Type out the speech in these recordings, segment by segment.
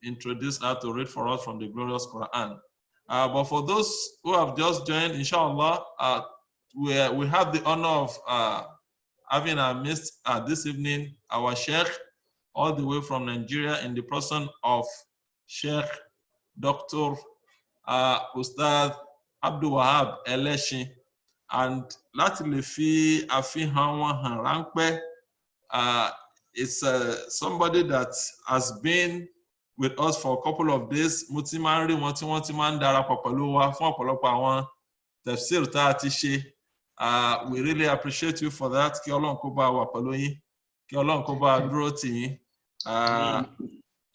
introduce her to read for us from the glorious Quran. But for those who have just joined, inshallah, we have the honor of having our midst this evening our Sheikh, all the way from Nigeria, in the person of Sheikh Dr. Ustad Abdul Wahab Eleshi. And láti lè fi àfihàn wọn hàn ráńpẹ́, it's somebody that has been with us for a couple of days. Mo ti máa ń rí wọn tí wọ́n ti máa ń darapọ̀ pẹ̀lú wa fún ọ̀pọ̀lọpọ̀ àwọn tafsir tá a ti ṣe. We really appreciate you for that. Kí Ọlọ́run kó bá wa pẹ̀lú yín. Kí Ọlọ́run kó bá dúró tì yín.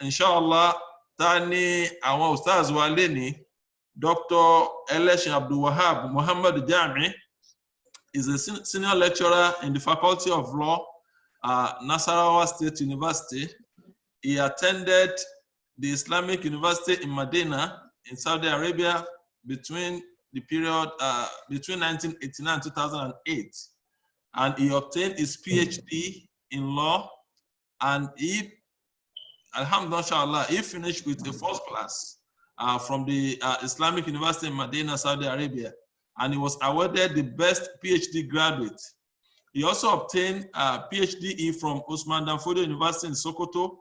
Inshallah, tá ní àwọn ustaz wa lénìí. Dr. Eleshi Abdul Wahab Muhammad Jami is a senior lecturer in the Faculty of Law, Nasarawa State University. He attended the Islamic University in Medina in Saudi Arabia between the period between 1989 and 2008, and he obtained his PhD in law, and he, alhamdulillah, he finished with a first class from the Islamic University in Medina, Saudi Arabia, and he was awarded the best PhD graduate. He also obtained a PhD from Usman Dan Fodio University in Sokoto,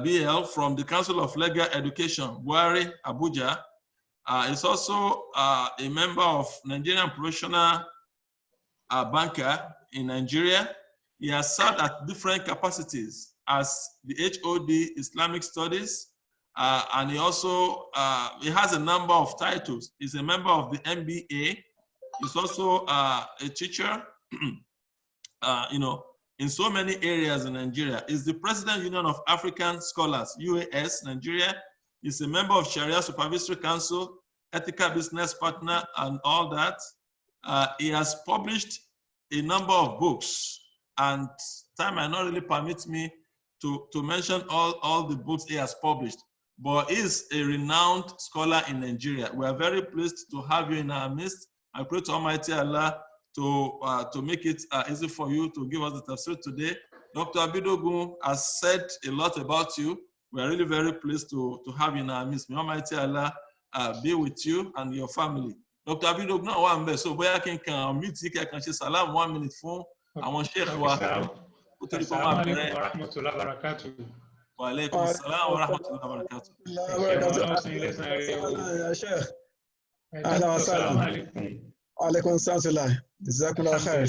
BL from the Council of Legal Education, Buhari, Abuja. He's also a member of Nigerian Professional Banker in Nigeria. He has served at different capacities as the HOD Islamic Studies, and he also he has a number of titles. He's a member of the MBA. He's also a teacher, in so many areas in Nigeria. He's the President Union of African Scholars, UAS, Nigeria. He's a member of Sharia Supervisory Council, Ethical Business Partner, and all that. He has published a number of books, and time might not really permit me to mention all the books he has published, but he is a renowned scholar in Nigeria. We are very pleased to have you in our midst. I pray to Almighty Allah to make it easy for you to give us the tafsir today. Dr. Abidogun has said a lot about you. We are really very pleased to have you in our midst. May Almighty Allah be with you and your family. Dr. Abidogun náà wà ńbẹ̀, so bóyá kí n kàn mute kí ẹ kàn ṣe salam 1 minute fún àwọn sheikh wa. Assalamu alaikum wa rahmatullahi wa barakatuh. Wa alaikum assalam wa rahmatullahi wa barakatuh. Assalamu alaikum. Alaikum salam. Jazakallah khair.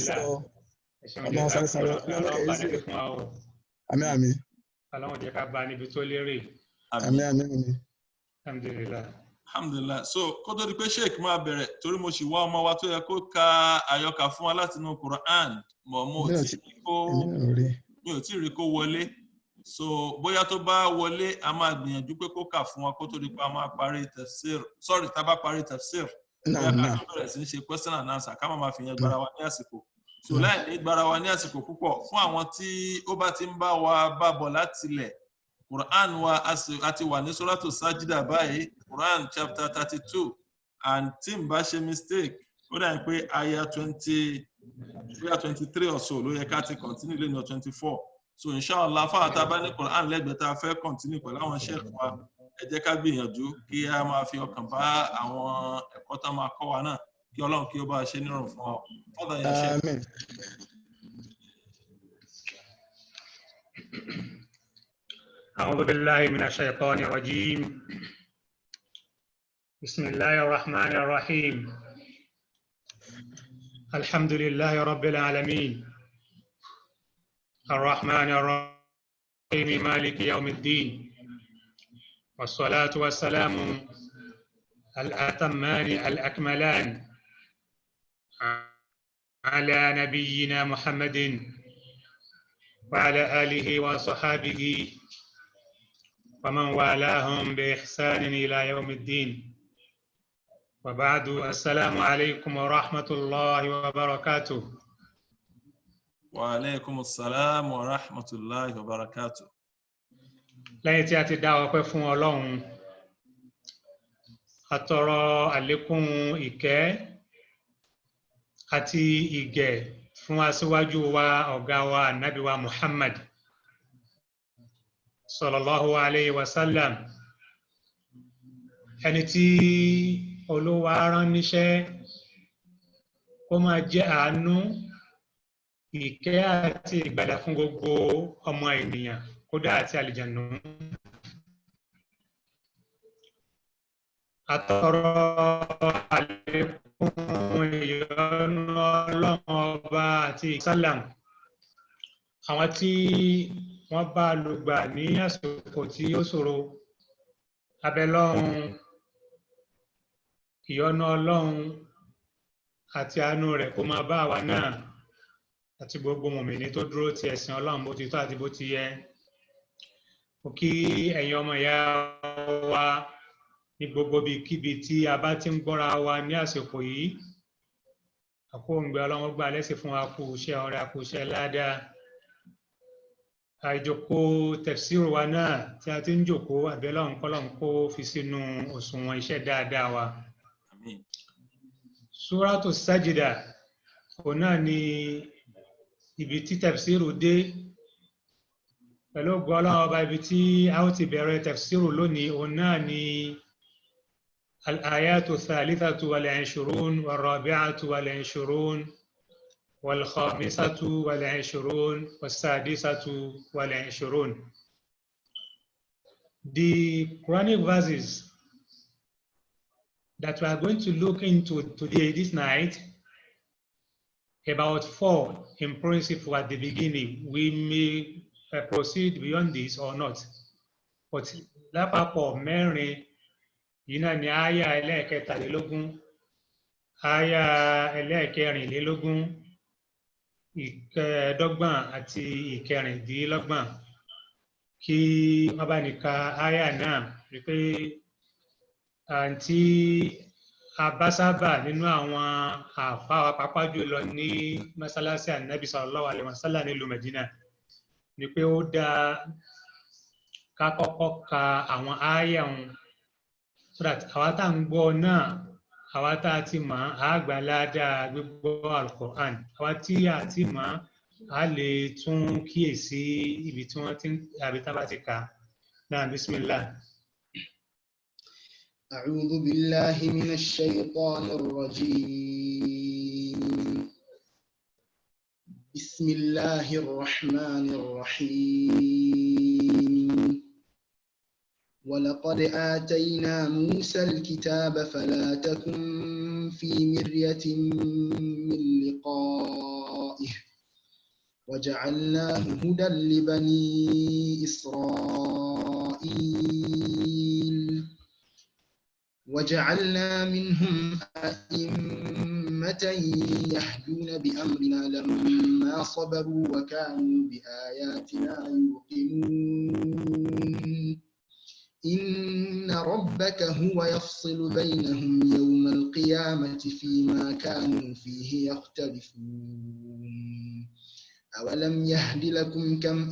Amen. Ọlọ́run jẹ́ ká bá níbi tó lérè. Amen. Alhamdulillah. So kó tó di pé sheikh máa bẹ̀rẹ̀, torí mo ṣì wá ọmọ wa tó yẹ kó ka àyọkà fún wa láti inú Quran, mo ò tí rí kó wọlé. So bóyá tó bá wọlé, a máa gbìyànjú pé kó kà fún wa kó tó di pé a máa parí tafsir. Sorry, tá bá parí tafsir. Bóyá ká tó bẹ̀rẹ̀ sí ń ṣe question and answer, ká máa fi yẹn gbára wa ní àsìkò. So láì ní gbára wa ní àsìkò púpọ̀, fún àwọn tí ó bá ti ń bá wa bá bọ̀ láti ilẹ̀, Quran wa àti wà ní Suratu Sajida báyìí, Quran chapter 32, and tí n bá ṣe mistake, ó dà pé aya 23 or so ló yẹ ká ti continue lé ní 24. So inshallah fáwọn tá a bá ní Quran lẹ́gbẹ̀ẹ́ tá a fẹ́ continue pẹ̀lú àwọn sheikh wa, ẹ jẹ́ ká gbìyànjú kí a máa fi ọkàn bá àwọn ẹ̀kọ́ tá a máa kọ́ wa náà, kí Ọlọ́run kí ó bá ṣe nírọ̀rùn fún wa. Further, ya sheikh. Amen. أعوذ بالله من الشيطان الرجيم. بسم الله الرحمن الرحيم. الحمد لله رب العالمين. الرحمن الرحيم مالك يوم الدين. والصلاة والسلام الأتمان الأكملان على نبينا محمد وعلى آله وصحابه ومن والاهم بإحسان إلى يوم الدين. وبعد، السلام عليكم ورحمة الله وبركاته. وعليكم السلام ورحمة الله وبركاته. lẹ́yìn tí a ti dá ọpẹ́ fún Ọlọ́run, a tọrọ àlékún ìkẹ́ àti ìgẹ̀ fún aṣíwájú wa, ọ̀gá wa, Ànábì wa Muhammad, sallallahu alayhi wa sallam ẹni tí Olúwa rán níṣẹ́ kó máa jẹ́ àánú ìkẹ́ àti ìgbàlà fún gbogbo ọmọ ènìyàn kódà àti àlìjànú. Àtọrọ àlékún ìyọ́nú Ọlọ́run ọba àti ìsálàm àwọn tí wọ́n bá lùgbà ní àsìkò tí ó ṣòro. Abẹ́lọ́run ìyọ́nú Ọlọ́run àti àánú rẹ̀ kó máa bá àwa náà àti gbogbo mùmínì tó dúró ti ẹ̀sìn Ọlọ́run bó ti tọ́ àti bó ti yẹ. Mo kí ẹ̀yin ọmọ ìyá wa ní gbogbo ibikíbi tí a bá ti ń gbọ́ra wa ní àsìkò yìí. Àkóǹgbẹ Ọlọ́run gbà lẹ́sìn fún wa kú iṣẹ́ ọrẹ kú iṣẹ́ ládàá. Àìjókòó tafsir wa náà tí a ti ń jókòó Abẹ́lọ́run kọ́lọ́run kó fi sínú òṣùwọ̀n iṣẹ́ dáadáa wa. Àmín. Suratu Sajida òun náà ni ibi tí tafsiru dé. Pẹ̀lú ògo Ọlọ́run ọba ibi tí a ó ti bẹ̀rẹ̀ tafsiru lónìí òun náà ni al-ayatu thalithatu wal-'ishrun wal-rabi'atu wal-'ishrun wal-khamisatu wal-'ishrun was-sadisatu wal-'ishrun. The Quranic verses that we are going to look into today, this night, about 4 in principle at the beginning. We may proceed beyond this or not, but lápapọ̀ mẹ́rin yìí náà ni àyà ẹlẹ́ẹ̀kẹtàlélógún, àyà ẹlẹ́ẹ̀kẹrìnlélógún, ìkẹẹ̀ẹ́dọ́gbọ̀n àti ìkẹrìndínlọ́gbọ̀n. Kí wọ́n bá ní ka àyà náà rí pé àǹtí abásábà nínú àwọn àfáà pàápàá jùlọ ní mọ́sálásí ànábì sallallahu alaihi wasallam nílùú Medina ni pé ó dáa ká kọ́kọ́ ka àwọn àyà wọn so that àwa tá ń gbọ́ náà àwa tá ti mọ̀ á gbà ládàá gbígbọ́ al-Qur'an, àwa tí a ti mọ̀ á lè tún kíyèsí ibi tí wọ́n ti ń àbí tá bá ti kà náà. Bismillah. أعوذ بالله من الشيطان الرجيم. بسم الله الرحمن الرحيم. ولقد آتينا موسى الكتاب فلا تكن في مرية من لقائه وجعلناه هدى لبني إسرائيل وجعلنا منهم أئمة يهدون بأمرنا لما صبروا وكانوا بآياتنا يوقنون. إن ربك هو يفصل بينهم يوم القيامة فيما كانوا فيه يختلفون. أولم يهد لهم كم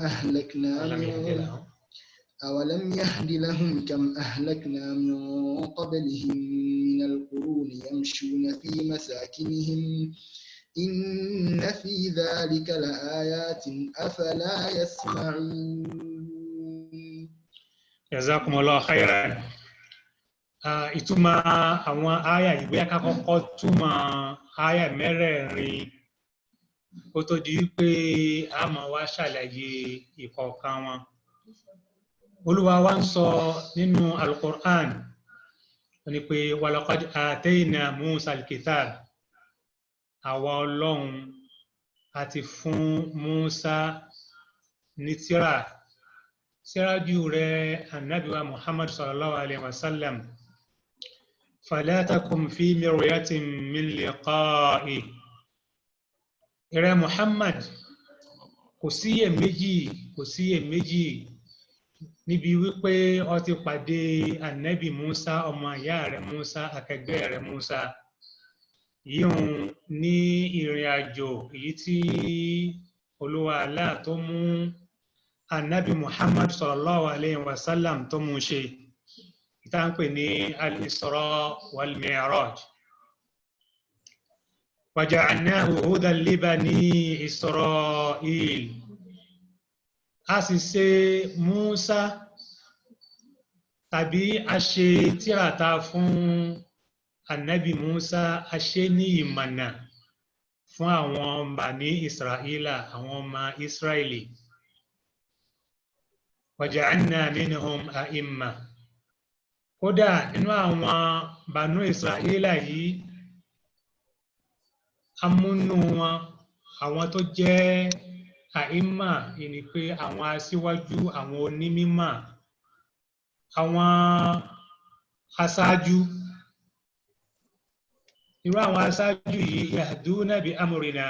أهلكنا من قبلهم من القرون يمشون في مساكنهم إن في ذلك لآيات أفلا يسمعون. Jazakumullahu khairan. Ìtumọ̀ àwọn àyà ìwé àkọ́kọ́ túmọ̀ àyà mẹ́rẹ̀ẹ̀rin kó tó di pé a máa wá ṣàlàyé ìkọ̀ọ̀kan wọn. Olúwa wa ń sọ nínú al-Qur'an ní pé walaqad atayna Musa al-kitab, àwa Ọlọ́run àti fún Musa ní tírà síwájú rẹ̀ Ànábì wa Muhammad sallallahu alaihi wasallam. Fala takum fi miryatin min liqa'i. Ìrẹ́ Muhammad, kò síyèméjì níbi wípé ó ti pàdé Ànábì Musa, ọmọ ìyá rẹ̀ Musa, akẹgbẹ́ rẹ̀ Musa. Yíhun ní ìrìn àjò èyí tí Olúwa Allah tó mú Ànábì Muhammad sallallahu alaihi wasallam tó mú ṣe, ìta ń pè ní al-Isra wal-Mi'raj. Waja'alnahu hudan li bani Isra'il. a sì ṣe Musa tàbí a ṣe tírata fún Ànábì Musa a ṣe ní ìmọ̀nà fún àwọn Bani Israila àwọn ọmọ Israeli waja'alna minhum a'imma kódà nínú àwọn Banu Israila yìí amúnú wọn àwọn tó jẹ́ a'imma ni pé àwọn aṣíwájú àwọn onímímọ̀ àwọn aṣáájú irú àwọn aṣáájú yìí yahduna bi amrina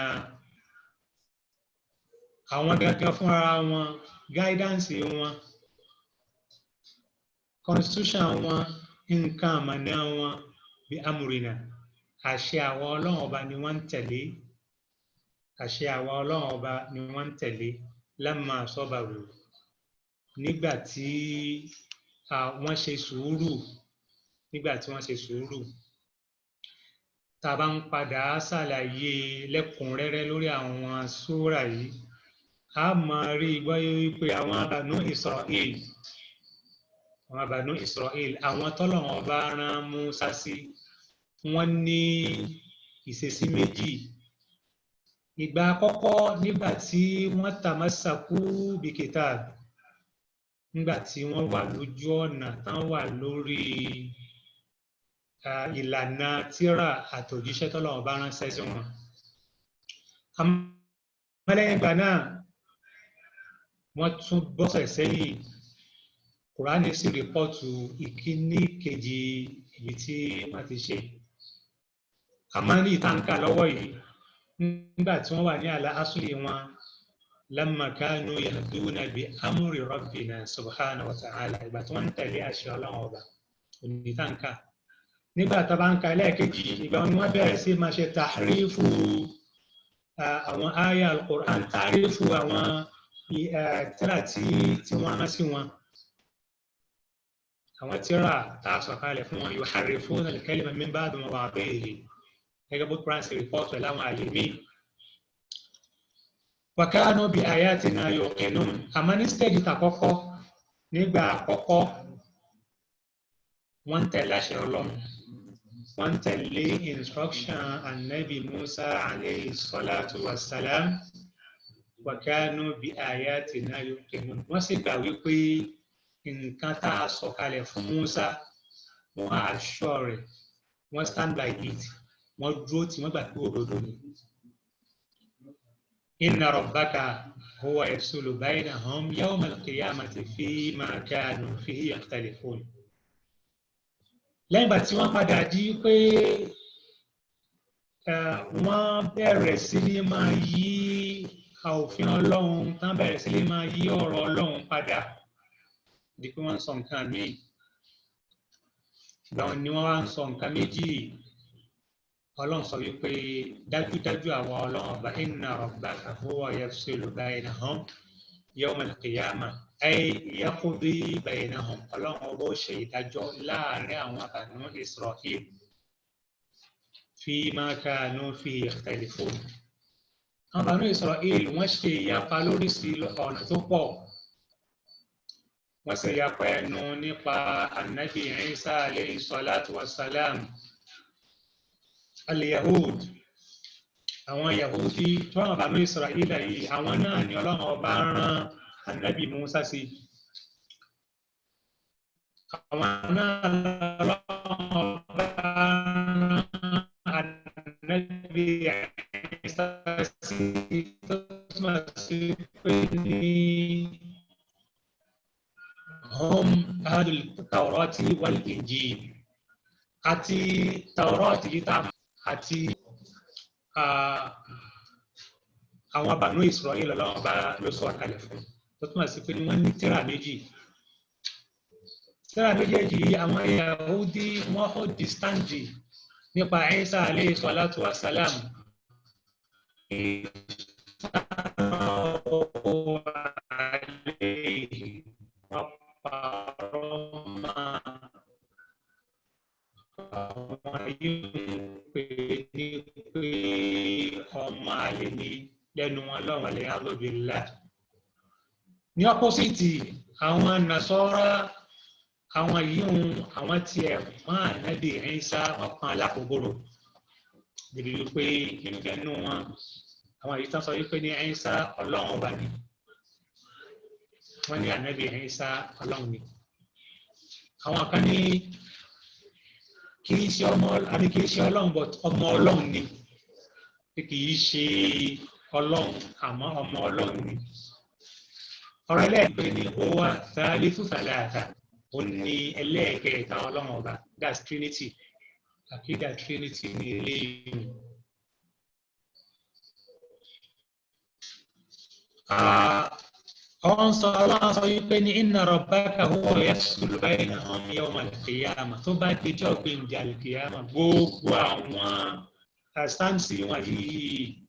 àwọn gangan fúnra wọn guidance wọn constitution wọn nǹkan àmàna wọn bi amrina àṣẹ àwọn Ọlọ́run ọba ni wọ́n ń tẹ̀lé àṣẹ àwọn Ọlọ́run ọba ni wọ́n ń tẹ̀lé lamma sabaru nígbà tí wọ́n ṣe sùúrù nígbà tí wọ́n ṣe sùúrù tá bá ń padà ṣàlàyé lẹ́kùnrẹ́rẹ́ lórí àwọn súrà yìí a máa rí gbọ́yé wípé àwọn Banu Israel àwọn tọ́lọ́run ọba rán Mùsá sí wọ́n ní ìṣesí méjì ìgbà àkọ́kọ́ nígbà tí wọ́n tamassaku bi kitab nígbà tí wọ́n wà lójú ọ̀nà tán wà lórí ìlànà tírà àtòjíṣẹ́ tọ́lọ́run bá ránṣẹ́ sí wọn. Lẹ́yìn ìgbà náà wọ́n tún bọ́sẹ̀ sẹ́yìn Kùránì sì rìpọ́ọ̀tù ìkíní kejì èyí tí wọ́n ti ṣe. Àmọ́ ní ìtànkà lọ́wọ́ yìí nígbà tí wọ́n wà ní àlà asúlì wọn lamma kanu yahduna bi amri rabbina subhanahu wa ta'ala ìgbà tí wọ́n ń tẹ̀lé àṣẹ Ọlọ́run ọba onítànkà nígbà tá bá ń ka lẹ́ẹ̀kejì ìgbà wọn ni wọ́n bẹ̀rẹ̀ sí máa ṣe tàhrífù àwọn àyà al-Qur'an tàhrífù àwọn tírà tí wọ́n rán sí wọn àwọn tírà tá a sọ̀kalẹ̀ fún wọn yuharrifuna al-kalima min ba'di mawadi'ihi gẹ́gẹ́ bó Quran ṣe rìpọ́ọ̀tù ẹ̀ láwọn àyè míì wa kanu bi ayatina yuqinun àmọ́ ní stéèjì tàkọ́kọ́ nígbà àkọ́kọ́ wọ́n tẹ̀lé àṣẹ Ọlọ́run wọ́n tẹ̀lé instruction Ànábì Musa alayhi salatu wassalam wa kanu bi ayatina yuqinun wọ́n sì gbà wípé nǹkan tá a sọ̀kalẹ̀ fún Musa wọ́n àṣọ rẹ̀ wọ́n stand by it wọ́n dúró tí wọ́n gbà pé òdodo ni. Inna rabbaka huwa yafsulu baynahum yawma al-qiyamati fima kanu fihi yakhtalifun. Lẹ́yìn ìgbà tí wọ́n padà di pé wọ́n bẹ̀rẹ̀ sí ní máa yí òfin Ọlọ́run tán bẹ̀rẹ̀ sí ní máa yí ọ̀rọ̀ Ọlọ́run padà di pé wọ́n ń sọ nǹkan míì ìgbà wọn ni wọ́n wá ń sọ nǹkan méjì Ọlọ́run sọ wípé dájúdájú àwọn Ọlọ́run ọba inna rabbaka huwa yafsilu baynahum yawma al-qiyamah ay yaqdi baynahum Ọlọ́run ọba ó ṣe ìdájọ́ láàrin àwọn Banu Israel fima kanu fihi yakhtalifun. Àwọn Banu Israel wọ́n ṣe ìyapa lóríṣìí ọ̀nà tó pọ̀ wọ́n ṣe ìyapa ẹnu nípa Ànábì Ìsá alayhi salatu wassalam. Al-Yahud àwọn Yahudi tó àwọn Banu Israila yìí àwọn náà ni Ọlọ́run ọba rán Ànábì Musa sí àwọn náà Ọlọ́run ọba rán Ànábì Ìsá sí tó túmọ̀ sí pé ní hum ahlul Tawrati wal Injil àti Tawrati yìí ta àti àwọn Banu Israel Ọlọ́run bá ló sọ àkàlẹ̀ fún tó túnmọ̀ sí pé wọ́n ní tírà méjì tírà méjèèjì àwọn Yahudi wọ́n hó dìstáǹdì nípa Ìsá alayhi salatu wassalam ọmọ àlè ní lẹ́nu wọn lọ́wọ́ lè alóbìnrin ní opposite àwọn Nasara àwọn yìí àwọn tiẹ̀ máa Ànábì Ìsá wọn kan alákòóbòrò níbi wípé ìgbẹ́nu wọn àwọn yìí tán sọ wípé ní Ìsá Ọlọ́run ọba ni wọ́n ní Ànábì Ìsá Ọlọ́run ni àwọn kan ní kìí ṣe Ọlọ́run but ọmọ Ọlọ́run ni kìí ṣe Ọlọ́run àmọ́ ọmọ Ọlọ́run ni ọ̀rọ̀ ẹlẹ́ẹ̀pẹ́ ni ó wá thalithu thalatha ó ní ẹlẹ́ẹ̀kẹta Ọlọ́run ọba that's Trinity àkídà Trinity ní eléyìí. Ọlọ́run sọ wípé ní inna rabbaka huwa yafsulu baynahum yawma al-qiyamah tó bá dijọ́ gbẹ̀ǹdì al-qiyamah gbogbo àwọn sáǹsì wọn yìí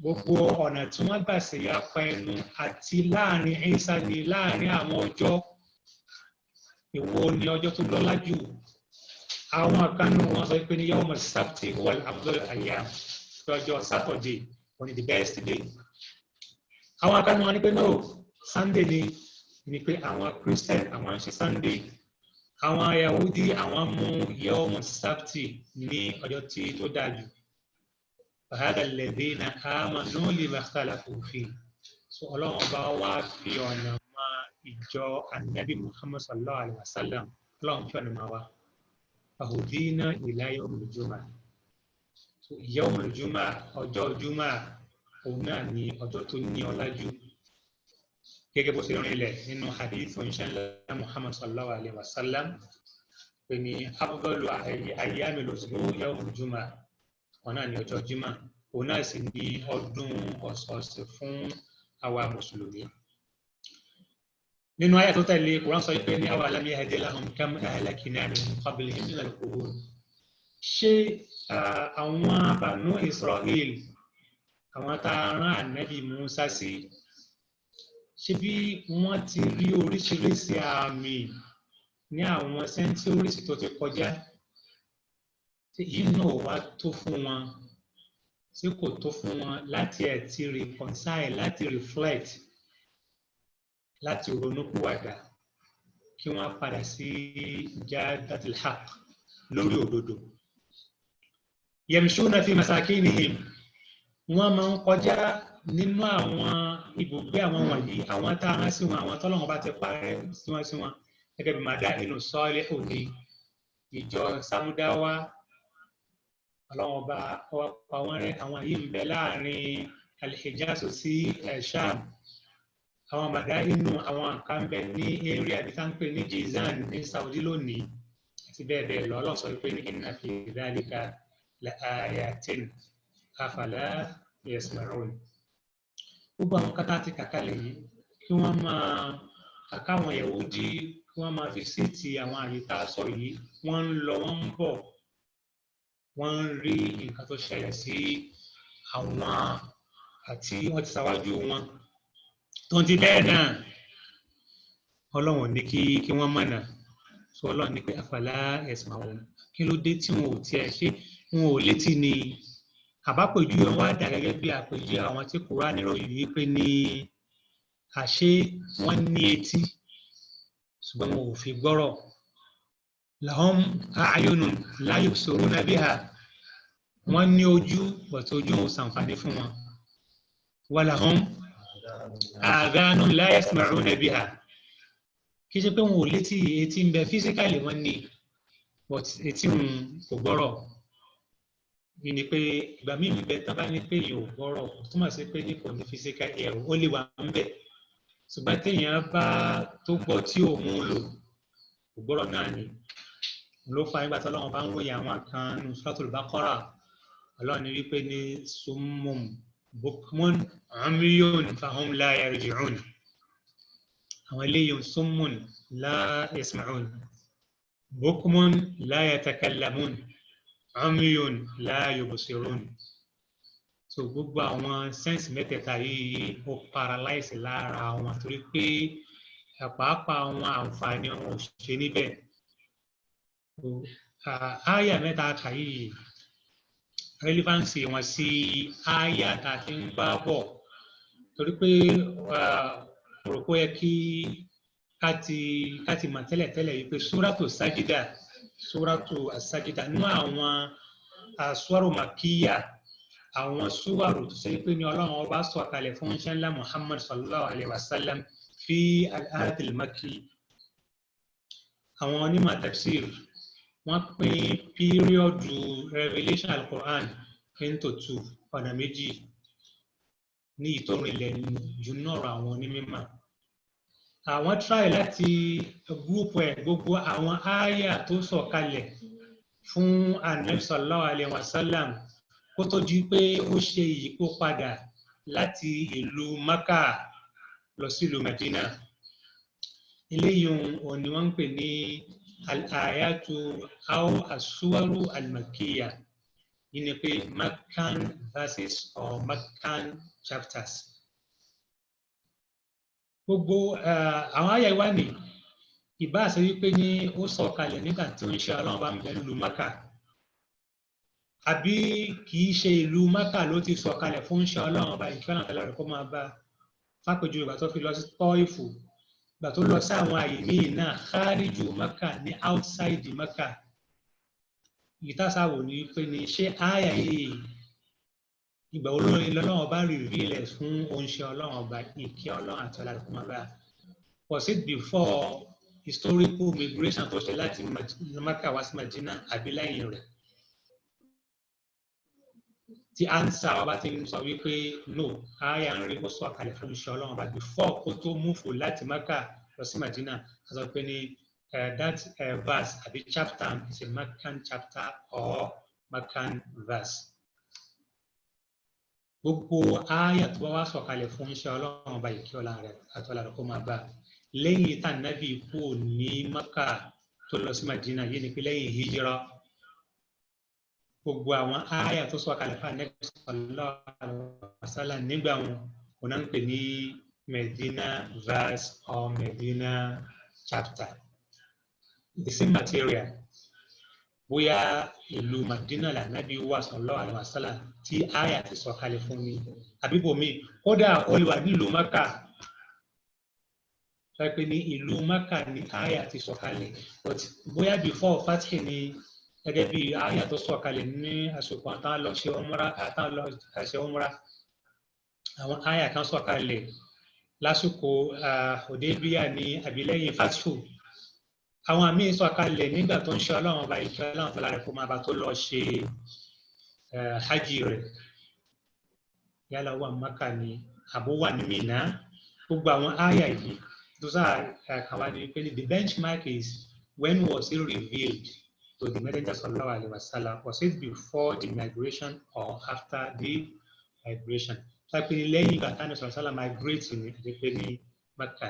gbogbo ọ̀nà tí wọ́n gbà sí apá ẹnu àti láàrin Ìsá ní láàrin àwọn ọjọ́ ìwọ ni ọjọ́ tó lọ́lá jù àwọn kan wọ́n sọ pé ní yawma as-sabti wal afdal ayyam lọ́jọ́ Saturday wọ́n ní the best day àwọn kan wọ́n ní pé no Sunday ni pé àwọn Christian àwọn ṣe Sunday àwọn Yahudi àwọn mú yawma as-sabti ní ọjọ́ tí tó dájú فهذا الذين آمنوا لما اختلفوا فيه الله أبا في ما إجا النبي محمد صلى الله عليه وسلم الله شو ما فهدينا إلى يوم الجمعة يوم الجمعة أجا الجمعة هنا ني أجا تني ولا جو كيف بصيرون إليه إنه حديث إن شاء الله محمد صلى الله عليه وسلم إني أفضل أيام الأسبوع يوم الجمعة ọ̀nà ní ọjọ́ Jímọ̀ òun náà sì ní ọdún ọ̀sọ̀ọ̀sẹ̀ fún àwa mùsùlùmí. nínú àyà tó tẹ̀lé Kùránì sọ pé ní awalam yahdi lahum kam ahlakna min qablihim min al-qurun. ṣé àwọn Banu Israel àwọn tá a rán Ànábì Mùsá sí ṣé bí wọ́n ti rí oríṣiríṣi àmì ní àwọn sẹ́ńtúrì tó ti kọjá inú wa tó fún wọn tí kò tó fún wọn láti ẹ̀ ti reconcile láti reflect láti ronúpìwàdà kí wọ́n padà sí jadatul haqq lórí òdodo. yamshuna fi masakinihim wọ́n máa ń kọjá nínú àwọn ibùgbé àwọn wọ̀nyí àwọn tá a rán sí wọn àwọn tọ́lọ́run bá ti parẹ́ sí wọn gẹ́gẹ́ bí Madainu Salihu ní ìjọ Samudawa Ọlọ́run ọba ọwọ́ àwọn rẹ̀ àwọn yìí ń bẹ láàrin Al-Hijaz sí Sham àwọn Madainu àwọn kan bẹ ní area bí ká ń pè ní Jizan ní Saudi lónìí àti bẹ́ẹ̀ bẹ́ẹ̀ lọ Ọlọ́run sọ pé ní inna fi dhalika la ayatin afala yasma'un. gbogbo àwọn kátà ti kàkálẹ̀ yìí kí wọ́n máa kàkà àwọn Yahudi kí wọ́n máa fi sí ti àwọn àyíká sọ yìí wọ́n ń lọ wọ́n ń bọ̀ wọ́n ń rí nǹkan tó ṣẹlẹ̀ sí àwọn àti wọ́n ti ṣáwájú wọn tó ń ti bẹ́ẹ̀ náà Ọlọ́run ní kí wọ́n mọ̀nà sọ Ọlọ́run ní pé afala yasma'un kí ló dé tí wọn ò tiẹ̀ ṣe wọn ò létí ni àbápèjú wọn á dà gẹ́gẹ́ bí àpèjú àwọn tí Kùránì ròyìn wípé ní àṣé wọ́n ní etí ṣùgbọ́n wọn ò fi gbọ́rọ̀ lahum a'yunun la yubsiruna biha wọ́n ní ojú bọ̀tí ojú ò ṣàǹfààní fún wọn wa lahum adhanun la yasma'una biha kì í ṣe pé wọn ò létí etí ń bẹ físíkàlì wọn ní but etí wọn kò gbọ́rọ̀ ni pé ìgbà míì bẹ tán bá ní pé yìí ò gbọ́rọ̀ kò túmọ̀ sí pé ní kò ní físíkà ẹ̀rù ó lè wà ń bẹ̀ ṣùgbọ́n téèyàn bá tó gbọ́ tí ò mú lò kò gbọ́rọ̀ náà ni ló fa nígbà tí Ọlọ́run bá ń wòye àwọn kan nínú Suratul Baqara Ọlọ́run ní wípé ní summun bukmun umyun fahum la yarji'un àwọn eléyìí summun la yasma'un bukmun la yatakallamun umyun la yubsirun so gbogbo àwọn sẹ́ǹsì mẹ́tẹ̀ẹ̀ta yìí ó paralyze lára wọn torí pé pàápàá àwọn àǹfààní wọn ò ṣe níbẹ̀. Àyà mẹ́ta kà yìí relevancy wọn sí àyà tá a ti ń bá bọ̀ torí pé rò pé yẹ kí ká ti mọ̀ tẹ́lẹ̀tẹ́lẹ̀ yìí pé súrátù as-sajida nínú àwọn súwárù màkíyà àwọn súwárù tó ṣe pé ní Ọlọ́run ọba sọ̀kalẹ̀ fún ṣẹ́ńlá Muhammad sallallahu alayhi wa sallam fi al-ahadil makki. Àwọn onímọ̀ tafsir wọ́n pín píríọ̀dù revelation al-Quran into 2 ọ̀nà méjì ní ìtọ́run ilẹ̀ jù náà àwọn onímọ̀. Àwọn try láti gúrùpù ẹ̀ gbogbo àwọn ááyà tó sọ̀kalẹ̀ fún Ànábì sallallahu alaihi wasallam kó tó di pé ó ṣe ìyípo padà láti ìlú Mákà lọ sí ìlú Madina. Eléyìí òun ni wọ́n ń pè ní al-ayatu aw as-suwaru al-makkiyya, yìí ni pé Makkan verses or Makkan chapters. Gbogbo àwọn àyà ìwà ni ìbá ṣe wípé ní ó sọ̀kalẹ̀ nígbà tí ó ń ṣe Ọlọ́run bá ń bẹ ìlú Mákà, àbí kìí ṣe ìlú Mákà ló ti sọ̀kalẹ̀ fún ṣe Ọlọ́run bá ìfẹ́ràn tẹ́lẹ̀ rẹ̀ kó máa bá fápẹ̀jù ìgbà tó fi lọ sí Tọ́ìfù, ìgbà tó lọ sí àwọn àyè míì náà khariju Mákà ní outside Mákà. Ìtàsáwò ní wípé ní ṣé àyà yìí ìgbà olórin lọ́lọ́run bá reveal ẹ̀ fún oúnṣẹ́ Ọlọ́run ọba ìkẹ́ Ọlọ́run àti ọlọ́run. Was it before historical migration tó ṣe láti Mákà wá sí Madina àbí lẹ́yìn rẹ̀? Tí answer ọba ti ń sọ wípé no, àyà ń rí kó sọ àkàlẹ̀ fún oúnṣẹ́ Ọlọ́run ọba before kó tó múfò láti Mákà lọ sí Madina. A sọ pé ní that verse àbí chapter is a Makkan chapter or Makkan verse. Gbogbo àyà tó wá sọ̀kalẹ̀ fún iṣẹ́ Ọlọ́run ọba ìkẹ́ ọlá rẹ̀ àtọ́lá rẹ̀ kó máa bá lẹ́yìn tá Nábì kú ní Mákà tó lọ sí Madina, yìí ni pé lẹ́yìn hijira. Gbogbo àwọn àyà tó sọ̀kalẹ̀ fún Ànábì sallallahu alaihi wasallam nígbà wọn náà ń pè ní Medina verse or Medina chapter. The same material. Bóyá ìlú Madina là Nábì wà sallallahu alaihi wasallam tí àyà ti sọ̀kalẹ̀ fún mi àbíbò mi kódà olùwà nílùú Mákà sọ pé ní ìlú Mákà ní àyà ti sọ̀kalẹ̀, but bóyá before Fatih ni gẹ́gẹ́ bí àyà tó sọ̀kalẹ̀ ní àsìkò àtàwọn lọ ṣe umra àwọn àyà kan sọ̀kalẹ̀ lásìkò Hudaybiyah ní àbílẹ́yìn Fatih. Àwọn àmì sọ̀kalẹ̀ nígbà tó ń ṣe Ọlọ́run ọba ìkẹ́ Ọlọ́run fẹ́lá rẹ̀ kó máa bá tó lọ ṣe hajj rẹ̀ yálà wà Mákà ní àbó wà ní Mínà. Gbogbo àwọn àyà yìí tó sáà kàwá ní pé the benchmark is when was it revealed to the Messenger sallallahu alaihi wasallam? Was it before the migration or after the migration? Sọ pé ní lẹ́yìn ìgbà táwọn sallallahu alaihi wasallam migrate ní àti pé ní Mákà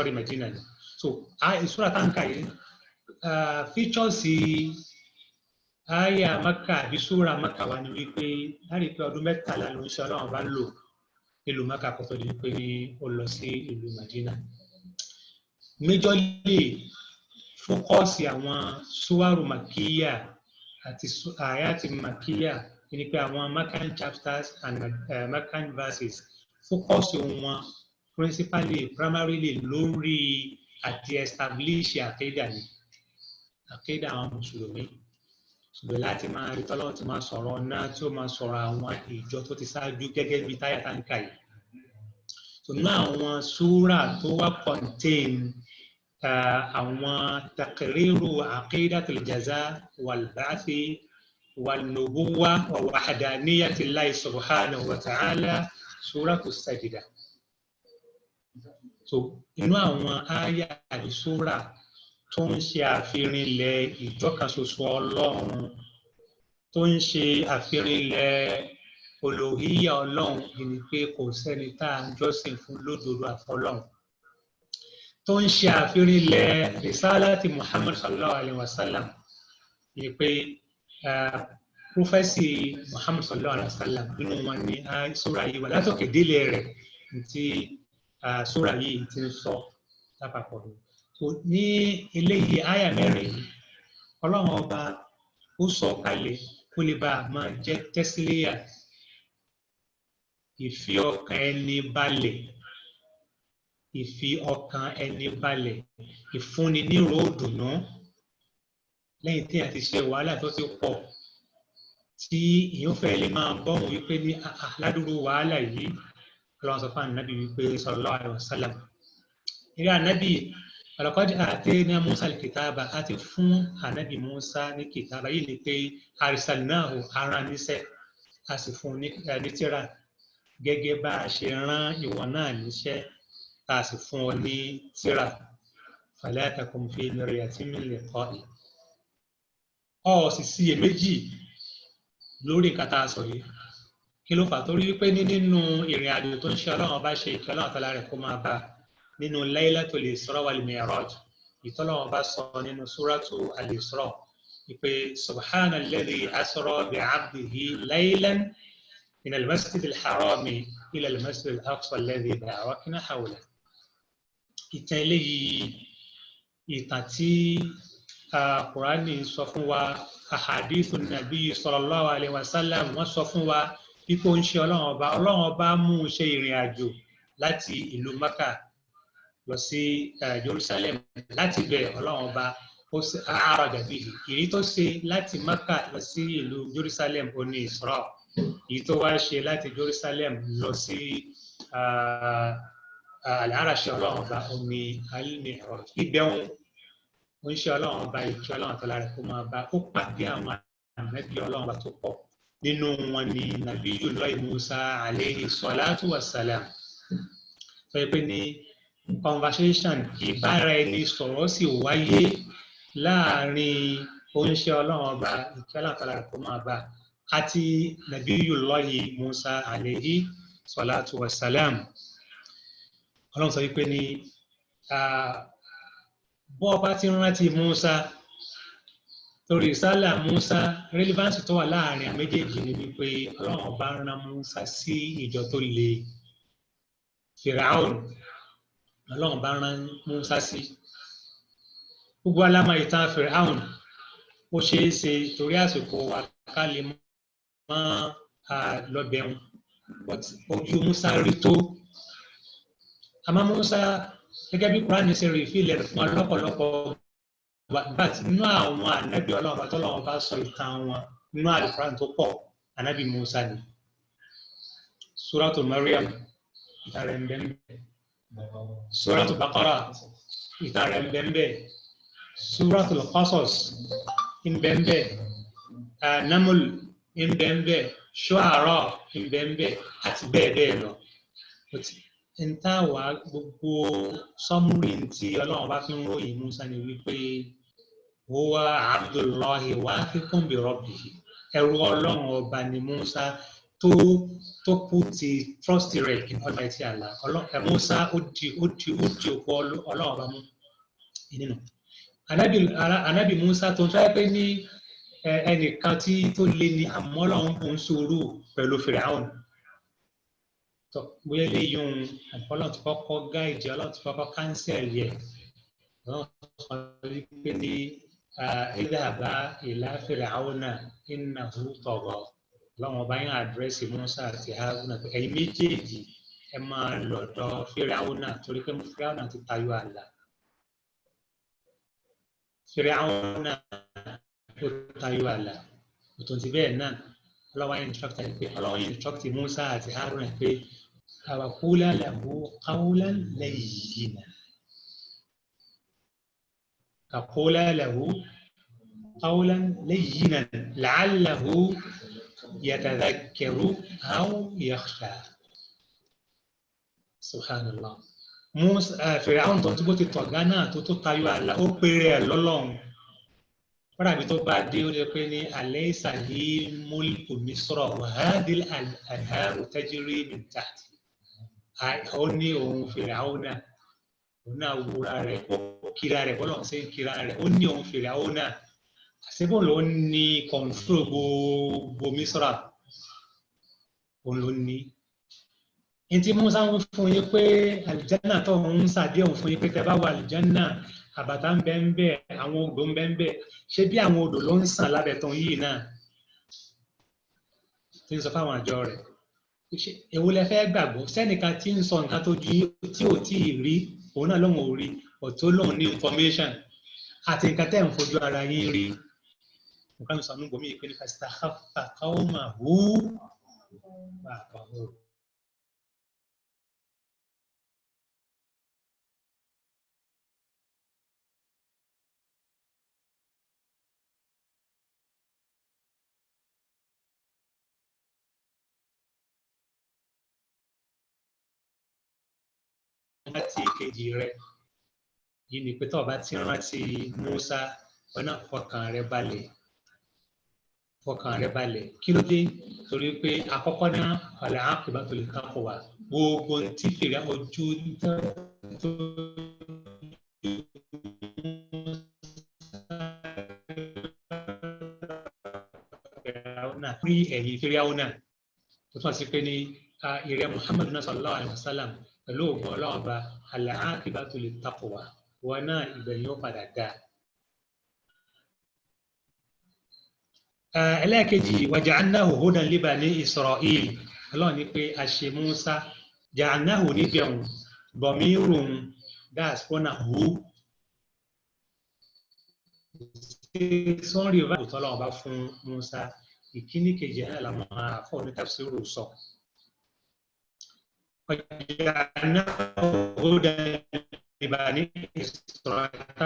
ní Madina ní. So ìṣúra táǹkà yìí features àyà Mákà àbí súra Mákà wà ní wípé láti pé ọdún 13 ló ń ṣe Ọlọ́run bá lò nílùú Mákà kó tó di pé ó lọ sí ìlú Madina. Majorly fókọ́sì àwọn súwárù màkíyà àti àyàtì màkíyà ní pé àwọn Makkan chapters and Makkan verses fókọ́sì wọn primarily lórí àti establish àkídà ni àkídà àwọn mùsùlùmí. Ṣùgbọ́n láti máa rí tọ́lọ́run ti máa sọ̀rọ̀ náà tí ó máa sọ̀rọ̀ àwọn ìjọ tó ti ṣáájú gẹ́gẹ́ bí táyà táǹkà yìí. So náà àwọn súrà tó wá contain àwọn taqriru aqidatul jaza wal ba'thi wal nubuwwa wa wahdaniyati Allahi subhanahu wa ta'ala suratus sajda. So inú àwọn àyà àti súrà tó ń ṣe àfihàn ilẹ̀ ìjọkan ṣoṣo Ọlọ́run, tó ń ṣe àfihàn ilẹ̀ olóhíyà Ọlọ́run ni pé kò sẹ́ni tá à ń jọ́sìn fún lódodo àfọlọ́run, tó ń ṣe àfihàn ilẹ̀ risalati Muhammad sallallahu alaihi wasallam ni pé prophecy Muhammad sallallahu alaihi wasallam nínú wọn ni súrà yìí wà látòkè délé rẹ̀ tí súrà yìí ti ń sọ lápapọ̀. Ní eléyìí àyà mẹ́rin Ọlọ́run ọba ó sọ kalẹ̀ kó lè bá a máa jẹ́ tẹ́sílíyà, ìfi ọkàn ẹni balẹ̀ ìfi ọkàn ẹni balẹ̀ ìfúnni ní ròdùnú lẹ́yìn tí a ti ṣe wàhálà tó ti pọ̀ tí èèyàn fẹ́ lè máa bọ́ wọn wípé ní ládùúgbò wàhálà yìí ọlọ́run sọ fún ànábì wípé sallallahu alaihi wasallam ìrẹ́ ànábì ọ̀lọ́kọ́dé àtẹ́ná Musa al-kitaba àti fún ànábì Musa ní kìtàbà yìí ni pé arsalnahu ara níṣẹ́ a sì fún ní tírà gẹ́gẹ́ bá a ṣe rán ìwọ náà níṣẹ́ a sì fún ọ ní tírà fala takum fi miryatin min liqa'i ọ sì síyèméjì lórí nǹkan tá a sọ yìí kí ló fà torí wípé nínú ìrìn àjò tó ń ṣe ọlọ́run bá ṣe ìkẹ́ ọlọ́run tọ́lá rẹ̀ kó máa bá nínú Laylatul Isra wal Mi'raj ìtọ́lọ́run bá sọ nínú Suratu Al-Isra ìpè subhana alladhi asra bi'abdihi laylan min al-masjid al-harami ila al-masjid al-aqsa alladhi barakna hawlahu. ìtàn eléyìí ìtàn tí Kùránì sọ fún wa ahadithu nabi sallallahu alaihi wasallam wọ́n sọ fún wa pípò ń ṣe ọlọ́run ọba mú un ṣe ìrìn àjò láti ìlú Maka lọ sí Jerusalem láti bẹ̀ ọlọ́run ọba ó ṣe àràjà bíi èyí tó ṣe láti Maka lọ sí ìlú Jerusalem ó ní Isra èyí tó wá ṣe láti Jerusalem lọ sí al-Arash ọlọ́run ọba ó ní al-Mi'raj ìbẹ̀wọ̀n ó ń ṣe ọlọ́run ọba ìkí ọlọ́run tọ́lá rẹ̀ kó máa bá ó pàdé àwọn ànábì ọlọ́run ọba tó pọ̀ nínú wọn ni Nabiyullahi Musa alayhi salatu wassalam sọ pé ní conversation ìbára ẹni sọ̀rọ̀ sì wáyé láàrin oníṣẹ́ ọlọ́run ọba ìkí ọlọ́run tọ́lá rẹ̀ kó máa bá àti Nabiyullahi Musa alayhi salatu wassalam ọlọ́run sọ pé ní bọ́ ọba ti rántí Musa torí ìsálà Musa relevance tó wà láàrin àwọn méjèèjì ni wípé ọlọ́run ọba rán Musa sí ìjọ tó le Firaun ọlọ́run bá rán Musa sí gbogbo alámọ̀ ìtàn Firaun ó ṣeé ṣe torí àsìkò wa ká lè mọ́ lọ́bẹ̀ẹ́hùn ojú Musa rí tó àmọ́ Musa gẹ́gẹ́ bí Kùránì ṣe rí ìfilẹ̀ fún ọlọ́pọ̀lọpọ̀ but nínú àwọn ànábì ọlọ́run tọ́lọ́run bá sọ ìtàn wọn nínú Al-Qur'an tó pọ̀ ànábì Musa ni Suratu Maryam ìtàn rẹ̀ ń bẹ ńbẹ̀ Suratu Baqara ìtàn rẹ̀ ń bẹ ńbẹ̀ Suratul Qasas ń bẹ ńbẹ̀ Naml ń bẹ ńbẹ̀ Shu'ara ń bẹ ńbẹ̀ àti bẹ́ẹ̀ bẹ́ẹ̀ lọ ń tá wà gbogbo sọmúrì tí ọlọ́run bá fi ń ròyìn Musa ni wípé huwa Abdullahi wathiqun bi rabbihi ẹrú ọlọ́run ọba ni Musa tó kú ti trust rẹ̀ in Almighty Allah Musa ó di òkú ọlọ́run ọba mú nínú anabi Musa tó ń sọ pé ní ẹnìkan tí tó lé ní àmọ́ ọlọ́run kò ń sùúrù pẹ̀lú Firaun bóyá lè yún ọlọ́run ti kọ́kọ́ gáìdì ọlọ́run ti kọ́kọ́ kánsẹ̀lì ẹ̀ ọlọ́run sọ wípé ní idhaba ila Fir'auna innahu tagha ọlọ́run ọba yẹn àdírẹ́sì Musa àti Haruna pé ẹ̀yin méjèèjì ẹ máa lọ́dọ̀ Fir'auna torí pé Fir'auna ti tayọ ààlà Fir'auna tó tayọ ààlà òtún ti bẹ́ẹ̀ náà ọlọ́run instruct Musa àti Haruna pé وقولا له قولا لينا فقولا له قولا لينا لعله يتذكر أو يخشى سبحان الله موسى فرعون tó ti tọ̀gá náà tó tayọ ààlà ó pèrè ẹ̀ lọ́lọ́run fúnra mi tó bá dé ó lè pé ní alaysa li mulku Misra wa hadhihi al-anharu tajri min tahti ó ní òun Fìràwọ́nà òun náà wúra rẹ̀ ó kíra rẹ̀ bọ́lọ̀ ṣe ń kíra rẹ̀ ó ní òun Fìràwọ́nà àṣebọ́n ló ní kọ̀ǹtró gbogbo Mísírà òun ló ní. Ntí Musa ń fún yín pé àlìjánà tó ń ṣàdéhùn fún yín pé tẹ́ bá wà àlìjánà àbàtà ń bẹ ń bẹ àwọn odò ń bẹ ń bẹ ṣé bí àwọn odò ló ń sàn lábẹ́ tán yìí náà tí ń sọ fáwọn àjọ rẹ̀ èwo lẹ fẹ́ gbàgbọ́ sẹ́nìkan tí ń sọ nǹkan tó ju tí ò tí ì rí òun náà lóun ò rí ọ̀tọ̀ lóun ní information àti nǹkan tẹ́ ń fojú ara yín rí nǹkan mi sọ ní gbòmí ìpínlẹ̀ fásitì àkàfà káwọn máa hú bàbá hù. láti kejì rẹ̀ yìí ni pé tó bá ti rántí Mùsá ọ̀nà fọkàn rẹ̀ balẹ̀ kí ló dé torí pé àkọ́kọ́ náà ọ̀là àkùbá tó lè kàn fún wa gbogbo tí fèrè ojú tó rí ẹ̀yìn fèrè àwọn náà tó tún àti pé ní ìrẹ́ Muhammadu sallallahu alaihi wasallam pẹ̀lú ògùn ọlọ́run ọba al-aqibatu lit-taqwa wọn náà ìgbẹ̀yìn ó padà dá. ẹlẹ́ẹ̀kejì wa ja'alnahu hudan li bani Isra'il ọlọ́run ní pé a ṣe Mùsá ja'alnahu níbẹ̀ ọ̀hún bọ̀mírùn that's fọ́nà hù sọ́nrí ìwà òtọ́ ọlọ́run ọba fún Mùsá ìkíní kejì náà làwọn àfọ̀ ní tafsiru sọ. وجعلناه هدى لبني إسرائيل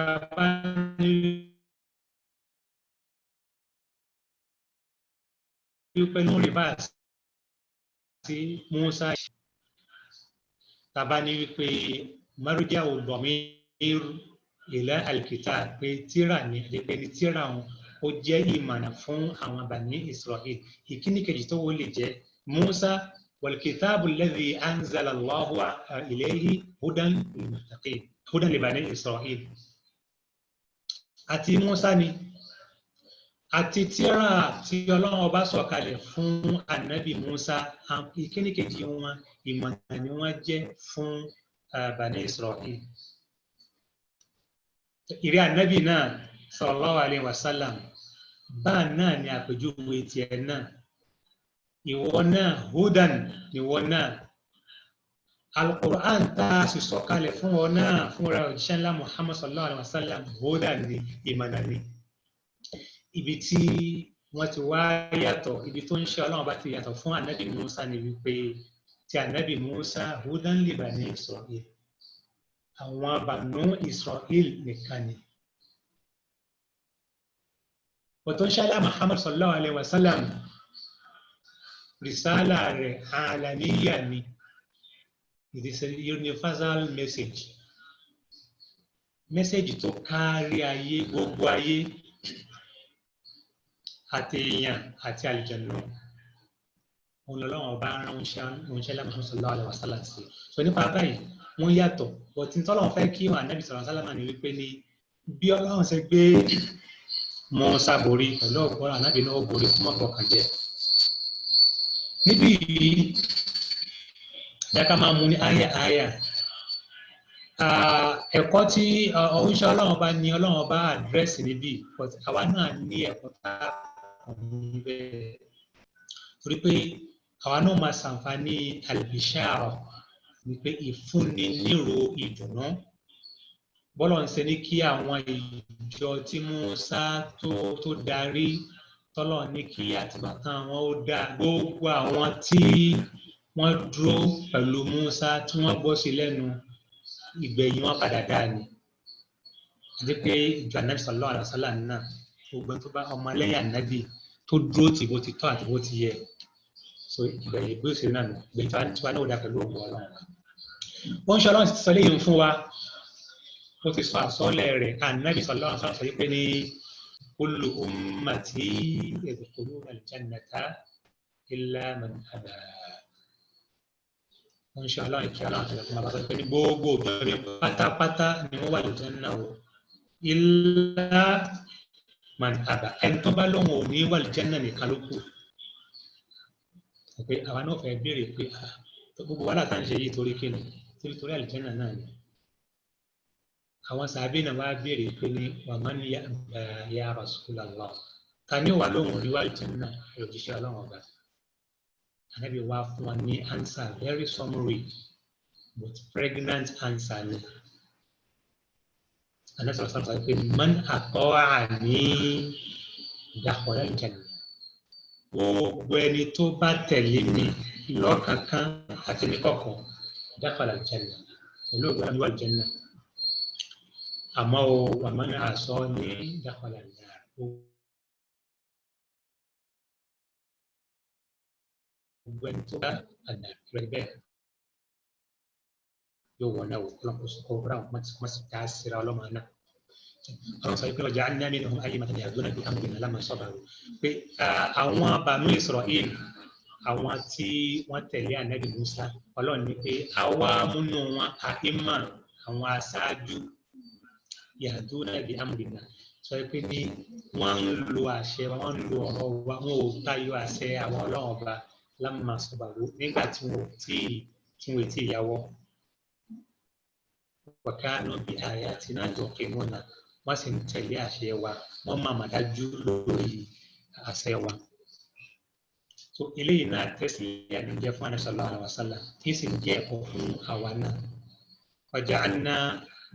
pẹ̀lú rìbáàsì tí Mùsá tàbá ní wípé márùjá òdòmí ila al-kitab pé tíra ní ẹ̀dẹ́gbẹ́ ní tíra wọn ó jẹ́ ìmọ̀nà fún àwọn Bani Israel ìkíní kejì tó wọ́n lè jẹ́ Mùsá والكتاب الذي أنزل الله إليه هدى للمتقين هدى لبني إسرائيل àti Mùsá ni àti tírà tí Ọlọ́run ọba sọ̀kalẹ̀ fún ànábì Mùsá ìkíní kejì wọn ìmọ̀nà ni wọ́n jẹ́ fún Bani Israel. ìrẹ́ ànábì náà sallallahu alaihi wasallam báà náà ni àpèjúwe tiẹ̀ náà ìwọ náà hudan ìwọ náà Al-Qur'an tá a sì sọ̀kalẹ̀ fún ọ náà fúnra òjíṣẹ́ ńlá Muhammad sallallahu alaihi wasallam hudan ní ìmọ̀nà ni ibi tí wọ́n ti wá yàtọ̀ ibi tó ń ṣe Ọlọ́run bá ti yàtọ̀ fún ànábì Mùsá ni wípé tí ànábì Mùsá hudan li bani Israel àwọn Banu Israel nìkan ni ọ̀tọ̀ ń ṣe alá Muhammad sallallahu alaihi wasallam risala rẹ̀ alaniya ni it is a universal message tó kárí ayé gbogbo ayé àti èèyàn àti àlùjànnú òun lọ́wọ́ ọba rán oúnṣẹ́ Muhammad sallallahu alaihi wasallam sí so nípa báyìí wọ́n yàtọ̀ but tí tọ́lọ́run fẹ́ kí wọn ànábì sallallahu alaihi wasallam ní wípé ní bí Ọlọ́run ṣe gbé Mùsá borí pẹ̀lú ọ̀pọ̀ ànábì náà borí fún ọ̀pọ̀ kan jẹ́ níbi yìí yàtọ̀ máa mú ní àyà ẹ̀kọ́ tí oúnṣẹ́ Ọlọ́run bá ní Ọlọ́run bá àdírẹ́sì níbí but àwa náà ní ẹ̀kọ́ tá a mú bẹ́ẹ̀ torí pé àwa náà máa ṣàǹfààní al-bishara ní pé ìfúnni nírò ìdùnnú bọ́lọ̀ ń ṣe ní kí àwọn ìjọ tí Mùsá tó darí tọ́lọ̀ ní kí àtìbátan wọn ó dá gbogbo àwọn tí wọ́n dúró pẹ̀lú Mùsá tí wọ́n gbọ́ sí lẹ́nu ìgbẹ̀yìn wọn padà dá ni àti pé ìjọ ànábì sallallahu alaihi wasallam náà gbogbo tó bá ọmọ lẹ́yìn ànábì tó dúró tì bó ti tọ́ àti bó ti yẹ so ìgbẹ̀yìn bí ó ṣe náà ìgbẹ̀yìn tí wọ́n náà dá pẹ̀lú òun Ọlọ́run wọ́n ń ṣe Ọlọ́run ti sọ léyìn fún wa ó ti sọ àsọlẹ̀ rẹ̀ ànábì sallallahu alaihi wasallam sọ wípé ní kullu ummati yadkhuluna al-jannata illa man aba wọ́n ṣe Ọlọ́run kí Ọlọ́run àti ẹ̀kọ́ máa bá sọ pé ní gbogbo obìnrin pátápátá ni wọ́n wà lójú náà o illa man aba ẹni tó bá lóhùn òní wà lójú náà nìkan ló kù pé àwa náà fẹ́ béèrè pé gbogbo wàhálà tá à ń ṣe yìí torí kí ni torí àlùjánnà náà ni àwọn sàbí náà wá béèrè pé ní wa man ya Rasulallah ta ni ó wà lóhùn òní wà lójú náà òjíṣẹ́ Ọlọ́run ọba Ànábì wá fún wọn ní answer very summary but pregnant answer ni. Ànábì sọ pé man ata'ani dakhala al-jannah. Gbogbo ẹni tó bá tẹ̀lé mi lọ́kànkán àti ní kọ̀kọ̀ dakhala al-jannah pẹ̀lú ògbà ní al-jannah. Àmọ́ o wa man asani dakhala an-nar. Gbogbo ẹni tó bá àná rẹ̀ bẹ́ẹ̀ yóò wọ̀ náà wò kọ́lọ́kọ́ sọ́kọ́ bọ́ra wọn má sì dá síra ọlọ́mọ náà. Àwọn sọ pé waja'alna minhum a'immatan yahduna bi amrina lamma sabaru pé àwọn Banu Isra'il àwọn tí wọ́n tẹ̀lé Ànábì Musa Ọlọ́run ní pé àwa múnú wọn àìmọ̀ àwọn aṣáájú yahduna bi amrina sọ pé ní wọ́n ń lo àṣẹ wọ́n ń lo ọ̀rọ̀ wa wọn ò tayọ àṣẹ àwọn Ọlọ́run ọba lamma sabaru nígbà tí wọ́n ti yàwọ́ wa kanu bi ayatina yuqinuna wọ́n sì ń tẹ̀lé àṣẹ wa wọ́n máa mà dájú lórí àṣẹ wa. So eléyìí náà tẹ̀sí àdìjẹ́ fún Ànábì sallallahu alaihi wasallam kí sì ń jẹ́ ẹ̀kọ́ fún àwa náà. Waja'alna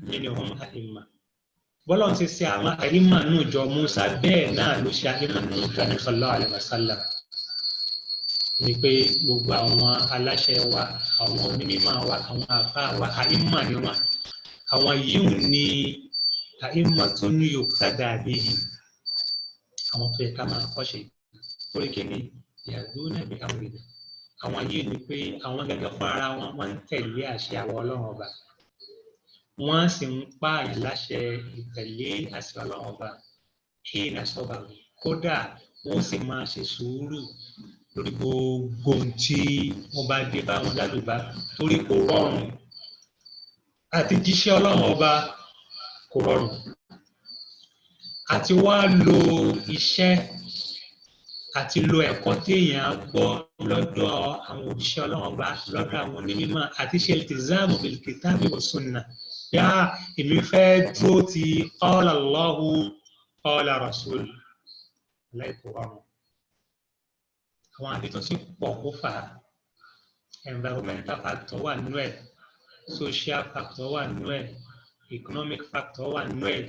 minhum a'imma. Bọ́lá ń ṣe àwọn àìmà nù jọ Musa bẹ́ẹ̀ náà ló ṣe àìmà nù jọ Ànábì sallallahu alaihi wasallam. Ni pé gbogbo àwọn aláṣẹ wa àwọn onímọ̀ wa àwọn àfáà wa àìmà ni wọn. Àwọn yìí ní a'immatun yuqtada bihi àwọn tó yẹ ká máa kọ́ṣe torí kìíní yahduna bi amrina àwọn yìí ni pé àwọn gẹ́gẹ́ fún ara wọn wọ́n ń tẹ̀lé àṣẹ àwọn Ọlọ́run ọba wọ́n sì ń pààyàn láṣẹ ìtẹ̀lé àṣẹ Ọlọ́run ọba hina sabaru kódà wọ́n sì máa ṣe sùúrù lórí gbogbo tí wọ́n bá dé bá wọn lálùbá torí kò rọrùn àti jíṣẹ́ Ọlọ́run ọba kò rọrùn àti wá lo iṣẹ́ àti lo ẹ̀kọ́ téèyàn gbọ́ lọ́dọ̀ àwọn òṣìṣẹ́ Ọlọ́run ọba lọ́dọ̀ àwọn onímọ̀ àti ṣe iltizamu bil kitabi wa sunnah yá èmi fẹ́ dúró ti qala Allahu qala Rasul láìpẹ́ rọrùn àwọn àdìtọ́ sí pọ̀ kó fà á environmental factor wà nínú ẹ̀ social factor wà nínú ẹ̀ economic factor wà nínú ẹ̀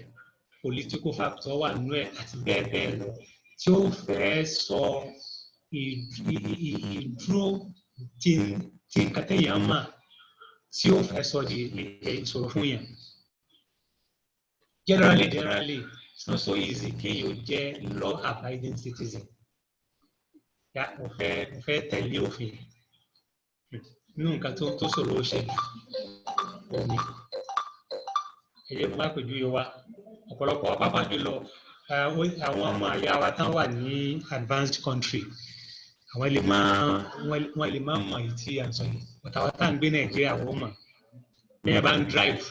political factor wà nínú ẹ̀ àti bẹ́ẹ̀ bẹ́ẹ̀ lọ tí ó fẹ́ sọ ìdúró tí nǹkan téèyàn mà tí ó fẹ́ sọ di ìṣòro fún yẹn. Generally it's not so easy kéèyàn jẹ́ law abiding citizen. Ya mo fẹ́ tẹ̀lé òfin nínú nǹkan tó ṣòro ó ṣe òní. Ẹ̀yẹ́ fún àpèjú yìí wá ọ̀pọ̀lọpọ̀ pàápàá jùlọ àwọn ọmọ àyà wa tán wà ní advanced country àwọn wọ́n lè má mọ èyí tí à ń sọ yìí ọ̀tàwá tá à ń gbé Nàìjíríà wọ́n mọ̀ bí ẹ bá ń drive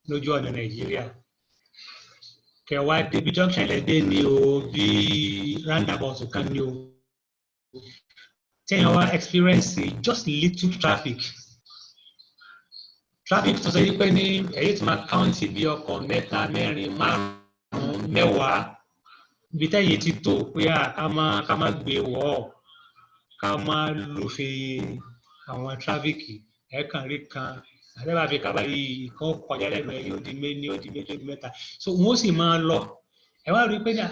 lójú ọ̀nà Nàìjíríà kẹwàá débi junction lẹ́dẹ̀ ni o bí roundabout kan ni o tẹ́yìn wá experience just little traffic tó sọ yìí pé ní èyí tí máa count bí ọkọ̀ mẹ́ta mẹ́rin márùn-ún mẹ́wàá ibi tẹ́yìn ti tó pé ká má gbé wọ́ ká má lòfin àwọn traffic ẹ̀ẹ̀kan rí kan àdébà fi kaba yìí kan kọjá lẹ́nu ẹ̀yìn odi méjì odi mẹ́ta so wọ́n sì máa lọ ẹ wá rí i pé ní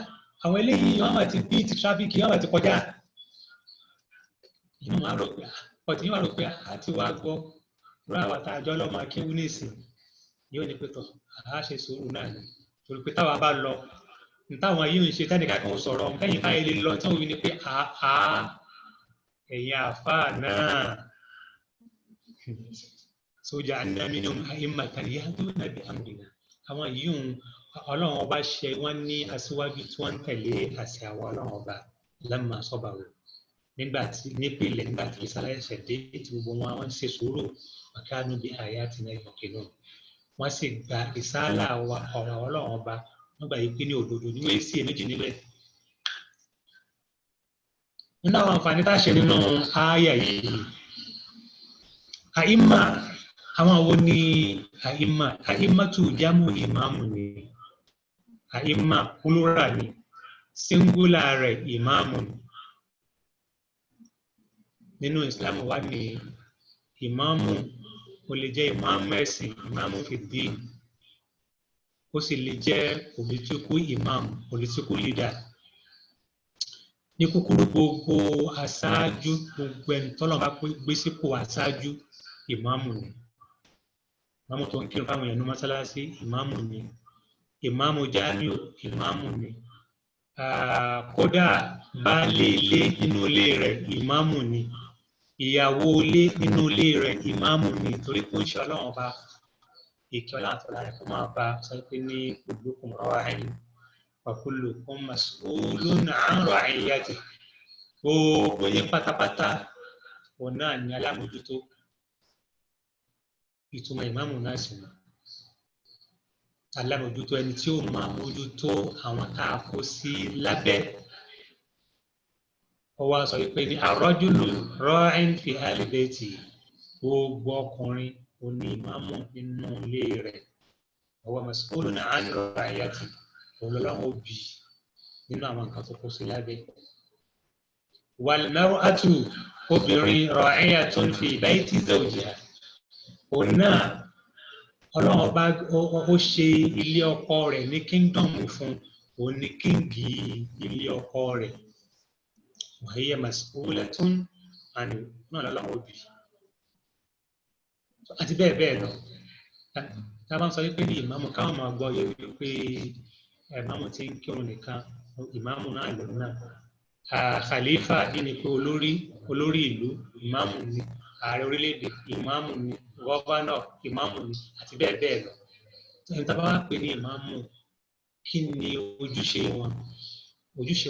àwọn eléyìí wọ́n máa ti beat traffic wọ́n máa ti kọjá yìí wọ́n á rò pé ọ̀tí yìí wọ́n á rò pé àti wá gbọ́ rú àwọn àtàjọ́ lọ́mọ akéwú nísìn yóò ní pé tọ̀ àá ṣe sùúrù náà ni torí pé táwa bá lọ táwọn yìí ń ṣe tẹ́nìkan kan sọ̀rọ̀ kẹ́yìn káyé lè lọ tí wọ́n wí ni pé ẹ̀yin àfáà náà sójà anamínú a'immatan yahduna bi amrina àwọn yìí ń Ọlọ́run ọba ṣe wọ́n ní aṣíwájú tí wọ́n ń tẹ̀lé àṣẹ àwọn Ọlọ́run ọba lamma sabaru nípìnlẹ̀ nígbà tí ìsàlẹ̀ ẹ̀sẹ̀ dé tí gbogbo wọn ń ṣe sùúrù wa kanu bi ayatina yuqinun wọ́n sì gba ìsàlẹ̀ ọ̀rọ̀ Ọlọ́run ọba wọ́n gbà yìí pé ní òdodo ní wọ́n sì èméjì níbẹ̀. nínú àwọn àǹfààní tá a ṣe nínú àyà yìí àìmà àwọn wo ni àìmà tù jámù ìmáàmù ni àìmà plural ni singular rẹ̀ ìmáàmù ni nínú Islam wà ní ìmáàmù ó lè jẹ́ ìmáàmù ẹ̀sìn ìmáàmù fìdí ó sì lè jẹ́ political imam political leader ní kúkúrú gbogbo aṣáájú gbogbo ẹni tọ́lọ́ bá gbé sípò aṣáájú ìmáàmù ni ìmáàmù tó ń kírun fáwọn èèyàn ní mọ́sálásí ìmáàmù ni ìmáàmù jáníù ìmáàmù ni kódà baálé ilé nínú ilé rẹ̀ ìmáàmù ni ìyàwó ilé nínú ilé rẹ̀ ìmáàmù ni torí kó ń ṣe Ọlọ́run ọba ìkẹ́ Ọlọ́run àtọ́lá rẹ̀ kó máa bá sọ pé ní kullukum ra'in wa kullukum mas'ulun 'an ra'iyyatihi gbogbo yín pátápátá òun náà ní alámòjútó ìtumọ̀ ìmáàmù náà sì ni alámòjútó ẹni tí ó máa mójútó àwọn tá a kó sí lábẹ́ ó wá sọ pé ní ar-rajulu ra'in fi ahli bayti gbogbo ọkùnrin ó ní ìmáàmù nínú ilé rẹ̀ wa mas'ulun 'an ra'iyyatihi olólọ́wọ́ òbí nínú àwọn nǹkan tó kó sí lábẹ́ wal mar'atu obìnrin ra'iyatun fi bayti zawjiha òun náà Ọlọ́run ọba ó ṣe ilé ọkọ rẹ̀ ní kingdom fún òun ní kíngì ilé ọkọ rẹ̀ wa hiya mas'ulatun àní náà lọ́lọ́wọ́ òbí àti bẹ́ẹ̀ bẹ́ẹ̀ lọ tá a bá ń sọ wípé ní ìmáàmù káwọn máa gbọ́ yẹ wípé ìmáàmù tí ń kírun nìkan ìmáàmù náà lòun náà khalifa ní pé olórí ìlú ìmáàmù ni ààrẹ orílẹ̀-èdè ìmáàmù ni gọ́vánọ̀ ìmáàmù ni àti bẹ́ẹ̀ bẹ́ẹ̀ lọ ẹni tá a bá wá pè ní ìmáàmù kí ni ojúṣe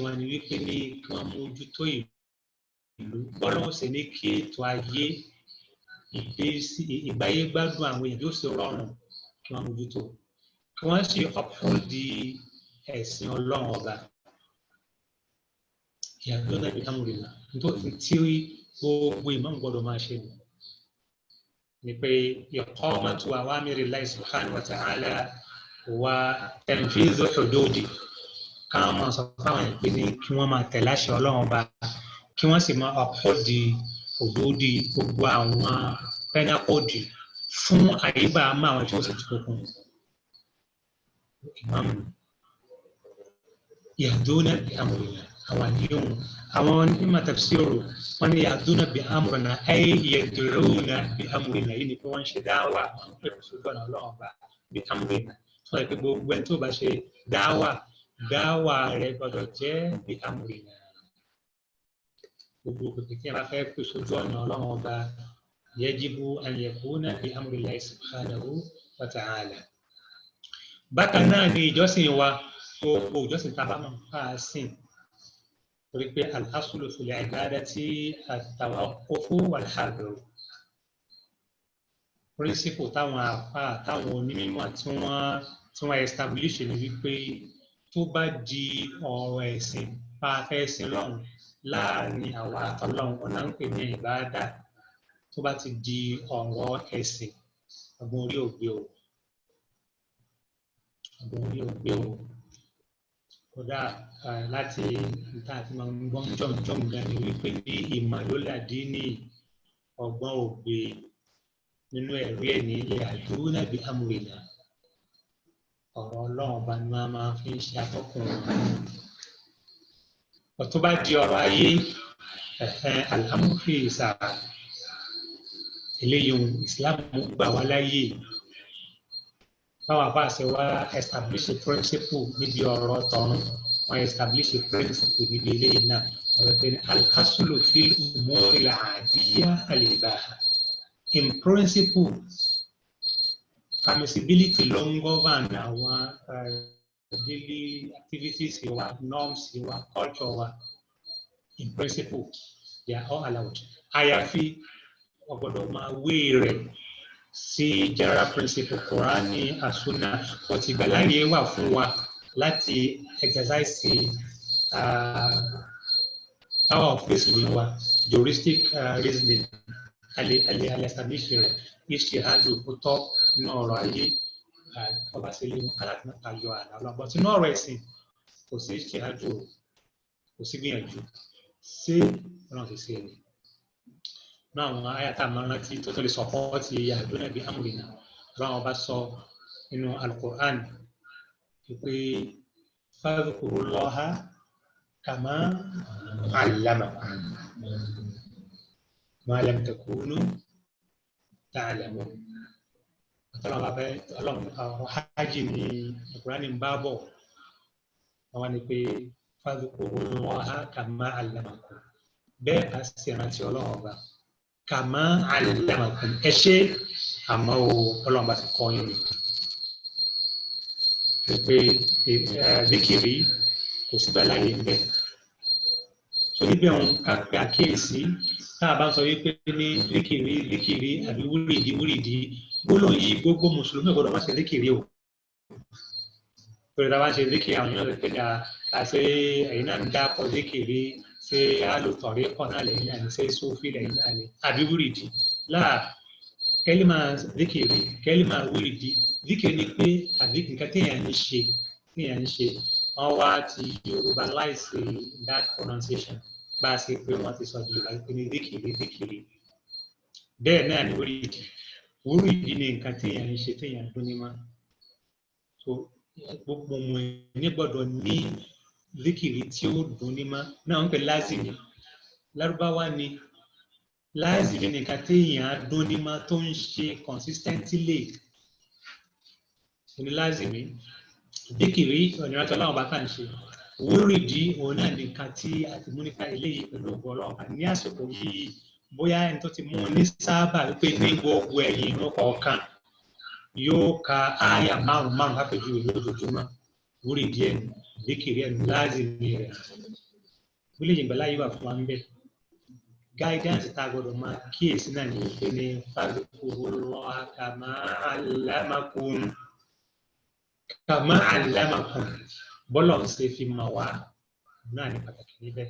wọn ni wípé ní kí wọ́n mójútó ìlú bọ́lọ́wọ́ sì ní kí ètò ayé ìgbáyé gbádùn àwọn èèyàn yóò sì rọrùn kí wọ́n mójútó kí wọ́n sì uphold ẹ̀sìn Ọlọ́run ọba ìyàtọ̀ náà bí amúrìnà tí gbogbo ìmáàmù gbọ́dọ̀ máa ṣe ni pé iqamatu awamirillahi subhanahu wa ta'ala wa tanfizu hududi káwọn máa sọ fáwọn ìpè ní kí wọ́n máa tẹ̀lé àṣẹ Ọlọ́run ọba kí wọ́n sì máa uphold hududi gbogbo àwọn penacode fún àyíbá máa àwọn tí wọ́n sì ti kókun ìmáàmù yahduna bi amrina àwọn àdéhùn àwọn onímọ̀ tafsiru wọn ní yahduna bi amrina ay yad'una bi amrina yìí ni pé wọ́n ń ṣe dáwà wọ́n ń pè fún sójú ọ̀nà Ọlọ́run ọba bi amrina wọ́n yẹ pé gbogbo ẹni tó bá ṣe dáwà rẹ̀ gbọ́dọ̀ jẹ́ bi amrina gbogbo pèpè tí a bá fẹ́ pè sójú ọ̀nà Ọlọ́run ọba yajibu an yakuna bi amrillahi subhanahu wa ta'ala. Bákan náà ni ìjọsìn wa gbogbo ìjọsìn tá a bá máa ń pa á sìn torí pé al-aslu fil ibadati at-tawaqqufu wal-hadru principle táwọn àpá táwọn onímọ̀ tí wọ́n establish ni wípé tó bá di ọ̀rọ̀ ẹ̀sìn bá a fẹ́ sin lọ́hùn láàrin àwa àtọ́lọ́hùn ọ̀nà ń pè ní ìbáadà tó bá ti di ọ̀rọ̀ ẹ̀sìn ọgbọ́n orí ògbé o kódà láti níta àti máa ń gbọ́n jọ̀mùjọ̀mù dání wípé ní ìmọ̀lóládé ní ọgbọ́n ògbé nínú ẹ̀rí ẹ̀ ní yahduna bi amrina ọ̀rọ̀ Ọlọ́run ọba ni wọ́n máa fi ń ṣe atọ́kùn wọn tó bá di ọ̀rọ̀ ayé al-amru fi sáà eléyìí Islam gbà wá láyè báwa bá ṣe wá establish a principle níbi ọ̀rọ̀ tọ̀run wọ́n establish a principle níbi eléyìí náà ọ̀rọ̀ pé al-aslu fil umuri al-'adiyya al-ibaha in principle permissibility ló ń govern àwọn daily activities wa norms wa culture wa in principle they are all allowed àyàfi ọgbọ́dọ̀ máa wé rẹ̀ sí general principle Qur'ani asuna ọtí ìgbàláyé wà fún wa láti exercise power of reasoning wa juristic reasoning alẹ́ establish rẹ̀ ìṣèhádùn kó tọ́ ní ọ̀rọ̀ ayé ọba sí ilé wọn láti máa tayọ àlà ọlọ́gbọ́n tí náà ọ̀rọ̀ ẹ̀sìn kò sí ìṣèhádùn kò sí gbìyànjú sí ọ̀nà òṣìṣẹ́ rẹ̀ náà àwọn ayata máa rántí tó tó lè sọpọ́ọ̀tì yahduna bi amrina ọlọ́run bá sọ nínú al-Qur'an pé fadhkurullaha kama allamakum ma lam takunu ta'lamun. Ọlọ́run bá fẹ́ ọlọ́run àwọn hajj ní al-Qur'an ń bá bọ̀ àwọn ni pé fadhkurullaha kama allamakum bẹ́ẹ̀ bá sì rántí ọlọ́run ọba kama allamakum ẹ ṣe àmọ́ ọlọ́run bá ti kọ́ yín ni pé zikiri kò sí bá láyé ń bẹ so níbi àwọn kápẹ́ àkíyèsí tá a bá ń sọ wípé ní zikiri àbí wúrìdí gbólóhùn yìí gbogbo mùsùlùmí gbọ́dọ̀ máa ṣe zikiri o pé tá a bá ń ṣe zikiri àwọn èèyàn lè pè dá àṣẹ ẹ̀yin náà ń dápọ̀ zikiri ṣé alùtọ̀rí kọ́ náà lẹ́yìn náà ní ṣé sófì lẹ́yìn náà ní àbí wúrìdí láà kẹ́límà zikiri kẹ́límà wúrìdí zikiri ni pé àbí nǹkan téèyàn ń ṣe wọ́n wá ti Yorùbáláìsì that pronunciation bá a ṣe pé wọ́n ti sọ di Yorùbá pé ní zikiri bẹ́ẹ̀ náà ni wúrìdí ni nǹkan téèyàn ń ṣe téèyàn dún ní mọ́ so gbogbo ọmọ ẹni gbọ́dọ̀ ní zikiri tí ó dún ní mọ́ náà ń pè lázìmí lárúbáwá ni lázìmí nìkan téèyàn dún ní mọ́ tó ń ṣe consistently ní lázìmí zikiri ọ̀nìyàtọ̀ láwọn bá kàn ṣe wúrìdí òun náà nìkan tí a ti mú nípa eléyìí pẹ̀lú ọgbọ́n ọlọ́ọ̀bá ní àsìkò yìí bóyá ẹni tó ti mú un ní sábà wípé ní gbogbo ẹ̀yìn inú kọ̀ọ̀kan yóò ka áyà márùn-ún lápèjúwe lójoojúmọ́ wúrìdí ẹnu zikiri ẹnu lázìmí rẹ̀ wílé yìnbọn láyé wà fún wa ń bẹ̀ guidance tá a gbọ́dọ̀ máa kíyèsí náà ní wípé ní fadhkurullaha kama allamakum bọ́lọ̀ ń ṣe fi mọ̀ wá náà ní pàtàkì níbẹ̀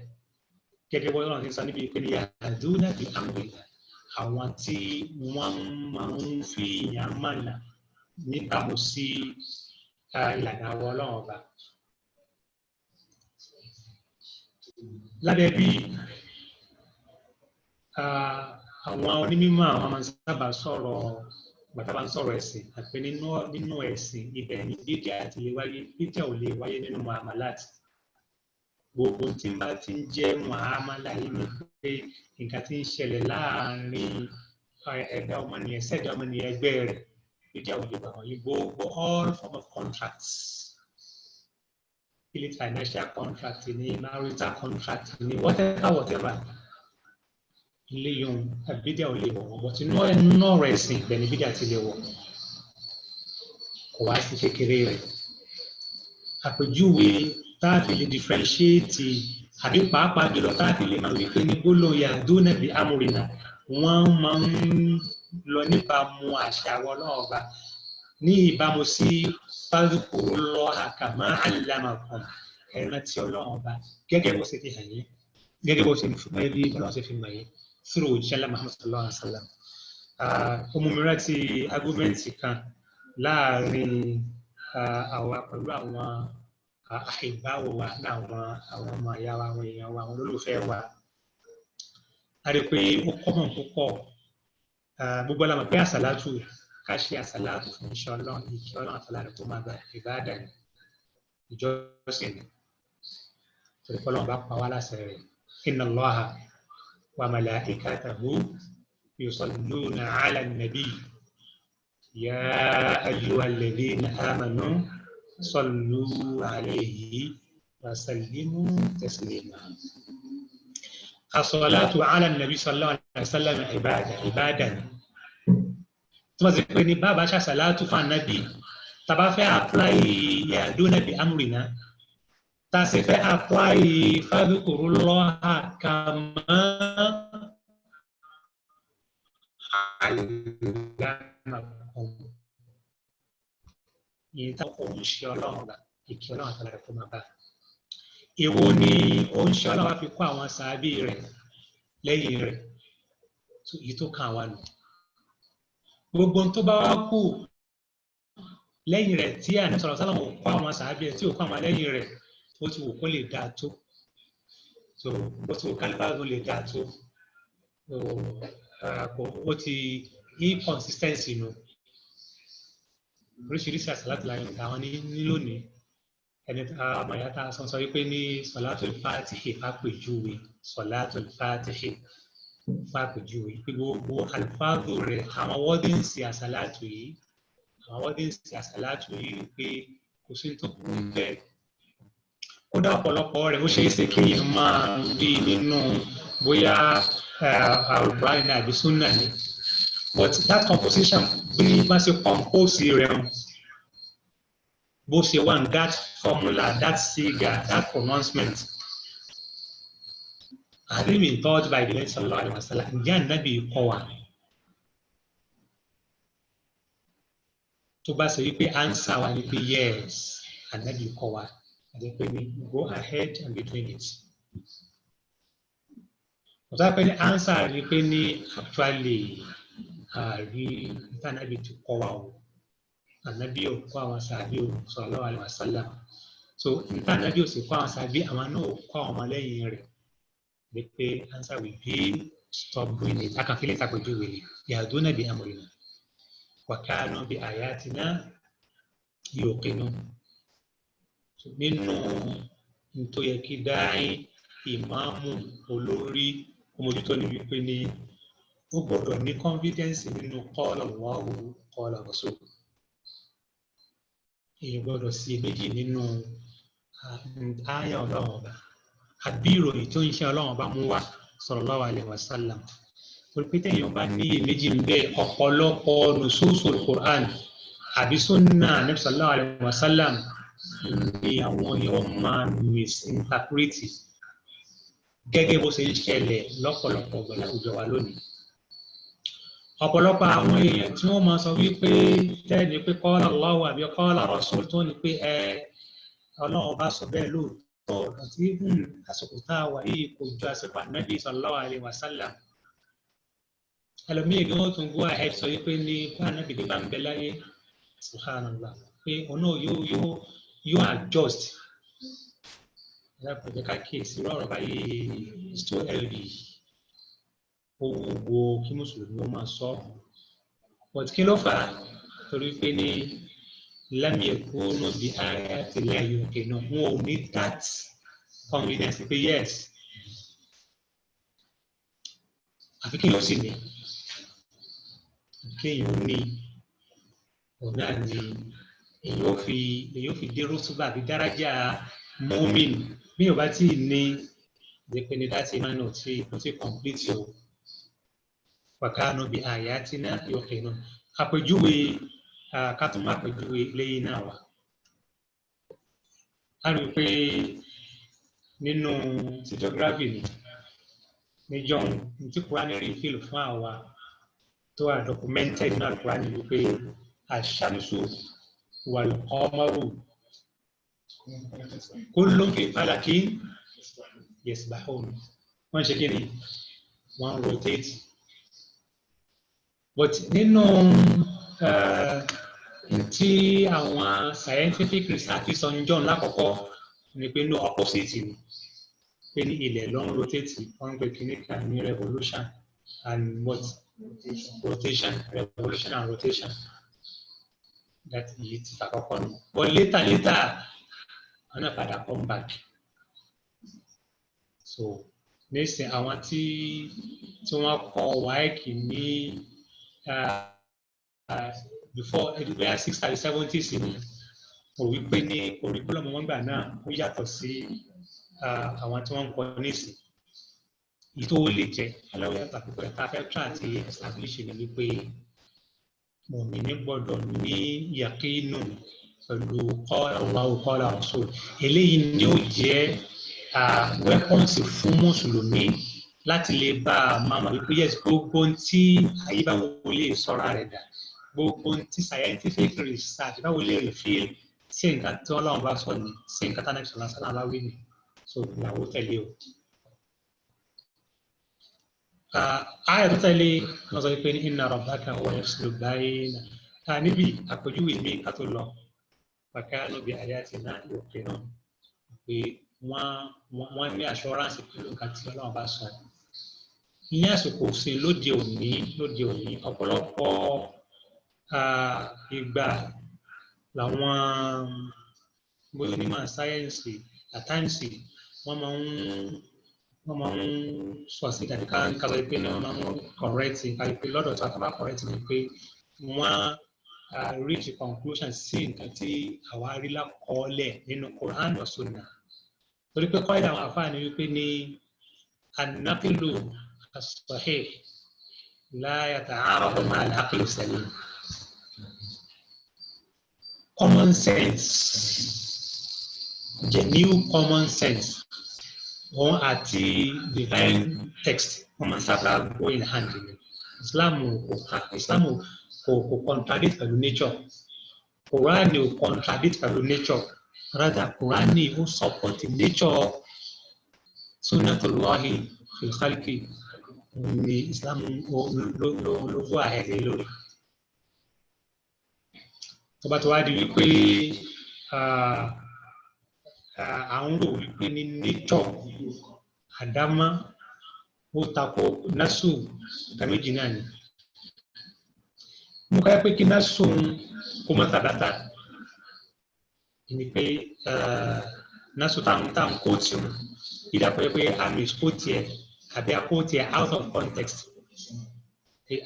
gẹ́gẹ́ bọ́lọ̀ ń sọ níbi ìpínlẹ̀ yahduna bi amrina àwọn tí wọ́n máa ń fi ìyàn mọ̀nà níbàámu sí ìlànà àwọn ọlọ́run ọba lábẹ́ bí àwọn onímọ̀ àwọn máa ń sábà sọ̀rọ̀ bàtà bá ń sọ̀rọ̀ ẹ̀sìn àti nínú ẹ̀sìn ibẹ̀ ní bídíà àti lè wáyé bídíà ò lè wáyé nínú muamalat gbogbo tí n bá ti ń jẹ́ muamala yìí ni pé nǹkan tí ń ṣẹlẹ̀ láàárín ẹ̀dá ọmọnìyàn sẹ́dá ọmọnìyàn ẹgbẹ́ rẹ̀ bídíà ò lè wà wọ́n yìí gbogbo all form of contracts ilé financial contract ni marital contract ni whatever ilé yòówù bídíà ò lè wọ̀ wọ́n bọ́tí inú ọ̀rọ̀ ẹ̀sìn ìgbẹ́ ni bídíà ti lè wọ̀ kò wá sí kékeré rẹ̀ àpèjúwe táàfì lè differentiate àbí pàápàá jùlọ táàfì lè máa wípé ní gbólóhùn yahduna bi amrina wọ́n máa ń lọ níbàámu àṣà àwọn ọlọ́ọ̀ba ní ìbámu sí fadhkurullaha kama allamakum ẹ̀rọ tí ọlọ́ọ̀ba gẹ́gẹ́ bó ṣe fi hàn yín gẹ́gẹ́ bó ṣe fi mọ̀ yín bí ọlọ́ọ̀ ṣe fi mọ̀ yín through Inshallah Muhammad sallallahu alaihi wasallam. Omumira ti argumenti kan láàrin àwa pẹ̀lú àwọn àìbáwò wa láwọn ọmọ ìyá wa àwọn èèyàn wa àwọn olólùfẹ́ wa. A rí pé ó kọ́mọ̀ púpọ̀ gbogbo alamọ̀ pé àsàlátù ká ṣe àsàlátù fún iṣẹ́ ọlọ́run ìkí ọlọ́run àtàlárẹ̀ tó máa gba ìbáàdà ní ìjọsìn ní. Torí pé ọlọ́run bá pa wá láṣẹ rẹ̀ inna Allaha وملائكته يصلون على النبي يا أيها الذين آمنوا صلوا عليه وسلموا تسليما الصلاة على النبي صلى الله عليه وسلم عبادة ثم ذكرني بابا شا صلاة فالنبي تبا في apply yahduna bi amrina ta sì fẹ́ apply fadhkurullaha kama allamakum yìí tá kò ń ṣe ọlọ́run bá ìkí ọlọ́run àtàlà rẹ̀ kó máa bá èwo ni ó ń ṣe ọlọ́run fi kó àwọn sàábì rẹ̀ lẹ́yìn rẹ̀ èyí tó kàn wá nù gbogbo tó bá wá kú lẹ́yìn rẹ̀ tí àní sọ̀rọ̀ sálọ̀mù kó àwọn sàábì rẹ̀ tí ò kó àwọn lẹ́yìn rẹ̀ ó ti wò kó lè dáa tó ó ti wò kálíbáàgùn lè dáa tó ó ti inconsistency nù oríṣiríṣi àsàlátù láyé àwọn ní lónìí ẹni àmọ̀ ìyá tá a sọ wípé ní sọ̀látùl fàtíhì fàpèjúwe sọ̀látùl fàtíhì fàpèjúwe pé gbogbo àlùfáàgò rẹ̀ àwọn wọ́díǹsì àsàlátù yìí pé kò sí tó kú bẹ́ẹ̀ kódà ọ̀pọ̀lọpọ̀ rẹ̀ ó ṣeé ṣe kí èèyàn máa rí nínú bóyá Al-Qur'an àbí súnà ni but that composition bí bá ṣe compose rẹ̀ bó ṣe wà ní that formula that siga that pronouncement had it been taught by the Prophet sallallahu alaihi wasallam ǹjẹ́ ànábì kọ́ wa tó bá ṣe wípé answer wa ni pé yes ànábì kọ́ wa àti pé ní go ahead and be doing it. Ọ̀tá pé ní answer ni pé ní actually àrí ànábì ti kọ́ wa o ànábì ò kọ́ àwọn sàbí o sallallahu alaihi wasallam so ànábì ò sì kọ́ àwọn sàbí àwọn náà ò kọ́ àwọn ọmọlẹ́yìn rẹ̀ ni pé answer will be stop doing it akànfilẹ̀ ìtàpéjúwe ni yahduna bi amrina wa kanu bi ayatina yuqinun nínú tó yẹ kí dáì ìmáàmù olórí ọmọdútó ni wípé ní ó gbọ́dọ̀ ní confidence nínú qala Allahu qala Rasul èyí gbọ́dọ̀ sí méjì nínú àyà Ọlọ́run ọba àbí ìròyìn tó ń ṣe Ọlọ́run ọba mú wá sallallahu alaihi wasallam torí pé téèyàn bá ní méjì ń bẹ ọ̀pọ̀lọpọ̀ nususul Qur'an àbí sunna Nabi sallallahu alaihi wasallam ni àwọn èèyàn máa misinterpret gẹ́gẹ́ bó ṣe ń ṣẹlẹ̀ lọ́pọ̀lọpọ̀ ọ̀gbọ̀n àwùjọ wa lónìí. Ọ̀pọ̀lọpọ̀ àwọn èèyàn tí wọ́n máa sọ wípé tẹ́ni pé qala Allahu àbí qala Rasul tó ní pé Ọlọ́run bá sọ bẹ́ẹ̀ lóòótọ́ àti àsìkò tá a wà yìí kò ju àsìkò Ànábì sallallahu alaihi wasallam. Ẹlòmíì gan tún go ahead sọ wípé ní bá Ànábì bá ń bẹ láyé subhanallah pé òun náà yóò adjust lápẹjẹ ká kíyèsí lọ́rọ̀ báyìí tó ẹ̀rí owó kí mùsùlùmí ó máa sọ but kí ló fà á torí pé ní lam yakunu bi ayati llahi yuqinun wọn ò ní that confidence pé yes àfi kí ló sì ní kéèyàn ní ọ̀nà ni èyí ò fi dérò túbà bí dárájà mọ́mìn bí o bá tí ì ní ìdípẹ́ni láti máa nà tí kò tí complete o wàkánù bí ayatina yuqinun àpèjúwe kátùmọ̀ àpèjúwe lẹ́yìn náà wà. A rí i pé nínú ti geography ni níjọ́ tí Kùránì rí fíìlù fún àwa tó wà documented náà Kùránì wípé ash-shamsu wal-qamaru kullun fi falakin yasbahun wọ́n ṣe kí ni wọ́n rotate but nínú tí àwọn scientific research sọ ní John lákọ̀ọ́kọ́ ni pé no opposite ni pé ní ilẹ̀ ló ń rotate wọ́n ń pè kíní kan ní revolution and what rotation revolution and rotation that yìí ti àkọ́kọ́ nù but later wọ́n náà padà come back so nísìn àwọn tí wọ́n kọ wáìkì ní before ẹdùgbẹ́yà 60 70s ni kò wípé ní curriculum wọn gbà náà ó yàtọ̀ sí àwọn tí wọ́n ń kọ nísìn èyí tó lè jẹ́ aláwọ̀ yàtọ̀ àpapọ̀ ẹ̀ka fẹ́ try àti establish ni wípé mùmínì gbọ́dọ̀ ní yàkínù pẹ̀lú qala Allahu qala Rasul eléyìí ni ó jẹ́ weapons fún mùsùlùmí láti lè bá a máa mọ̀ wípé yes gbogbo tí ayé bá wọlé sọ́ra rẹ̀ dà gbogbo tí scientific research bá wọlé rẹ̀ fi sí nǹkan tí Ọlọ́run bá sọ ni sí nǹkan tí Ànábì sallallahu alaihi wasallam bá wí ni so ìyàwó tẹ̀lé o. Àyà tó tẹ̀lé wọ́n sọ pé inna rabbaka huwa yafsilu bayna níbi àpèjúwe mi ká tó lọ wa kanu bi ayatina yuqinun pé wọ́n ní assurance pẹ̀lú nǹkan tí Ọlọ́run bá sọ ní àsìkò sí lóde òní ọ̀pọ̀lọpọ̀ ìgbà làwọn bóyá onímọ̀ sáyẹ́ǹsì àtáǹsì wọ́n máa ń sọ sí ìdàdí káàkiri pé wọ́n máa ń correct káàkiri pé lọ́dọ̀ tí wọ́n bá correct ni pé wọ́n reach a conclusion sí nǹkan tí àwa rí lákọọ́lẹ̀ nínú Quran wa Sunnah torí pé kọ́ ìdáhùn àfáàní wípé ní an-naqlu as-sahih la yata'aradu ma'a al-aqli as-salim. Common sense, genuine common sense, wọn àti divine text wọn máa ń sábà go in hand in Islam kò contradict pẹ̀lú nature, Quran ò contradict pẹ̀lú nature, rather Quran ó support nature sunnatullahi fil khalqi ní Islam ló go ahead lórí. Tó bá tó wá di wípé àwọn rò wípé ní nature àdámá ó tako násù ìtàméjì náà ni mo ká pé kí násù kó mọ́ tàbátà ni pé násù táwọn kóòtù ìdàpọ̀ pé àmì kóòtù ẹ̀ àbí àkóòtù ẹ̀ out of context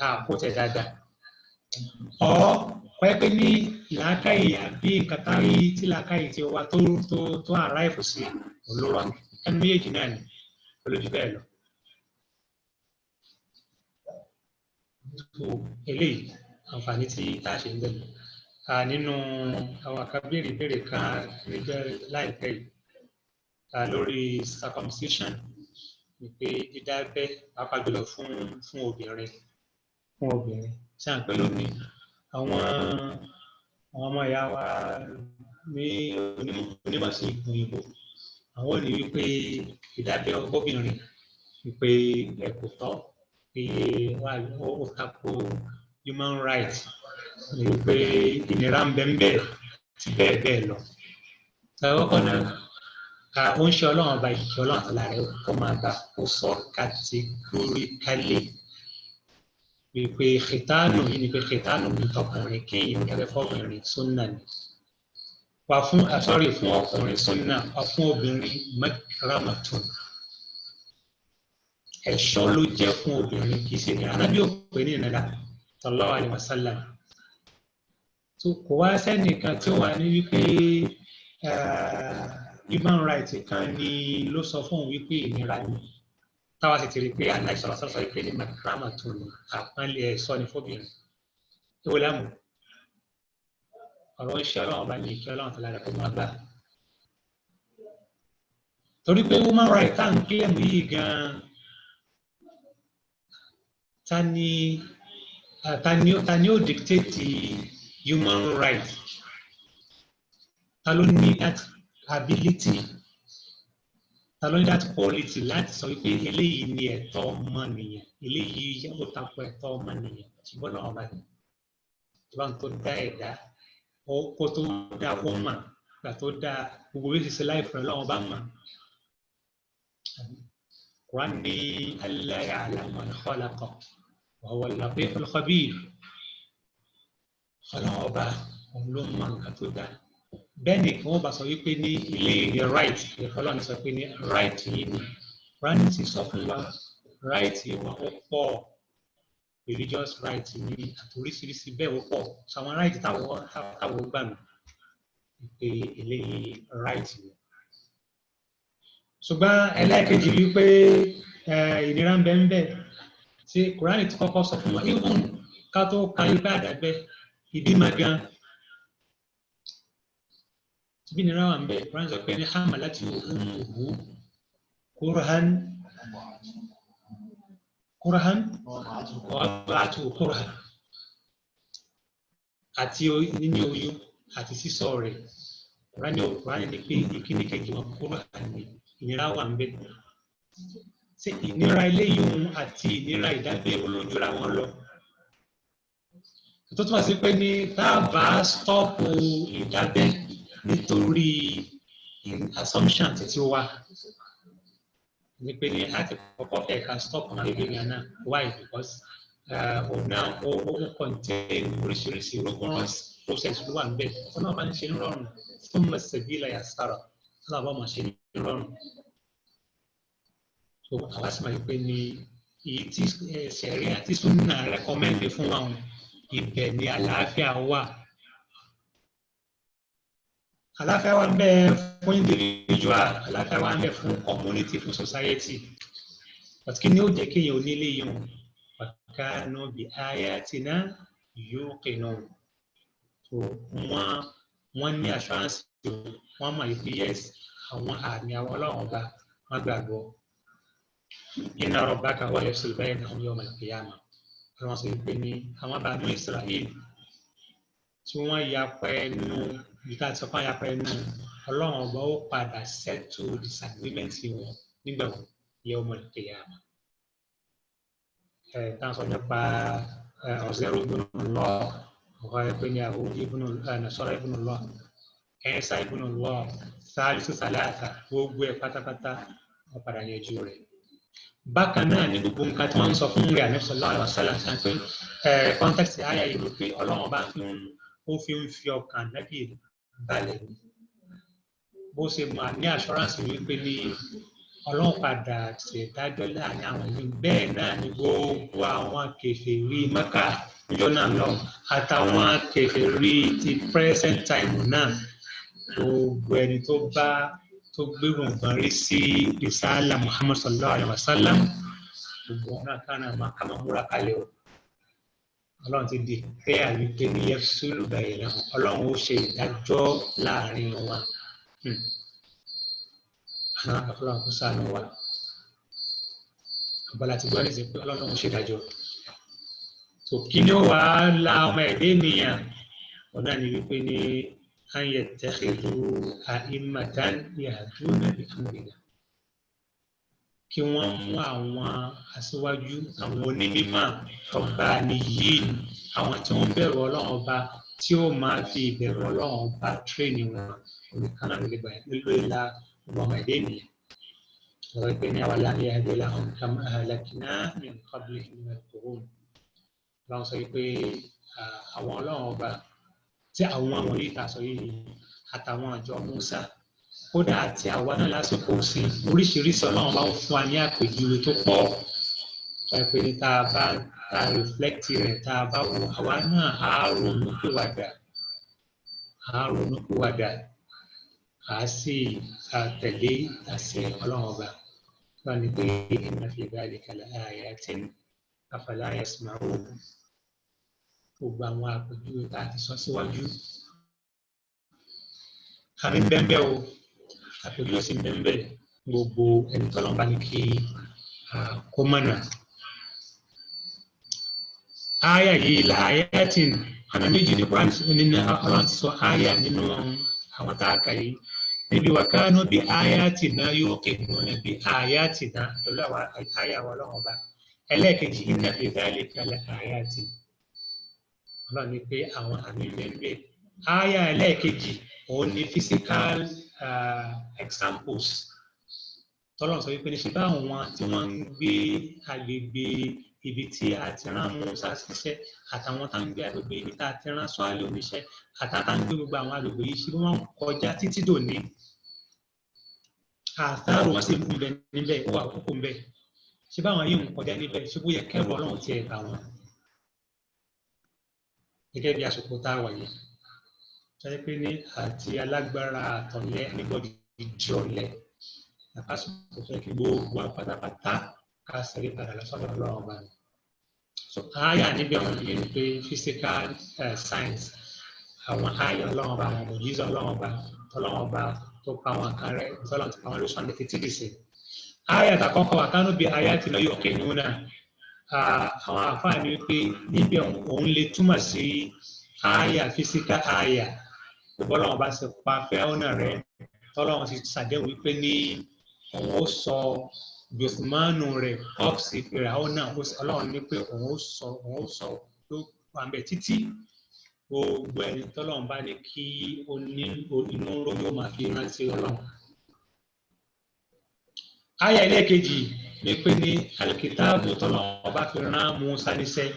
àkóòtù ẹ̀ dáadáa kọ́ pé ní làákàyè àbí nǹkan táyé tí làákàyè tí ó wá tó arrive sí olówó ẹnu méjèèjì náà ni olójú bẹ́ẹ̀ lọ. Eléyìí àǹfààní tí a ṣe ń bẹ̀rẹ̀ nínú àwọn àkàbèrè kan níbẹ̀ láìpẹ́ yìí lórí circumcision ni pé dídábẹ́ pàápàá jùlọ fún obìnrin tí à ń pè lónìí àwọn ọmọ ìyá wa ní onímọ̀sí òyìnbó àwọn ní wípé ìdábẹ́ ọgbọ́bìnrin wípé ẹ̀kọ́ tọ́ pé ó tako human rights wípé ìnira ń bẹ ti bẹ́ẹ̀ lọ. Ọkọ̀ náà ó ń ṣe ọlọ́run ọba ìṣẹ́ ọlọ́run àtàlà rẹ̀ ó máa gbà ó sọ categorically wípé xitánù yìí ni pé xitánù ní tọkùnrin kéèyàn gẹ́gẹ́ fọkùnrin súnà ni wà fún ọkùnrin súnà wà fún obìnrin makramatun ẹ̀ṣọ́ ló jẹ́ fún obìnrin kì í ṣe ní anábì òpè ní ìnira sallallahu alaihi wasallam tó kò wá sẹ́nìkan tí ó wà ní wípé human rights kan ni ló sọ fún wípé ìnira ni táwa sì ti rí pé aláìsọ̀rọ̀ sọ̀rọ̀ ìpè ní makramatun àpọ́nlé ẹ̀ṣọ́ ní fóbìnrin ìwé lámù ọ̀rọ̀ iṣẹ́ ọlọ́run bá ní ìkẹ́ ọlọ́run tó lára kó máa gbà torí pé human rights tá à ń kílẹ̀ mú yìí gan-an ta ni ó dictate human rights ta ló ní that ability ta ló ní that quality láti sọ wípé eléyìí ni ẹ̀tọ́ ọmọnìyàn eléyìí ó tako ẹ̀tọ́ ọmọnìyàn ṣùgbọ́n náà ọba ní ìbá tó dá ẹ̀dá kó tó dá ó mà gbà tó dá gbogbo bí ṣiṣẹ́ láìpẹ́ lọ́wọ́ bá mà wọ́n ní alla ya'lamu man khalaqa wa huwa al-latiful khabir ọlọ́wọ́ ọba òun ló mọ nǹkan tó dá bẹ́ẹ̀ ni kí wọ́n bá sọ wípé ní ilé ìní right ìfọlọ́ni sọ pé ní right yìí ni right ti sọ fún wa right wọn ó pọ̀ religious right ni àti oríṣiríṣi bẹ́ẹ̀ ó pọ̀ so àwọn right táwọn gbà mí pé eléyìí right ni ṣùgbọ́n ẹlẹ́ẹ̀kejì wípé ìnira ń bẹ tí Kùránì ti kọ́kọ́ sọ fún wa even ká tó ka ipá àdàgbẹ́ ìbímọ gan bí nira wà ń bẹ Kùránì sọ pé ní hamalati ummuhu kurhan wàbàtú kurhan àti níní oyún àti sísọ rẹ̀ Kùránì ní pé ìkíní kejì wọn kurhan ní ìnira wà ń bẹ ṣé ìnira eléyìí ohun àti ìnira ìdábẹ́ olójúra wọn lọ tó túmọ̀ sí pé ní táàbà stọ́ọ̀pù ìdábẹ́ nítorí assumption títí wá ní pé ní a ti kọ́kọ́ ẹ̀ka stop ọmọ bíbí yẹn náà why because ọ̀nà ó contain oríṣiríṣi rigorous process ló wà níbẹ̀ ọ̀nà máa ń ṣe nírọ̀rùn fún mẹsàgílà yasara ọ̀nà bá máa ṣe nírọ̀rùn so àwa sì máa ń pè ní èyí tí ṣẹ̀rí àti súnà rẹ́kọ́mẹ́ndì fún àwọn ibẹ̀ ni àlàáfíà wà. Àlàáfíà wà ń bẹ fún individual, àlàáfíà wà ń bẹ fún community, fún society. But kí ni ó jẹ́ kéèyàn onílé yìí wọn? Wàkánú bí ayatina yuqinun. So wọ́n ní assurance wọ́n mọ̀ pé yes, àwọn àmì àwọn ọlọ́run ọba wọ́n gbàgbọ́. Inna rabbaka huwa yafsilu baynahum yawm al-qiyamah. Wọ́n sọ pé ní àwọn Banu Israel tí wọ́n yapa ẹnu ìta tí wọ́n yapa ẹnu ọlọ́run ọba ó padà settle disagreement wọn nígbà yawm al-qiyamah. Táwọn sọ nípa Uzairu ibn Allah, ọ̀rọ̀ pé ní Yahudi ibn Nasara ibn Allah, Isa ibn Allah, Salisu Salasa, gbogbo ẹ̀ pátápátá wọ́n padà yanjú rẹ̀. Bákan náà ní gbogbo nǹkan tí wọ́n ń sọ fún rẹ̀ Ànábì sallallahu alaihi wasallam pé context àyà yìí ló pé ọlọ́run bá fi ń fi ọkàn Nábì balẹ̀ ní. Bó ṣe máa ní assurance wípé ní ọlọ́run padà ṣèdájọ́ láàrin àwọn ìlú bẹ́ẹ̀ náà ní gbogbo àwọn kèfèrí Mákà níjọ́ náà lọ àtàwọn kèfèrí ti present time náà gbogbo ẹni tó gbérù nǹkan rí sí ìsáàlà Muhammad sallallahu alaihi wasallam gbogbo ọ̀nà kánà máa ká máa múra kalẹ̀ o. Ọlọ́run ti di pé àwípé ní yafsulu baynahum ọlọ́run ó ṣe ìdájọ́ láàrin wọn. Àwọn akọ̀fọ́lọ́run kò sànù wa. Àbálá ti gbọ́ ní ìsìn pé ọlọ́run ó ṣe ìdájọ́. So kí ni ó wà la ọmọ ẹ̀dẹ́ ènìyàn? Ọ̀nà ni wípé ní an yattakhidhu a'immatan yahduna bi amrina. Kí wọ́n mú àwọn aṣíwájú, àwọn onímọ̀ ọba nìyí, àwọn tí wọ́n bẹ̀rù ọlọ́run ọba tí ó máa fi ìbẹ̀rù ọlọ́run ọba tírèènì wọn olùkánná lórí ìlà ọmọ ẹ̀dẹ́ ènìyàn. Ọ̀rọ̀ ìpè ní àwọn aláàbí ẹgbẹ́ làwọn kam ahlakna min qablihim min al-qurun. Ọlọ́run sọ wípé àwọn ọlọ́run ọba tí àwọn yìí ta sọ yìí àtàwọn àjọ Musa kódà àti àwa náà lásìkò sí oríṣiríṣi ọlọ́run bá fún wa ní àpèjúwe tó pọ̀ sọ pé ní tá a bá reflect rẹ̀ tá a bá wò àwa náà á ronú pìwàdà á sì tẹ̀lé àṣẹ ọlọ́run ọba wọ́n ní pé inna fi dhalika la ayatin afala yasma'un. Gbogbo àwọn àpèjúwe tá a ti sọ síwájú àmì bẹ́ẹ̀ o àpèjúwe sí bẹ́ẹ̀ gbogbo ẹni tọ́lọ́ bá ní kí kó mọ̀nà. Áyà yìí là ayatin ọ̀nà méjì ní Quran nínú ọlọ́run ti sọ áyà nínú àwọn tá a kà yìí níbi wa kanu bi ayatina yuqinuna bi ayatina pẹ̀lú àwọn áyà wa ọlọ́run ọba. Ẹlẹ́ẹ̀kejì inna fi dhalika la ayatin. Ọlọ́run ní pé àwọn àmì bẹ́ẹ̀ áyà ẹlẹ́ẹ̀kejì òun ni physical examples. Tọ́lọ́run sọ wípé ní ṣe bá àwọn tí wọ́n ń gbé agbègbè ibi tí a ti rán Mùsá ṣiṣẹ́ àtàwọn tá ń gbé agbègbè ibi tá a ti rán Sọ́álì oníṣẹ́ àtàtà ń gbé gbogbo àwọn agbègbè yìí ṣe wọ́n kọjá títí dòní. Àtàrò wọn sì ń bẹ níbẹ̀ ó wà kókó ń bẹ. Ṣé báwọn yìí ń kọjá níbẹ̀ ṣé bó yẹ kẹ́rù Ọlọ́run tiẹ̀ bá wọn? Gẹ́gẹ́ bí àsìkò tá a wà yìí sọ pé ní àti alágbára àtọ̀lẹ́ nígbọ̀dì ìdí ọ̀lẹ́ àkásùkò fẹ́ kí gbogbo pátápátá ká sẹ́rí padà lọ́sọ̀dọ̀ Ọlọ́run ọba ni. So àyà níbi àwọn ìyẹn ni pé physical science àwọn àyà Ọlọ́run ọba àwọn òjìṣẹ Ọlọ́run ọba tó pa àwọn kan rẹ Ọlọ́run ti pa àwọn lóṣù 50. Àyà àkọ́kọ́ àkánú bíi àyà ti lọ yóò kéwìn náà àwọn àǹfààní wípé níbi òun lè túmọ̀ sí àyà physical àyà Ọlọ́run bá ṣe pa Fáráò rẹ̀ tọ́lọ́run ti ṣàdéhùn wípé ní òun ó sọ jòsìmánù rẹ̀ up sí Fáráò náà Ọlọ́run ní pé òun ó sọ tó wà ń bẹ títí gbogbo ẹni tọ́lọ́run bá ní kí ó ní inú ró yóò máa fi rántí Ọlọ́run. àyà ẹlẹ́ẹ̀kejì ní pé ní alikitaabu tọ́lọ́run bá fi rán Musa níṣẹ́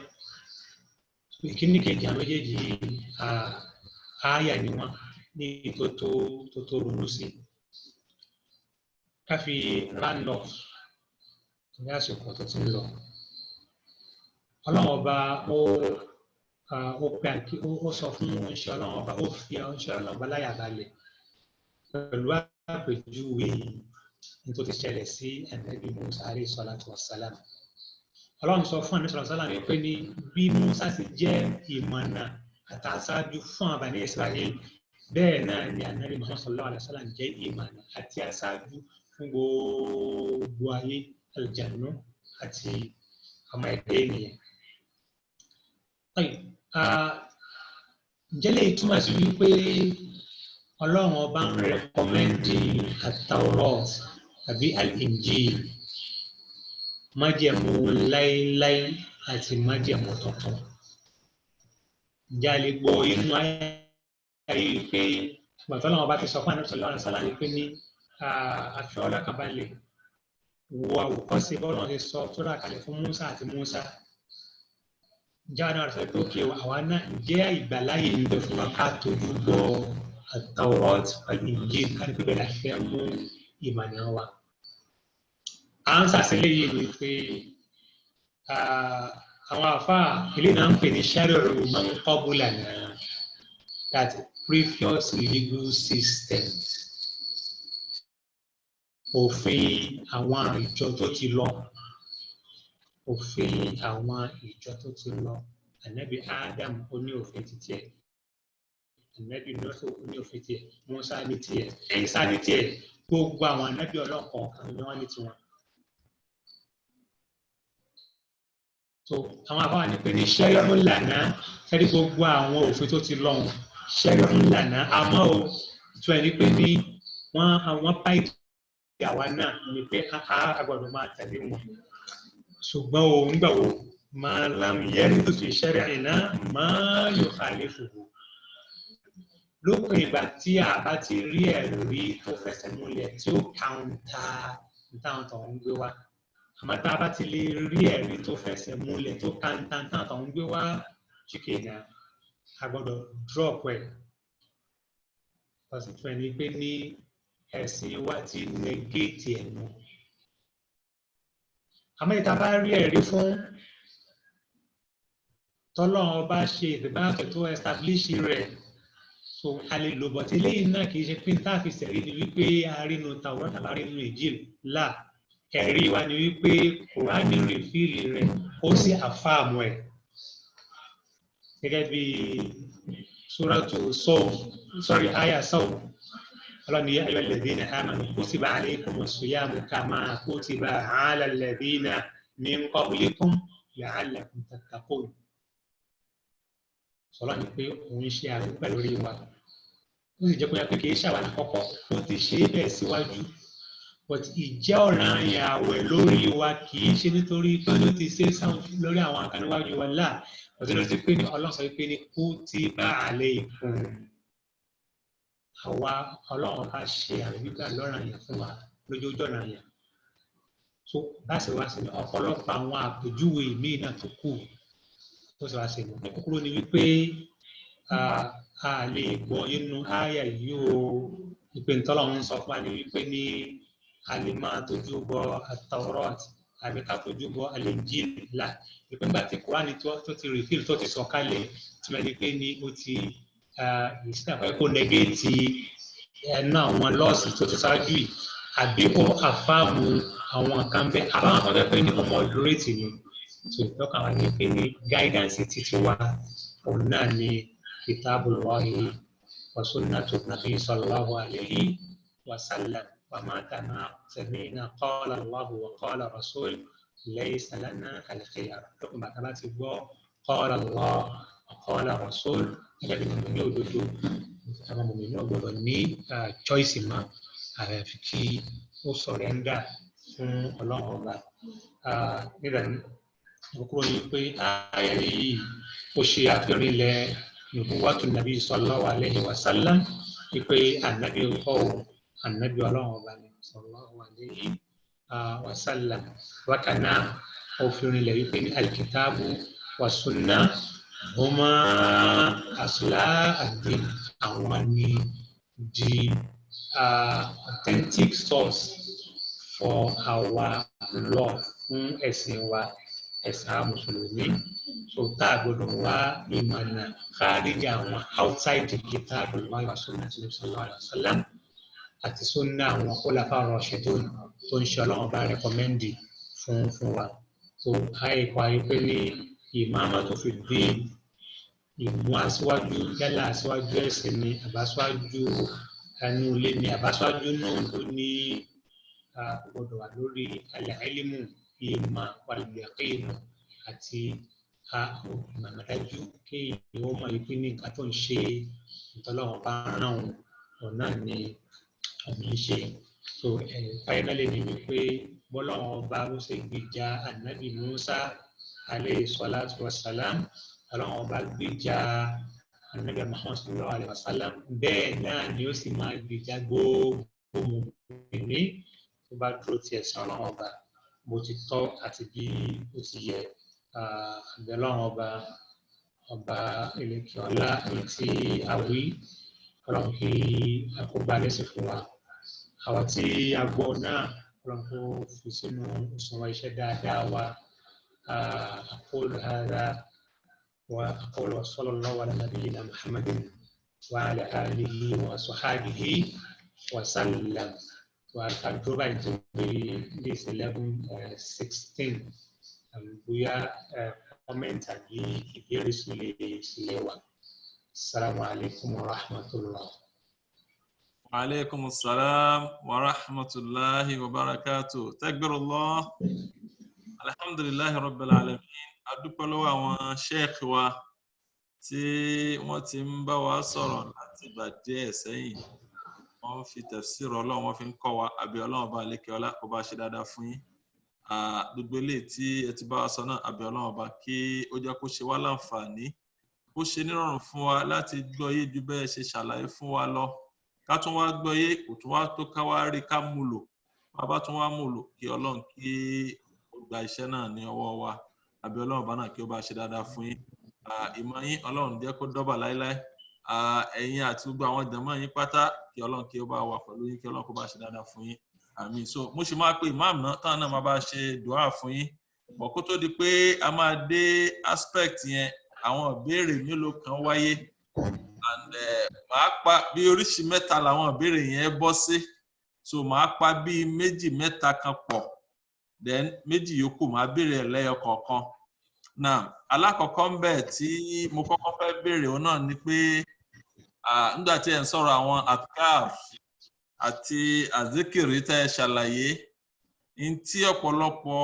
kíní kejì àwọn méjèèjì àyà ni wọ́n ní tó ronú sí ká fi round off ní àsìkò tó ti ń lọ ọlọ́run ọba ó sọ fún oníṣẹ́ ọlọ́run ọba ó fi oníṣẹ́ ọlọ́run ọba láyà balẹ̀ pẹ̀lú àpèjúwe ní tó ti ṣẹlẹ̀ sí Ànábì Musa alayhi salatu wassalam ọlọ́run sọ fún Ànábì sallallahu alaihi wasallam pé ní bí Musa ti jẹ́ ìmọ̀nà àtàṣáájú fún Bani Israel bẹ́ẹ̀ náà ni Ànábì Muhammad sallallahu alaihi wasallam jẹ́ ìmọ̀nà àti àṣáájú fún gbogbo ayé àlùjànnú àti ọmọ ẹgbẹ́ ènìyàn. Ǹjẹ́ lè túmọ̀ sí wípé ọlọ́run ọba ń rẹ̀kọ́mẹ́ndì at-Tawrat àbí al-Injil májẹ̀mú láíláí àti májẹ̀mú tuntun. Ǹjẹ́ a lè gbọ́ inú ayé pé bàtà ọlọ́run ọba ti sọ fún Ànábì sallallahu alaihi wasallam pé ní àfi ọlọ́kànbalẹ̀ wo àwòkọ́ṣe bọ́ọ̀lù ọ̀sẹ̀ sọ tó rà kalẹ̀ fún Musa àti Musa. Ǹjẹ́ àwọn ará sọ pé òkè àwa náà jẹ́ ìgbàláyè ń bẹ fún wa ká tójú bọ at-Tawrat al-Injil ká ní pípẹ́ láti fẹ́ mú ìmọ̀nà wa. À ń sàṣẹlẹ̀ yìí ni pé àwọn àfáà ilé náà ń pè ní shari'u man qablana, that previous legal system. Òfin àwọn ìjọ tó ti lọ. Òfin àwọn ìjọ tó ti lọ. Ànábì Adam ó ní òfin títí ẹ̀. Ànábì Nuhu ó ní òfin tiẹ̀. Musa ní tiẹ̀. Ìsá ní tiẹ̀. Gbogbo àwọn ànábì ọlọ́kọ̀ọ̀kan ni wọ́n ní tiwọn. So àwọn àbáwá ní pé ní shari'un lana fẹ́rí gbogbo àwọn òfin tó ti lọ shari'un lana àmọ́ o tó ẹni pé ní àwọn páìtì àwa náà ni pé a gbọ́dọ̀ máa tẹ̀lé wọn. Ṣùgbọ́n o nígbà wo máa lam yẹ́rì tó fi shari'ina máa yukhalifuhu. Lópin ìgbà tí a bá ti rí ẹ̀rí tó fẹsẹ̀ múlẹ̀ tí ó kàńtà táwọn tó ń gbé wá. Àmọ́ tá a bá ti lè rí ẹ̀rí tó fẹsẹ̀ múlẹ̀ tó kàńtà táwọn tó ń gbé wá chicken a gbọ́dọ̀ drop ẹ̀. Ọ̀sìn fún ẹni pé ní ẹ̀sìn wa ti negate ẹ̀ mọ́. Àmọ́ ìta bá rí ẹ̀rí fún tọ́lọ́run ọba ṣe ìdìbàtò tó establish rẹ̀ so a lè lò bọ̀ tí eléyìí náà kì í ṣe pé tá a fi sẹ̀rí ni wípé arínú Tawrat tàbí arínú Injil là ẹ̀rí wa ni wípé Kùránì rìfìlì rẹ̀ ó sì àfáàmù ẹ̀ gẹ́gẹ́ bí Suratu Aya Sawm. قال يا أيها الذين آمنوا كتب عليكم الصيام كما كتب على الذين من قبلكم لعلكم تتقون. Sọlá ní pé òun ṣe àrùn pẹ̀lú orí wa. Ó sì jẹ́ pé kì í ṣàwà lákọ̀ọ́kọ́, ó ti ṣe é bẹ́ẹ̀ síwájú. But ìjẹ́ ọ̀ranyàn àwẹ̀ lórí wa kì í ṣe nítorí pé ló ti ṣe lórí àwọn àkànníwájú wa là. Ọ̀sẹ̀ ló ti pé ní Ọlọ́run sọ pé ní kutiba alaykum. Àwa Ọlọ́run bá ṣe àríwígbà lọ́ranyàn fún wa lójoojọ́ ọ̀ranyàn. So báṣe wá sí ọ̀pọ̀lọpọ̀ àwọn àpèjúwe míì náà tó kù tó sì wá sí ní kúkúrú ni wípé a lè gbọ́ inú àyà yìí o ìpè ntọ́lọ́run sọ fún wa ní wípé ní a lè máa tójú bọ at-Tawrat àbí ká tójú bọ al-Injil là ìpè ńgbà tí Kùránì tó ti rìfìlì tó ti sọ kalẹ̀ tí wọ́n di pé ní ó ti ìsìn àpẹẹrẹ kó nẹgẹ́tì ẹ̀nà àwọn lọ́ọ̀sì tó ti ṣáájú yìí àbí kó àfáàmù àwọn kan bẹ́ẹ̀ àbáwọn kan bẹ́ẹ̀ pé ní ọmọ ìdúrótì ni tó ìtọ́ka wà ní pé ní guidance títí wa òun náà ni kitabullahi wa sunnatu nabi sallallahu alayhi wa sallam wa ma sami'na qala Allahu wa qala rasul laysa lana al-khiyar lókun bàtà bá ti gbọ́ qala Allah wa qala rasul ẹgbẹ́ ìgbìmọ̀ ní òdodo àwọn ọmọ mi náà gbọ́dọ̀ ní choice ma àyàfi kí ó sọ̀rẹ́ńdà fún Ọlọ́run ọba nígbà kúrò ní pé ayé yìí ó ṣe àfihàn ilẹ̀ nubuwatu nàbí sallallahu alayhi wa sallam wípé ànábì ọ̀hún ànábì Ọlọ́run ọba ní sallallahu alayhi وسلم وكنا أوفر لي الكتاب والسنة هما أصلا الدين أواني the authentic source for our law fún ẹ̀sìn wa ẹ̀sìn mùsùlùmí so tá a gbọ́dọ̀ wá ìmọ̀nà kárìjì àwọn outside the kitab wa sunnah sallallahu alaihi wasallam àti sunna àwọn khulafa rashidun tó ń ṣe ọlọ́run bá rẹkọmẹ́ndì fún wa so àìkọ́ àìpé ní ìmáàmà tó fi dé ìmú aṣíwájú yálà aṣíwájú ẹ̀sìn ni àbáṣáájú ẹnu ilé ni àbáṣáájú náà ló ní gbọ́dọ̀ wà lórí al-ilmu ìmọ̀ wal-yaqin àti ìmọ̀dájú kí ìwọ́n mọ̀ ìpín ní nǹkan tó ń ṣe ìtọ́lọ́wọ́n bá rán òun náà ni òun ṣe so finally ni wípé bọ́lọ́wọ́n bá ló ṣe gbèjà ànábì Musa alayhi salatu wassalam ọlọ́wọ́n bá gbèjà ànábì Muhammad sallallahu alayhi wa sallam bẹ́ẹ̀ náà ni ó sì máa gbèjà gbogbo mùmínì tó bá dúró ti ẹ̀sìn ọlọ́wọ́n bá bó ti tọ́ àti bí ó ti yẹ àbẹ̀ ọlọ́wọ́n ọba ìlẹ̀kẹ̀ ọlá èyí tí a wí ọlọ́run kí àkóbá lẹ́sìn fún wa àwọn tí a gbọ́ náà ọlọ́run kó fi sínú òṣùwọ̀n iṣẹ́ dáadáa wa أقول هذا وأقول وصلى الله على نبينا محمد وعلى آله وصحبه وسلم I'll provide this 11:16 bóyá comment àbí ìbéèrè sílẹ̀ wa. Assalamu alaikum wa rahmatullah. Wa alaikum assalam wa rahmatullahi wa barakatuh. Takbirullah. Alhamdulillahi rabbil alamin. A dúpẹ́ lọ́wọ́ àwọn sheikh wa tí wọ́n ti ń bá wa sọ̀rọ̀ láti ìgbà díẹ̀ sẹ́yìn. Wọ́n fi tafsir Ọlọ́run wọ́n fi ń kọ́ wa àbí Ọlọ́run bá lékè ọlá kó bá ṣe dáadáa fún yín. Gbogbo eléyìí tí ẹ ti bá wa sọ náà àbí Ọlọ́run bá kí ó jẹ́ kó ṣe wá láǹfààní. Ó ṣe nírọ̀rùn fún wa láti gbọ́yé ju bẹ́ẹ̀ ṣe ṣàlàyé fún wa lọ. Ká tún wá gbọ́yé kò tún wá tó ká wá rí ká mú lò. Bàbá tún wá mú lò kí Ọlọ́run kí ó gba iṣẹ́ náà ní ọwọ́ wa. Àbí Ọlọ́run bá náà kí ó bá ṣe dáadáa fún yín. Ìmọ̀ yín Ọlọ́run jẹ́ kó dọ́bà láíláí. Ẹ̀yin àti gbogbo àwọn jàmáà yín pátá kí Ọlọ́run kí ó bá wà pẹ̀lú yín kí Ọlọ́run kó bá ṣe dáadáa fún yín. Àmín. So mo ṣe máa pe imam náà táwọn náà máa bá ṣe dùá fún yín. Bọ̀ kó tó di pé a máa dé aspect yẹn àwọn ìbéèrè mélòó kan wáyé and màá pa bí oríṣi mẹ́ta làwọn ìbéèrè yẹn bọ́ sí. So màá pa bí méjì mẹ́ta kan pọ̀ then méjì yòókù màá béèrè lẹ́yọ kọ̀ọ̀kan. Now alákọ̀ọ́kọ́ ń bẹ tí mo kọ́kọ́ fẹ́ béèrè òun náà ni pé nígbà tí ẹ̀ ń sọ̀rọ̀ àwọn adkar àti azikiri tẹ́ ẹ ṣàlàyé ní tí ọ̀pọ̀lọpọ̀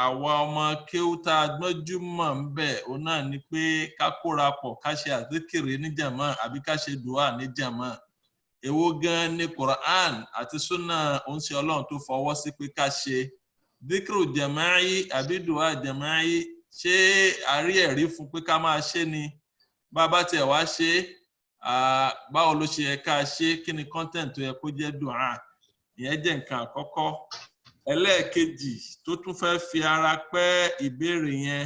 àwa ọmọ kéwú tá a gbọ́njú mọ̀ ń bẹ òun náà ni pé ká kóra pọ̀ ká ṣe azikiri níjàmá àbí ká ṣe dùá níjàmá. Èwo gan ni Quran àti sunna oníṣẹ́ Ọlọ́run tó fọwọ́ sí pé ká ṣe díkìrù jama'i àbí dùá jama'i ṣé àrí ẹ̀rí fún pé ká máa ṣe ni bàbá tiẹ̀ wá ṣe báwo ló ṣe yẹ ká ṣe kí ni content tó yẹ kó jẹ́ dùá ìyẹn jẹ́ nǹkan àkọ́kọ́. Ẹlẹ́ẹ̀kejì tó tún fẹ́ fi ara pẹ́ ìbéèrè yẹn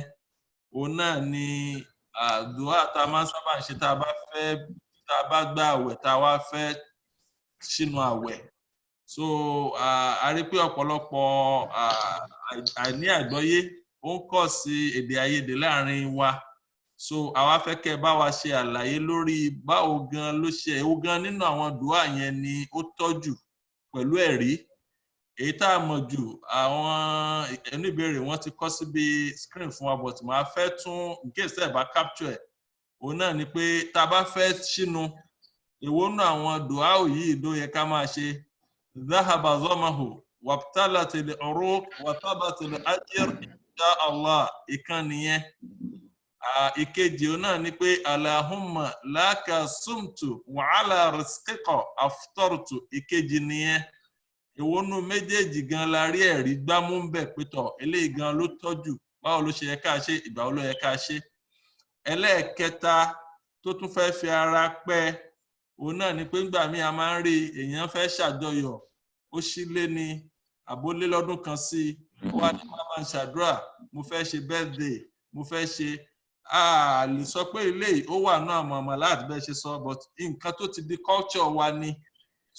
òun náà ni dùá tá a máa ń sábà ṣe tá a bá gba àwẹ̀ tá a wá fẹ́ sínú àwẹ̀. So a rí pé ọ̀pọ̀lọpọ̀ àìní àgbọ́yé ó ń kọ̀ sí èdè àìyedè láàrin wa. So àwa fẹ́ kẹ́ bá wa ṣe àlàyé lórí báwo gan ló ṣe èwo gan nínú àwọn dùá yẹn ni ó tọ́jú pẹ̀lú ẹ̀rí. Èyí tá a mọ̀ jù àwọn oníbèrè wọn ti kọ síbi screen fún wa but màá fẹ́ tún in case ẹ bá capture ẹ̀ òun náà ni pé tá a bá fẹ́ ṣínú èwo nínú àwọn dùá yìí ló yẹ ká máa ṣe dhahaba dhamahu wabtalatil uruq wa thabatil ajr insha Allah ìkànnì yẹn. Ìkejì òun náà ni pé Allahumma laka sumtu wa ala rizqika aftartu ìkejì nìyẹn. Èwo nínú méjèèjì gan la rí ẹ̀rí gbámú ń bẹ̀ pétọ̀ eléyìí gan ló tọ́jú báwo ló ṣe yẹ ká ṣe ìgbà wo ló yẹ ká ṣe. Ẹlẹ́ẹ̀kẹta tó tún fẹ́ fi ara pẹ́ òun náà ni pé ńgbà míì a máa ń rí èèyàn fẹ́ ṣàjọyọ̀ ó sílé ni àbólé lọ́dún kan sí wá ní máa ń ṣàdúrà mo fẹ́ ṣe birthday mo fẹ́ ṣe a lè sọ pé ilé ó wà náà mọ̀ọ́mọ̀ láti bẹ́ẹ̀ ṣe sọ but nǹkan tó ti di culture wa ni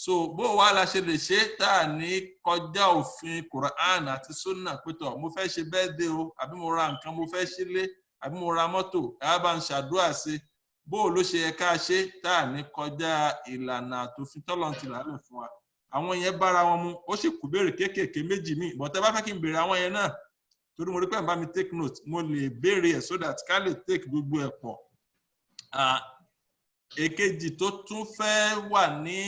so bó wàá la ṣe lè ṣe tá a ní kọjá òfin Quran àti Sunnah pétọ mo fẹ́ ṣe birthday o àbí mo ra nǹkan mo fẹ́ sílé àbí mo ra mọ́tò ẹ bá ń ṣàdúrà sí bó ló ṣe yẹ ká ṣe tá a ní kọjá ìlànà àtòfin tọ́lọ́run ti lálẹ́ fún wa àwọn yẹn bára wọn mu ó sì kù béèrè kéékèèké méjì míì but ẹ bá fẹ́ kí n béèrè àwọn yẹn náà torí mo rí pé ẹ bá mi take note mo lè béèrè ẹ̀ so that ká lè take gbogbo ẹ̀ pọ̀ èkejì tó tún fẹ́ wà ní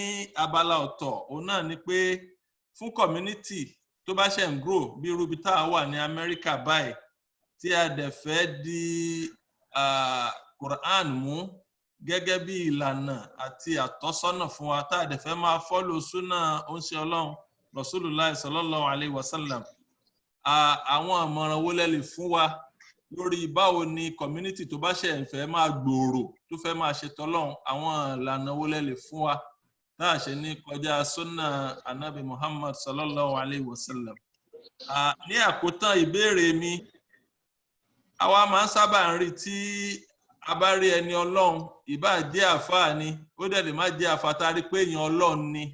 abala ọ̀tọ̀ òun náà ni pé fún community tó bá ṣe ń grow bí irúbi tá a wà ní Amẹ́ríkà báyìí tí a dẹ̀ fẹ́ di Quran mú gẹ́gẹ́ bí ìlànà àti àtọ́sọ́nà fún wa tá a dẹ̀ fẹ́ máa follow súnà oúnṣẹ́ Ọlọ́run Rasulullah sallallahu alayhi wa sallam àwọn àmọ̀ràn wo lẹ lè fún wa lórí báwo ni community tó bá ṣe ń fẹ́ máa gbòòrò tó fẹ́ máa ṣe tọ́lọ́run àwọn ìlànà wo lẹ lè fún wa tá a ṣe ní kọjá súnà anabi Muhammad sallallahu alayhi wa sallam. Ní àkótán ìbéèrè mi àwa máa ń sábà ń rí tí a bá rí ẹni Ọlọ́run ìbá jẹ́ àfáà ni ó dẹ̀ lè má jẹ́ àfáà tá a rí pé èèyàn Ọlọ́run ni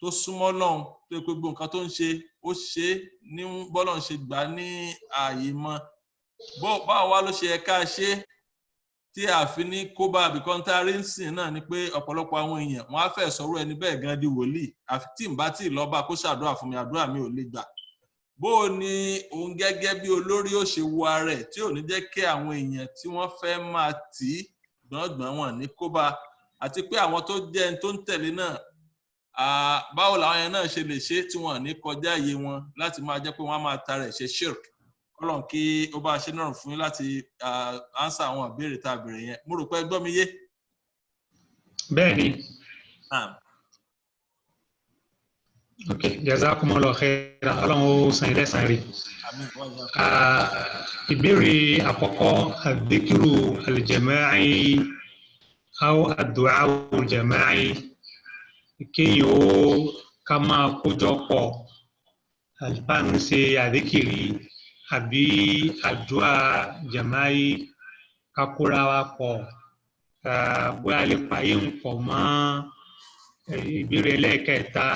tó súnmọ́ Ọlọ́run tó yẹ pé gbogbo nǹkan tó ń ṣe ó ṣe ní bọ́lọ́run ṣe gbà ní ààyè mọ́ báwo wá ló ṣe yẹ ká ṣe tí a fi ní kóbá àbíkan tá a rí ń sìn náà ni pé ọ̀pọ̀lọpọ̀ àwọn èèyàn wọ́n á fẹ́ sọ̀rọ̀ ẹni bẹ́ẹ̀ gan di wòlíì àfi tí n bá tí ì lọ́ba kó ṣàdúrà fún mi àdúrà mi ò lè gbà bó o ní òun gẹ́gẹ́ bí olórí ó ṣe wo ara ẹ̀ tí ò ní jẹ́ kí àwọn èèyàn tí wọ́n fẹ́ máa tì í gbọ̀ngbọ̀n wọn ní kóbá àti pé àwọn tó jẹ́ ẹni tó ń tẹ̀lé náà báwo làwọn yẹn náà ṣe lè ṣe tí wọ́n ní kọjá iye wọn láti máa jẹ́ pé wọ́n á máa tara ẹ̀ ṣe shirk Ọlọ́run kí ó bá ṣe náà fún yín láti ánsà àwọn ìbéèrè tá a béèrè yẹn mo rò pé gbọ́ mi yé. bẹ́ẹ̀ ni ok jazakumullahu khairan Ọlọ́run ó san ilé san rí. ìbéèrè àkọ́kọ́ àdìkírù al-jama'i aw ad-du'a al-jama'i kéèyàn ó ká máa kójọ pọ̀ àlùfáà ń ṣe àdìkìrì àbí àdúrà jama'i kakura wa pọ̀ bóyá lè pààyè ń pọ̀ mọ́ ìbéèrè ẹlẹ́ẹ̀kẹta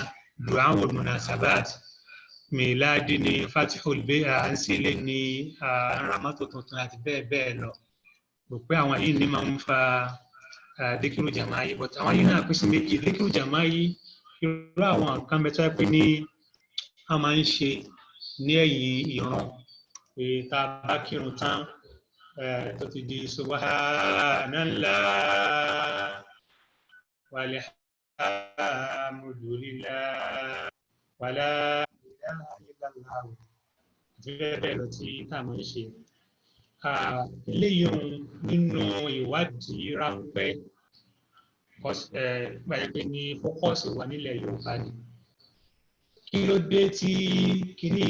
du'aul munasabat miladi ní fatihul bai'a à ń sílẹ̀ ní ramatu tuntun àti bẹ́ẹ̀ bẹ́ẹ̀ lọ rò pé àwọn yìí ní máa ń fa díkìrù jama'i but àwọn yìí náà pín sí méjì díkìrù jama'i irú àwọn nǹkan bẹ́ẹ̀ pé ní a máa ń ṣe ní ẹ̀yìn ìran pé tá a bá kírun tán tó ti di subhanallah walhamdulillah wala ilaha illallah àti bẹ́ẹ̀ lọ tí tá a máa ń ṣe. eléyìí nínú ìwádìí ráńpẹ́ gbàgbé pé ní fókọ̀sì wà nílẹ̀ Yorùbá ni kí ló dé tí kíní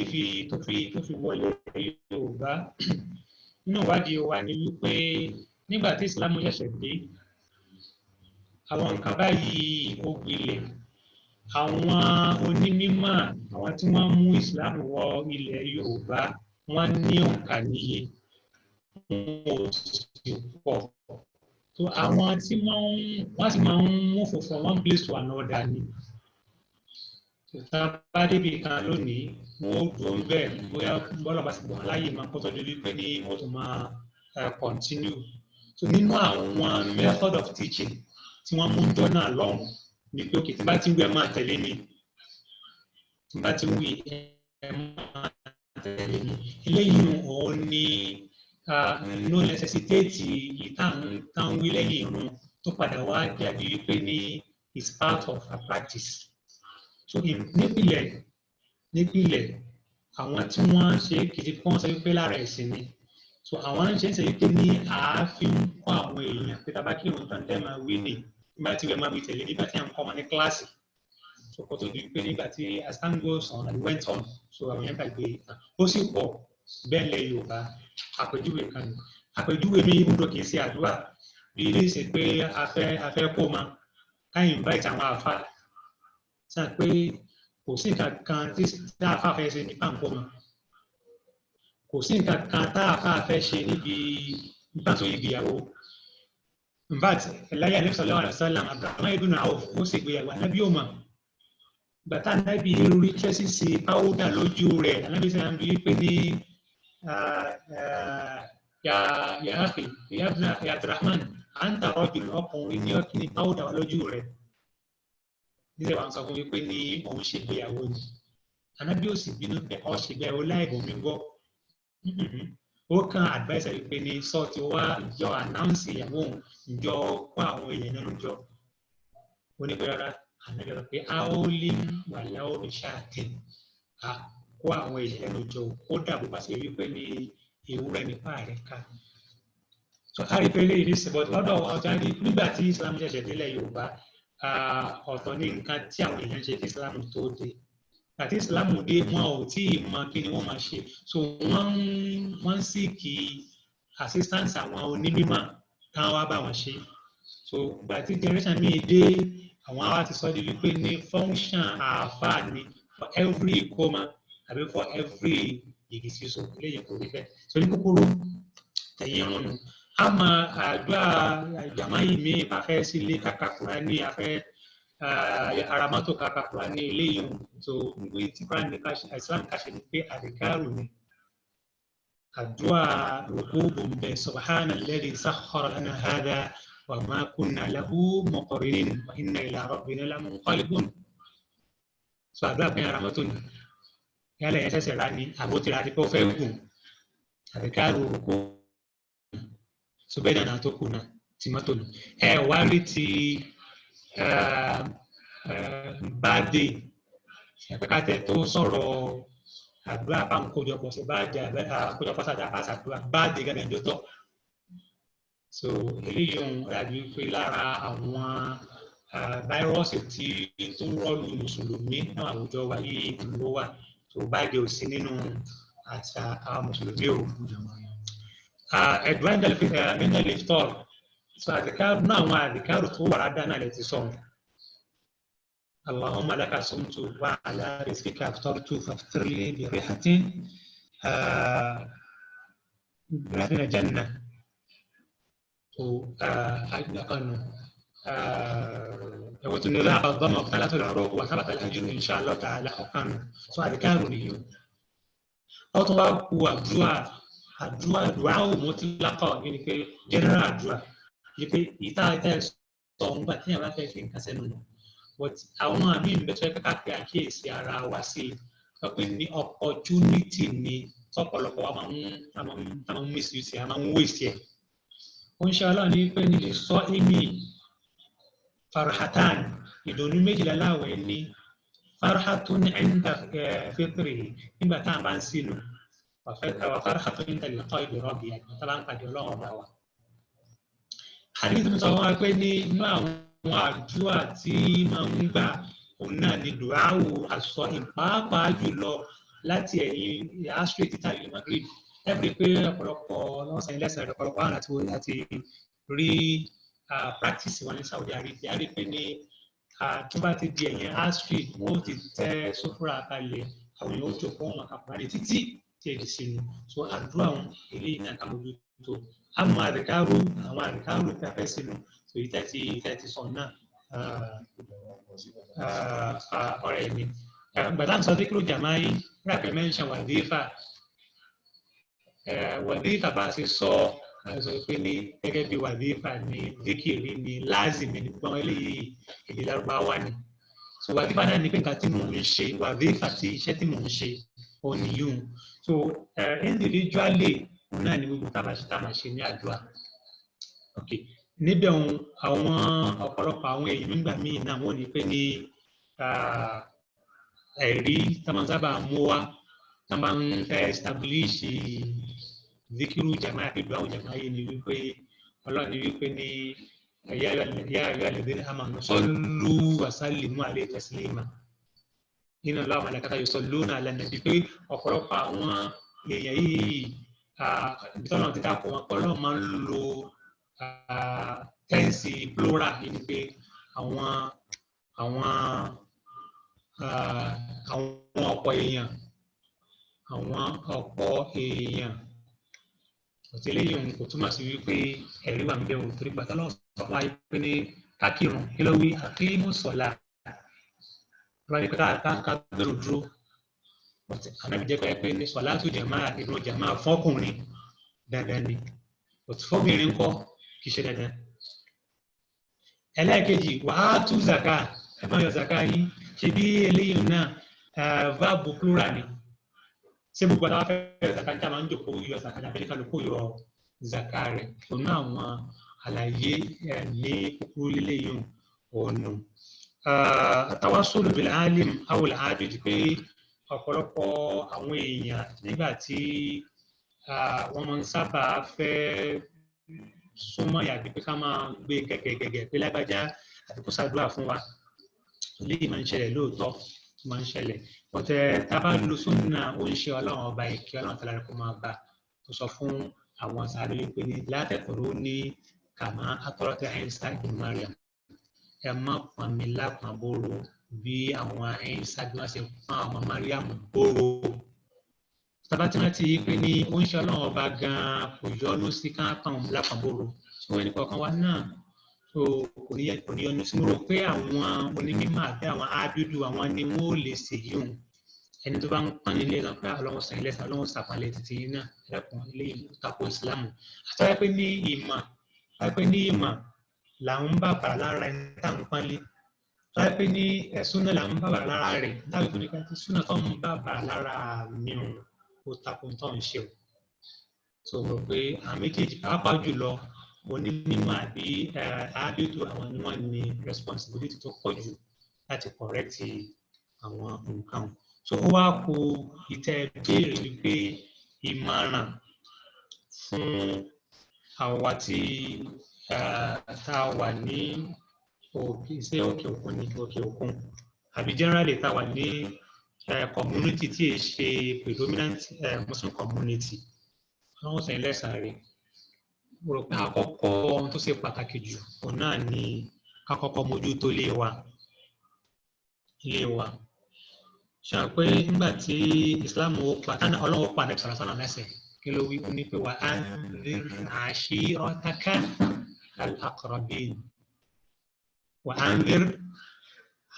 tó fi wọlé Yorùbá nínú ìwádìí wa ni wípé nígbà tí Islam ṣẹ̀ṣẹ̀ dé àwọn nǹkan báyìí ó gbilẹ̀ àwọn onímọ̀ àwọn tí wọ́n mú Islam wọ ilẹ̀ Yorùbá wọ́n ní òǹkà níye wọn ò sì pọ̀ so àwọn tí wọ́n sì máa ń mú from one place to another ni tá bá débi kan lónìí wọ́n ó dùn bẹ́ẹ̀ bóyá bọ́lá bá sì gbọ́n láyè máa kó tọ́jú wípé ní wọ́n tún máa continue so nínú àwọn method of teaching tí wọ́n mú jọ náà lọ́hùn ní pé òkè tí bá ti ń wí ẹ máa tẹ̀lé mi tí bá ti ń wí ẹ máa tẹ̀lé mi eléyìí òun ni no necessitate ìtàn wí lẹ́yìn irun tó padà wá jáde wípé ní is part of our practice so nípìnlẹ̀ àwọn tí wọ́n ṣe kìí kọ́ sọ wípé lára ẹ̀sìn ni so àwọn ń ṣe ń ṣe wípé ní ààfin kọ́ àwọn èèyàn pé tàbá kí òun tán tẹ́ máa wí nì nígbà tí wọ́n máa wí tẹ̀lé nígbà tí à ń kọ́ ọmọ ní kíláàsì so kò tó di pé nígbà tí as time goes on and went on so àwọn èèyàn gbàgbé ó sì pọ̀ bẹ́ẹ̀ lẹ́ Yorùbá àpèjúwe kan ní àpèjúwe mi ibùdó kìí ṣe àdúrà bí ilé ìṣe pé afẹ́ kó ma káyìn invite àwọn àfà sàn pé kò sí nǹkan kan tí àáfà fẹ́ ṣe nípa nǹkan mọ́ kò sí nǹkan kan tá àáfà fẹ́ ṣe níbi nípa tó yìí ìyàwó in fact láyé Ànábì sallallahu alaihi wasallam Abdurrahman ibn Awf ó sì gbéyàwó Ànábì ò mọ̀ gbàtà Ànábì rí tracy sí páwọ́dà lójú rẹ̀ Ànábì sẹ́yìn bí pé ní ya akhi ya Abdurrahman anta rajul ọkùnrin ní ọkùnrin páwọ́dà wà lójú rẹ̀ nílẹ̀ wà ń sọ fún mi pé ní òun ṣègbéyàwó ni Ànábì ò sì bínú pé ọ ṣègbéyàwó láìbò mi gbọ́ ó kàn advice wípé ní sọ́ọ̀tì wá ìjọ announce ìyàwó ìjọ kó àwọn èèyàn nínú ìjọ ó ní pé rárá Ànábì sọ pé aoli wà láwọ ìṣáàtì kó àwọn èèyàn nínú ìjọ ó dàbò bá ṣe wípé ní ewúrẹ́ nípa rẹ̀ ká so a rí pé lè ní sèbọ̀t lọ́dọ̀ ọjà nígbà tí Islam ṣẹ̀ṣẹ̀ délẹ̀ Yorùbá ọ̀tọ̀ ní nǹkan tí àwọn èèyàn ṣe kí Islam tó dé àti Islam dé wọn ò tí ì mọ kí ni wọ́n máa ṣe so wọ́n sì kí assistance àwọn onímọ̀ táwọn wá bá wọn ṣe so ìgbà tí generation mi dé àwọn àwa ti sọ di wípé ní function àáfàá ni for every ìkómà àbí for every ìgbésí so léyìn kò rí bẹ́ẹ̀ so ní kúkúrú tẹ̀yìn wọn nù a máa àdúrà jàmáyì mi afẹ́ sílé kàkà Kùránì afẹ́ aramato kàkà Kùránì eléyìí tó ìwé tí Kùránì Islam kà ṣe ni pé àdìkárù ni àdúrà rògbòbò ń bẹ subhana alladhi sakhkhara lana hadha wa ma kunna lahu muqrinin wa inna ila rabbina lamunqalibun so àdúrà pé aramato ni yálà ẹ̀ ṣẹ̀ṣẹ̀ rà ní àbótìrà àti pé ó fẹ́ gùn àdìkárù rògbò so bẹ́ẹ̀ dáná tó kù náà tí mọ́tò nù wá rí ti báàdé ẹ̀pẹ́kàtẹ̀ tó sọ̀rọ̀ àdúrà bá ń kójọpọ̀ sí báàdé àkójọpọ̀ sàdá àṣàdúrà báàdé gẹ́gẹ́ bí ó tọ́ so eléyìí ohun àbí pé lára àwọn fáírọ́ọ̀sì tí tó ń rọ́ọ̀lù mùsùlùmí náà àwùjọ wa yìí ló wà so báàdé ò sí nínú àṣà àwọn mùsùlùmí ò عند الإفطار فأذكار نعم أذكار طول عدنا الاتصال اللهم لك صمت وعلى رزقك أفطرت فافطر لي بريحة من الجنة وأن ذهب الظمأ وابتلت العروق وثبت الأجر إن شاء الله تعالى حقا فأذكار اليوم أو طبعا هو àdúrà ò mú tí lápá ní pé general àdúrà ní pé ìta sọ nígbà tí àwọn afẹ́ fi nǹkan sẹ́nu nù but àwọn àmì ìbẹ̀tọ́ ẹ̀ka pé àkíyèsí ara wa sí i pé ní opportunity ni tọ́pọ̀lọpọ̀ wa máa ń misuse a máa ń waste ẹ̀ ó ń ṣe aláwọ̀ ní pé ní lè sọ èmi farhatan ìdùnnú méjìlá láwẹ̀ ní farhatun inda fitri nígbà tá a bá ń sínú وفرحة عند اللقاء بربي يعني طبعا قد يلوم الله حديث مصور كوني ما àdúrà tí máa ń gbà òun náà ni dùáwù àsọyìn pàápàá jùlọ láti ẹ̀yìn astro títà ìlú Madrid ẹ̀rí pé ọ̀pọ̀lọpọ̀ lọ́sàn ilẹ̀sẹ̀ rẹ̀ ọ̀pọ̀lọpọ̀ àwọn láti rí practice wọn ní Saudi Arabia rí pé ní tó bá ti di ẹ̀yìn astro wọ́n ti tẹ́ sófúra kalẹ̀ àwọn yóò tó fún ọmọ àpàdé títí tí èdè sí ni so àdúrà wọn eléyìí náà kà mójú tó àmọ́ àdìkárò àwọn àdìkárò tí a fẹ́ sínú so ìtẹ́tí sọ náà ọ̀rẹ́ mi gbàdá sọ díkìrò jàmáì rápẹ̀ mẹ́ńṣà wàdífà bá a ṣe sọ pé ní gẹ́gẹ́ bí wàdífà ní díkìrì ní láàzìmì ní gbọ́n eléyìí èdè lárúbáwá ni so wàdífà náà ní pé nǹkan tí mò ń ṣe wàdífà tí iṣẹ́ tí mò ń ṣe ò níyùn so individually náà ni gbogbo tá a máa ṣe ní àdúrà ok níbẹ̀ àwọn ọ̀pọ̀lọpọ̀ àwọn èèyàn nígbà míì náà wọ́n ní pé ní ẹ̀rí tá máa ń sábà mú wá tá máa ń fẹ́ establish zikiru jama àti ìdúrà jama yìí ni wípé ọlọ́run ni wípé ní yá ayọ́ alladhina amanu sallu wa sallimu alayhi taslima inna Allaha wa malaikatahu yusalluna ala nabi pé ọ̀pọ̀lọpọ̀ àwọn èèyàn yìí ìtọ́nà ti dàpọ̀ wọn ọlọ́run máa ń lo tẹ́ǹsì plural yìí ni pé àwọn àwọn ọ̀pọ̀ èèyàn òtẹ́lẹ̀ yìí kò túmọ̀ sí wípé ẹ̀rí wà ń bẹ òun torí pàtàkì lọ́wọ́ sọ wáyé pé ní kákìrún kí ló wí àkíyèmú sọ̀la wáyé pé ká gbèrò dúró ànábì jẹ́ pé ní sọ̀la tó jàmáà ìrun jàmáà fọ́kùnrin dandan ni òtún fọ́bìnrin ńkọ́ kì í ṣe dandan. ẹlẹ́ẹ̀kejì wàá tú zaka ẹ máa yọ zaka yín ṣe bí eléyìí náà verb plural ni ṣé gbogbo àwọn afẹ́fẹ́ zaka níta máa ń jòkó yọ zaka ní abẹ́lẹ́ kálukú yọ zaka rẹ̀ òun náà àwọn àlàyé ní kúkúrú lílé yìí ọ̀nà. Tawassul bil alim aw al abid pé ọ̀pọ̀lọpọ̀ àwọn èèyàn nígbà tí wọ́n máa ń sábà fẹ́ súnmọ́ yàgbé pé ká máa gbé gẹ́gẹ́gẹ́gẹ́ pé lágbájá àti kó ṣàdúrà fún wa léyìí máa ń ṣẹlẹ̀ lóòótọ́ máa ń ṣẹlẹ̀ ọ̀tẹ̀ tá a bá lo súnà oníṣẹ́ ọlọ́run ọba ìkí ọlọ́run tẹ́lẹ̀ rẹ̀ kó máa bá tó sọ fún àwọn sáré pé ní látẹ̀kọ̀rọ̀ ní kàmá atọ́rọ́tẹ̀ Ìsá ibn Maryam ẹ má pọn mi lápọn bóró bí àwọn Ìsá bí wọ́n ṣe pọn àwọn Maryam bóró. Tàbátí wọ́n ti pé ní oníṣẹ́ ọlọ́run ọba gan-an kò yọnu sí ká pọn lápọn bóró tí wọ́n ní kọ̀ọ̀kan wá náà so kò ní yọnu sí mo rò pé àwọn onímọ̀ àbí àwọn ábídù àwọn ni wọ́n ò lè ṣèyí òun ẹni tó bá ń pọn nílé lọ pé ọlọ́run sàn ilé ọlọ́run sàpàlẹ̀ títí náà ẹlẹ́kùn ilé ìtàkùn ìsìlámù àtàwọn pé ní ìmọ̀ làwọn bá bàrà lára ẹni tá à ń pọ́nlé tọ́wọ́ pé ní súnà làwọn bá bàrà lára rẹ̀ láti fún nípa tí súnà tó ń bá bàrà lára mi ò ó takùn tó ń ṣe o so rò pé àwọn méjèèjì pàápàá jùlọ onímọ̀ àbí ábídù àwọn ni wọ́n ní responsibility tó pọ̀ jù láti correct àwọn nǹkan. So ó wá kó ìtẹ́ béèrè wípé ìmọ̀ràn fún àwa tí tá a wà ní òkè òkun ní òkè òkun àbí generally tá a wà ní community tí è ṣe predominant Muslim community wọ́n sẹ́yìn lẹ́sàn-án rẹ̀. Mo rò pé àkọ́kọ́ ohun tó ṣe pàtàkì jù òun náà ni àkọ́kọ́ mójútó ilé wa ṣe pé nígbà tí Islam Ọlọ́run pa Ànábì sallallahu alaihi wasallam lẹ́sẹ̀ kí ló wí ó ní pé wa anzir ashirataka al-aqrabin wa anzir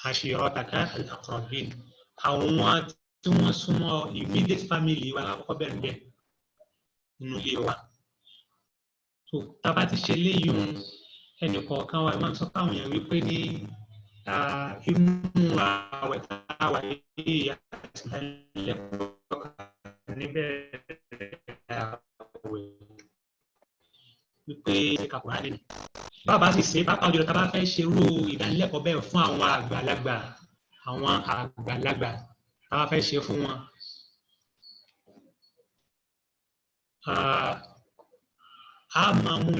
ashirataka al-aqrabin àwọn tí wọ́n súnmọ́ immediate family wa àkọ́kọ́ bẹ̀rẹ̀ bẹ́ẹ̀ nínú ilé wa. So tábà ti ṣe léyìn ẹnì kọ̀ọ̀kan wa máa ń sọ fáwọn èèyàn wípé ní inú àwẹ̀ táwa yìí àti ìdánilẹ́kọ̀ọ́ níbẹ̀ àwẹ̀ wípé kàkùrá nínú. Bàbá sì ṣe pápá òjò tábà fẹ́ ṣe irú ìdánilẹ́kọ̀ọ́ bẹ́ẹ̀ fún àwọn àgbàlagbà tábà fẹ́ ṣe fún wọn. A máa mú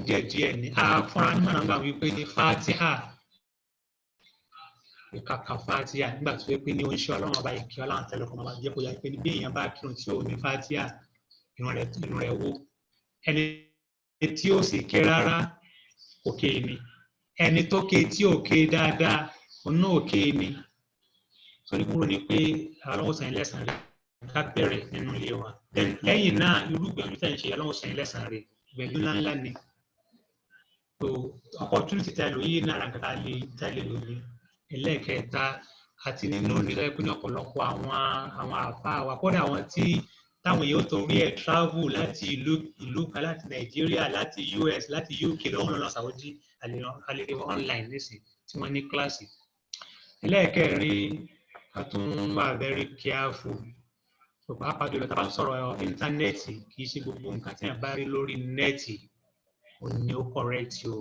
díẹ̀díẹ̀ ni a fúnra ní mọ̀nà gbà wípé ní Fatiha ìkàkà Fatiha nígbà tó yẹ pé ní oníṣẹ́ ọlọ́run ọba ìkí ọlọ́run tẹ́lẹ̀ kọ́ máa jẹ́ kó yá pé ní bí èèyàn bá kírun tí ò ní Fatiha ìrun rẹ̀ wó ẹni tí ó sì ké rárá òkè ni ẹni tó ké tí ò ké dáadáa òun náà òkè ni sórí kúrò ní pé ọlọ́run sàn lẹ́sàn rẹ̀ ká bẹ̀rẹ̀ nínú ilé wa lẹ́yìn náà irú ìgbẹ̀rún tẹ̀ ń ṣe ọlọ́run sàn lẹ́sàn rẹ̀ ìgbẹ̀lú ńláńlá ni so opportunity tá a lò yìí náà ránkà tá a lè lò ní ẹlẹ́ẹ̀kẹta àti nínú nílẹ̀ pé ní ọ̀pọ̀lọpọ̀ àwọn àfa wa kódà àwọn tí táwọn yóò torí ẹ̀ travel láti ìlú kan láti Nàìjíríà láti US láti UK lọ́wọ́ lọ́nà Saudi alẹ́ online nísìn tí wọ́n ní kíláàsì. Ẹlẹ́ẹ̀kẹrin a tún wà very careful pàápàá jùlọ tá a bá sọ̀rọ̀ íńtánẹ́ẹ̀tì kì í ṣe gbogbo nǹkan tí a bá rí lórí nẹ́ẹ̀tì òun ni ó correct o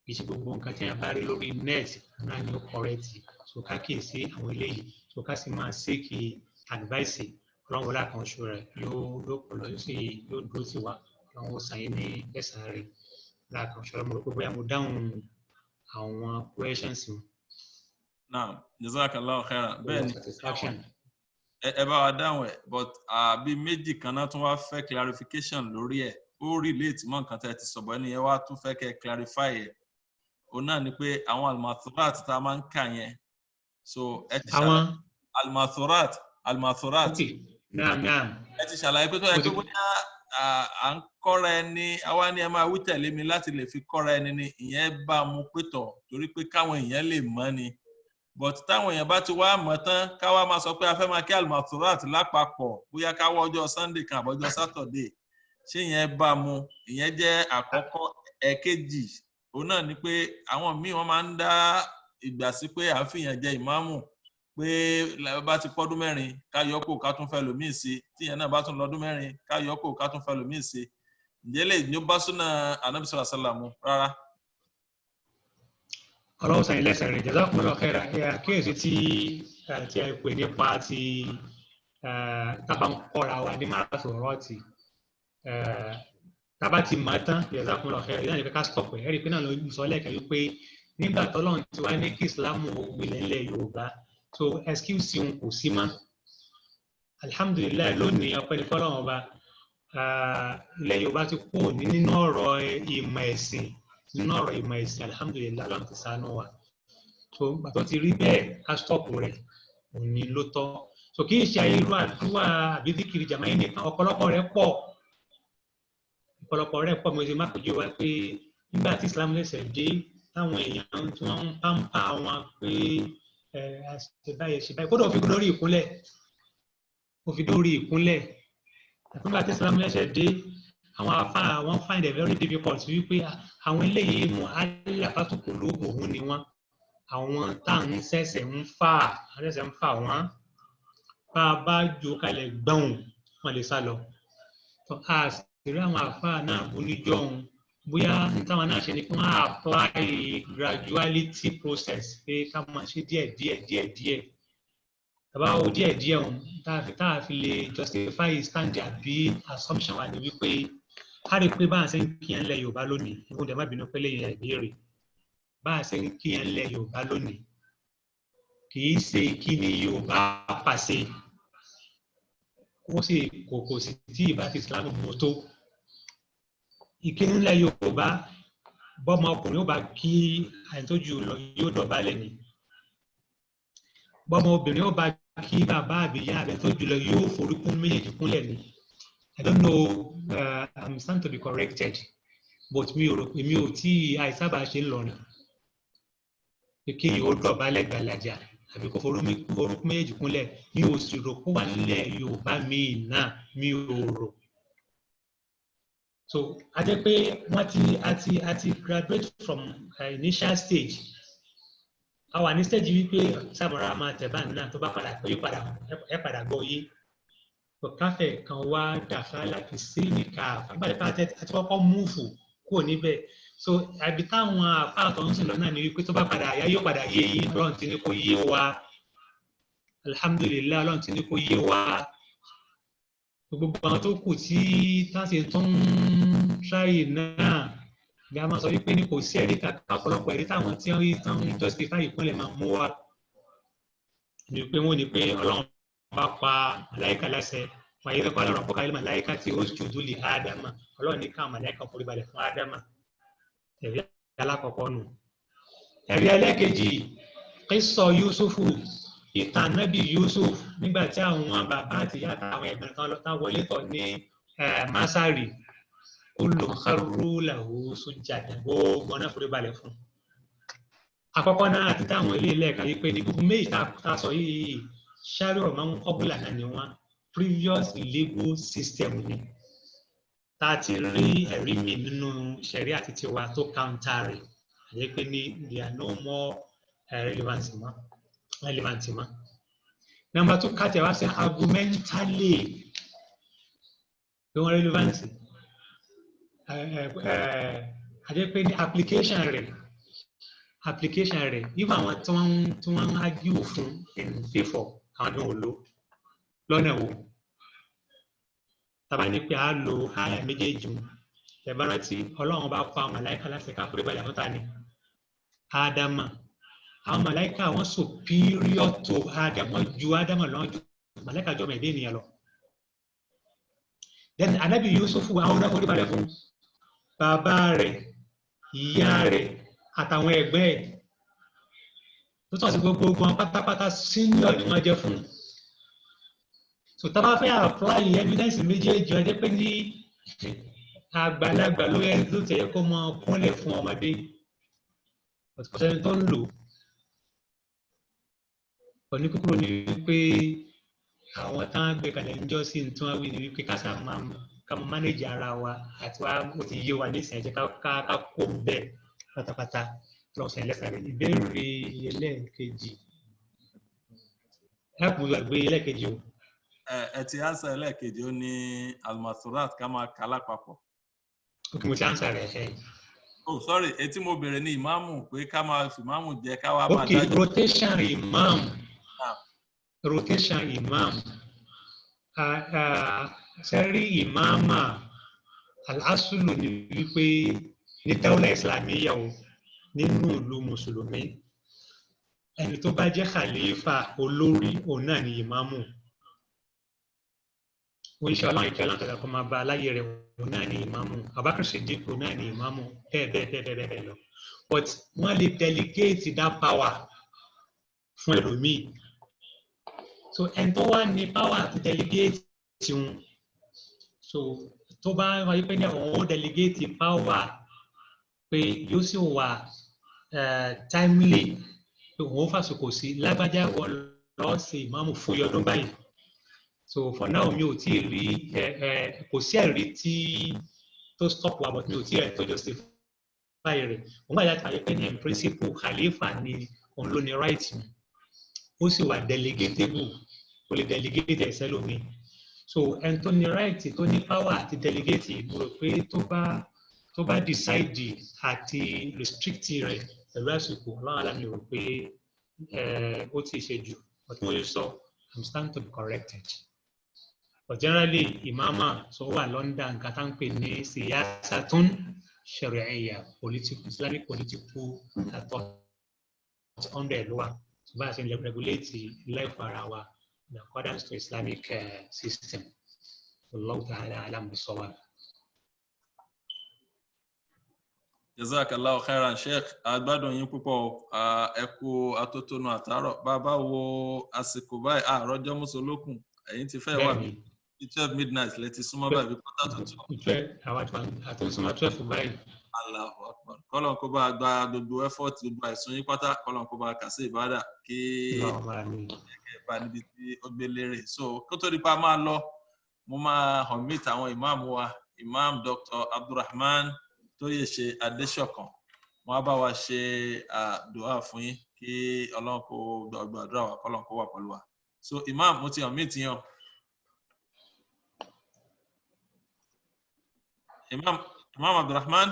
kì í ṣe gbogbo nǹkan tí a bá rí lórí nẹ́ẹ̀tì náà ni ó correct so ká kì í sí àwọn eléyìí so ká sì máa seek advice ọlọ́run wọlé àkànṣe rẹ̀ yóò pọ̀lọ́ yóò dúró sí wa ọlọ́run sàyẹn ní ẹ̀sán rẹ̀ láàkànṣe rẹ̀ mo rò pé bóyá mo dáhùn àwọn questions mi. Naam, jazakallahu khairan. Bẹ́ẹ̀ ni ẹ bá wa dáhùn ẹ̀ but bí méjì kan náà tún wá fẹ́ clarification lórí ẹ̀ ó relate mọ́ nǹkan tẹ́ ti sọ̀bọ̀ ẹni yẹn wá tún fẹ́ kẹ́ clarify ẹ̀ òun náà ni pé àwọn almathurat tá a máa ń kà yẹn so ẹ ti àwọn almathurat okay naam ẹ ti ṣàlàyé pé tó yẹ pé bóyá à ń kọ́ra ẹni àwa ni ẹ máa wí tẹ̀lé mi láti lè fi kọ́ra ẹni ni ìyẹn bá mu pétọ̀ torí pé káwọn èèyàn lè mọ̀ ni but táwọn èèyàn bá ti wá mọ̀ tán káwá máa sọ pé a fẹ́ máa kí almathurat lápapọ̀ bóyá káwọ́ ọjọ́ Sunday kan àbọ̀jọ́ Saturday ṣé ìyẹn bá mu ìyẹn jẹ́ àkọ́kọ́ ẹ̀kejì òun náà ni pé àwọn míì wọ́n máa ń dá ìgbà sí pé à ń fìyàn jẹ ìmáàmù pé bá ti pọ́dún mẹ́rin ká yọkò ká tún fẹ́ lòmíì sí tíyẹn náà bá tún lọ́dún mẹ́rin ká yọkò ká tún fẹ́ lòmíì sí ǹjẹ́ lè ní ó bá súnà Ànábì sallallahu alaihi wasallam rárá. ọlọ́run sàn ilẹ̀ sẹ̀rẹ̀ jazakumullahu khairan àkíyèsí tí ẹ pè nípa ti tábà ń kọ́ra wa ní marathorọ́ọ̀tì tábà ti mọ̀ tán jazakumullahu khairan ìdáni ká stop ẹ̀ rí pé náà ló ń sọ lẹ́ẹ̀kan wípé nígbà tọ́lọ́run ti wá ní kí ìsìlámù gbilẹ̀ ńlẹ̀ Yorùbá so excuse òun kò sí mọ́ alhamdulilayi lónìí ọpẹ́ ní fọ́lọ́run ọba ilẹ̀ Yorùbá ti kú nínú ọ̀rọ̀ ìmọ̀ ẹ̀sìn alhamdulilayi lọ́nà ti ṣàánú wa so gbàtọ́ ti rí bẹ́ẹ̀ ká stop rẹ̀ òun ni ló tọ́ so kì í ṣe ayé irú àdúrà àbí díkìrì jàmáyé nìkan ọ̀pọ̀lọpọ̀ rẹ̀ pọ̀ mo ṣe má kojú wa pé nígbà tí Islam lẹ́sẹ̀ dé táwọn èèyàn tí wọ́n ń pàmpá wọn pé ṣe báyìí kódà ó fi dórí ìkúnlẹ̀ nígbà tí Islam lẹ́sẹ̀ dé àwọn afá wọn find it very difficult wípé àwọn eléyìí mú aláfàtúkù lóògùn òun ni wọn àwọn táwọn ṣẹ̀ṣẹ̀ ń fà wọn bá a bá jó kalẹ̀ gbọ̀n wọn lè sá lọ tó a sì rí àwọn afá náà oníjọ́ òun bóyá táwọn náà ṣe ni kí wọ́n apply graduality process pé ká máa ṣe díẹ̀ tàbá wo díẹ̀ òun tá a fi lè justify stand àbí assumption wa ni wípé a rí pé bá a ṣe ń kí ẹ̀ ńlẹ̀ Yorùbá lónìí ìwọ̀n dẹ̀ má bínú pé lẹ́yìn ìbéèrè bá a ṣe ń kí ẹ̀ ńlẹ̀ Yorùbá lónìí kì í ṣe kí ni Yorùbá pàṣẹ kò sí tí ìbá ti Islam mú tó ìkíni ńlẹ̀ Yorùbá bọ́mọ ọkùnrin ó bá kí àìtójú lọ yóò dọ̀bálẹ̀ ni bọ́mọ obìnrin ó bá kí bàbá àbíyá àbẹ̀tójú lọ yóò forúkún méjèèjì kúnlẹ̀ ni I don't know I'm stand to be corrected but mi ò tí àìsábà ṣe ń lọrin pé kí yóò dọ̀bálẹ̀ gbàlàjà àbí kó forúkún méjèèjì kúnlẹ̀ mi ò sì rò kó wà nílẹ̀ Yorùbá mi náà mi ò rò. So a jẹ́ pé wọ́n ti graduate from initial stage a wà ní stage wípé sábàrà máa tẹ̀ báyìí náà tó bá padà pé ẹ padà gbọ́ yé tó káfẹ́ kan wá dàfà láti sí nìka àgbàdo pé àti kọ́kọ́ múùfù kúrò níbẹ̀ so àbí táwọn àfáà tó ń sìn lọ náà ni wípé tó bá padà yá yóò padà yé yín Ọlọ́run ti ní kó yé wa alhamdulillah Ọlọ́run ti ní kó yé wa gbogbo àwọn tó kù tí táṣe tó ń ṣáyè náà ni a máa sọ wípé ní kò sí ẹ̀rí kàkà ọ̀pọ̀lọpọ̀ ẹ̀rí táwọn tí wọ́n tán justify ìpínlẹ̀ máa mú wa ni pé wọ́n ní pé Ọlọ́run bá pa màláìka láṣẹ wọ́n yẹ kó Ọlọ́run kó káyọ̀ màláìka tí ó jùdú lè Ádámà Ọlọ́run ní káwọn màláìka forí balẹ̀ fún Ádámà ẹ̀rí alákọ̀ọ́kọ́ nù. ẹ̀rí ẹlẹ́kejì qissa Yusufu ìtàn Nábì Yusuf nígbà tí àwọn bàbá àti ìyá àtàwọn ẹ̀gbọ́n kan lọ tán wọlé tọ̀ ní Masari kullu kharru lahu sujjadan gbogbo náà forí balẹ̀ fún. àkọ́kọ́ náà àti táwọn ilé ẹ̀ka yìí pé ní gbogbo méjì tá a sọ yìí ṣáárì ọ̀rọ̀ máa ń kọ́bùlà náà ni wọ́n previous legal system ni tá a ti rí ẹ̀rí mi nínú ṣẹ̀rí àti tiwa tó counter rẹ̀ àyè pé ní they are no more relevant mọ́. Number 2 ká tẹ̀ wá sí argumentally pé wọ́n relevant àyè pé ní application rẹ̀ even àwọn tí wọ́n ń argue fún in favour àwọn náà ò lò lọ́nà wo tàbá ní pé a lo àyà méjèèjì mu ẹ̀bá rántí Ọlọ́run bá pa àwọn màláíkà láti ká forí balẹ̀ fún ta ni Ádámà àwọn màláíkà wọn superior to Ádámà wọn ju Ádámà lọ ju màláíkà jọ mẹ́ẹ̀dé ènìyàn lọ then Ànábì Yúsúfù àwọn náà forí balẹ̀ fún bàbá rẹ̀ ìyá rẹ̀ àtàwọn ẹgbẹ́ ẹ̀ tó tọ́ sí gbogbo wọn pátápátá senior ni wọ́n jẹ́ fún un. So tá a bá fẹ́ apply evidence méjèèjì ọjọ́ pé ní àgbàlagbà ló tẹ̀yẹ kó mọ kúnlẹ̀ fún ọmọdé ọ̀sẹ̀ tó ń lò òní kúkúrò ní wípé àwọn tá a gbé kalẹ̀ ń jọ sí ní tí wọ́n wí ní wípé ká máa manage ara wa àti wá ó ti yé wa nísìnyí ẹ̀jẹ̀ ká kó bẹ́ẹ̀ pátápátá lọ́sẹ̀ ẹlẹ́sàrẹ́ ìbéèrè ẹlẹ́ẹ̀kejì ẹ̀kún gbàgbé ẹlẹ́ẹ̀kejì o. Ẹ ti answer ẹlẹ́ẹ̀kejì ó ní almasurat ká máa kà lápapọ̀. Ok, mo ti answer rẹ̀ ẹ̀. Oh, sorry, etí mo bèrè ní ìmáàmù pé ká máa fi ìmáàmù jẹ ká wá máa dájú. Ok, rotation imam. Rotation imam. Sẹ́rí ìmáàmà al-asulu ni wípé ní dáwọ́lá ìsìlámíyà o nínú ìlú mùsùlùmí ẹni tó bá jẹ́ khalifa olórí òun náà ni ìmáàmù. Insha Allah ìkẹlẹ́ àtàkà kó máa bá aláyé rẹ̀ òun náà ni ìmáàmù. Abubakar Siddiq òun náà ni ìmáàmù bẹ́ẹ̀ lọ. But wọ́n lè delegate that power fún ẹlòmíì. So ẹni tó wá ní power àti delegate tiwọn. So tó bá wáyé pé ní àwọn ó delegate power pé yóò sì wà timely pé òun ó fàṣokò sí lágbájá lọ́ọ́ sí ìmáàmù fún ọdún báyìí. So for now mi ò tí ì rí kò sí ẹ̀rí tí tó stop wa but mi ò tí ì rí tó justify rẹ̀ òun gbàdá tàbí pé ní in principle khalifa ni òun ló ní right ó sì wà delegatable ó lè delegate ẹ̀sẹ̀ lómi. So ẹni tó ní right tó ní power àti delegate mo rò pé tó bá decide àti restrict rẹ̀ pẹ̀lú àsìkò ọlọ́run alámi rò pé ó ti ṣe jù but mo lè sọ I'm stand to be corrected. But generally imama so wà London nǹkan tá ń pè ní siyasatun shari'iyya Islamic political thought under ló wà so bá a ṣe ń regulate life ara wa in accordance to Islamic system. Wallahu ta'ala a'lam bis-sawab. Jazakallahu khairan Sheikh, agbádùn yín púpọ̀ ẹ kú atótónu àtàárọ̀ bàbá wo àsìkò báyìí àròjọ́ mùsùlùkùn ẹ̀yin ti fẹ́ wà 12 midnight lẹ́ti súnmọ́ báyìí pátá tuntun. Ìfẹ́ àwọn àti súnmọ́ 12 báyìí. Allahu Akbar. Kọ́lọ̀n kó bá gba gbogbo effort gbogbo àìsùn yín pátá kọ́lọ̀n kó bá kà sí ìbádà kí ẹ̀kẹ́ bá níbi tí ó gbé lérè. So kó tó di pa máa lọ mo máa hàn meet àwọn ìmáàmù wa Imam Dr. Abdulrahman Tóyèṣe Adéṣọ̀kan wọ́n á bá wa ṣe dùá fún yín kí Ọlọ́run kó gbàdúrà wa kọ́lọ̀n kó wà pẹ̀lú wa. So Imam mo ti hàn meet yín o. Imam Abdulrahman.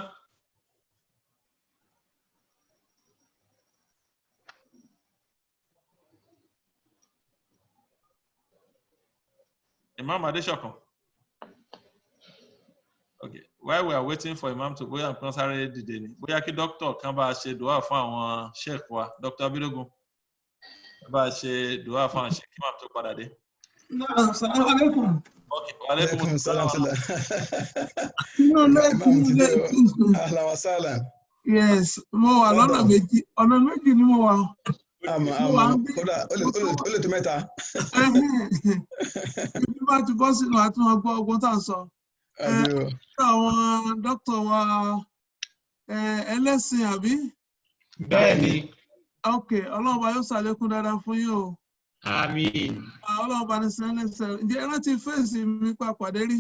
Imam Adéṣọ̀kan. Okay. While we are waiting for Imam to bóyá nǹkan sáré dìde ni bóyá kí doctor kan bá ṣe dùá fún àwọn sheikh wa Dr. Abidogun bá ṣe dùá fún àwọn sheikh Imam tó padà dé. Assalamu alaikum. Okay, wa alaikum salam. Ahlan wa sahlan. Yes, mo wà lọ́nà méjì ni mo wà. Kódà ó lè tó mẹ́ta. Bí bá ti bọ́ sínú àtúnwọ̀n gbọ́ ọgbọ́n tá à ń sọ. Àwọn dókítà wa ẹlẹ́sìn àbí? Bẹ́ẹ̀ni. Ok, Ọlọ́run bá yóò ṣàlékún dáadáa fún yín o. Àmín. Ọlọ́run bá ní sẹ́lẹ̀sẹ̀. Ǹjẹ́ ẹ rántí fèsì mi pàdé rí?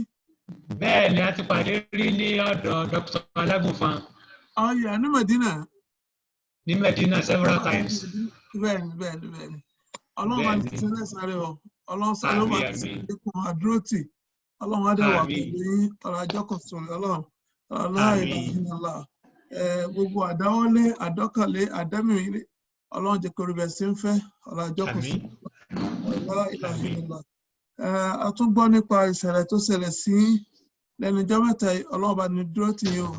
Bẹ́ẹ̀ni, a ti pàdé rí ní ọ̀dọ̀ Dr. Alágúnfan. Ọ̀yà ní Medina. Ní Medina several times. Bẹ́ẹ̀ni. Ọlọ́run bá ní sẹ́lẹ̀sẹ̀ rẹ̀ o. Ọlọ́run sáré wà ní ìkùn àdúrótì. Ọlọ́run á dẹ̀wà pẹ̀lú yín ọ̀rọ̀ ajọ́ kan sọ̀rọ̀ Ọlọ́run. Aláìlá. Gbogbo àdáwọ́lé, àdọ́kànlé, àdámìrì. Ọlọ́run jẹ́ kó rí bẹ́ẹ̀ sí ń fẹ́ ọ̀rọ̀ ajọ́ kan sọ̀rọ̀. A tún gbọ́ nípa ìṣẹ̀lẹ̀ tó ṣẹlẹ̀ sí lẹ́nu ọjọ́ mẹ́ta Ọlọ́run bá ní dúró tì yín o.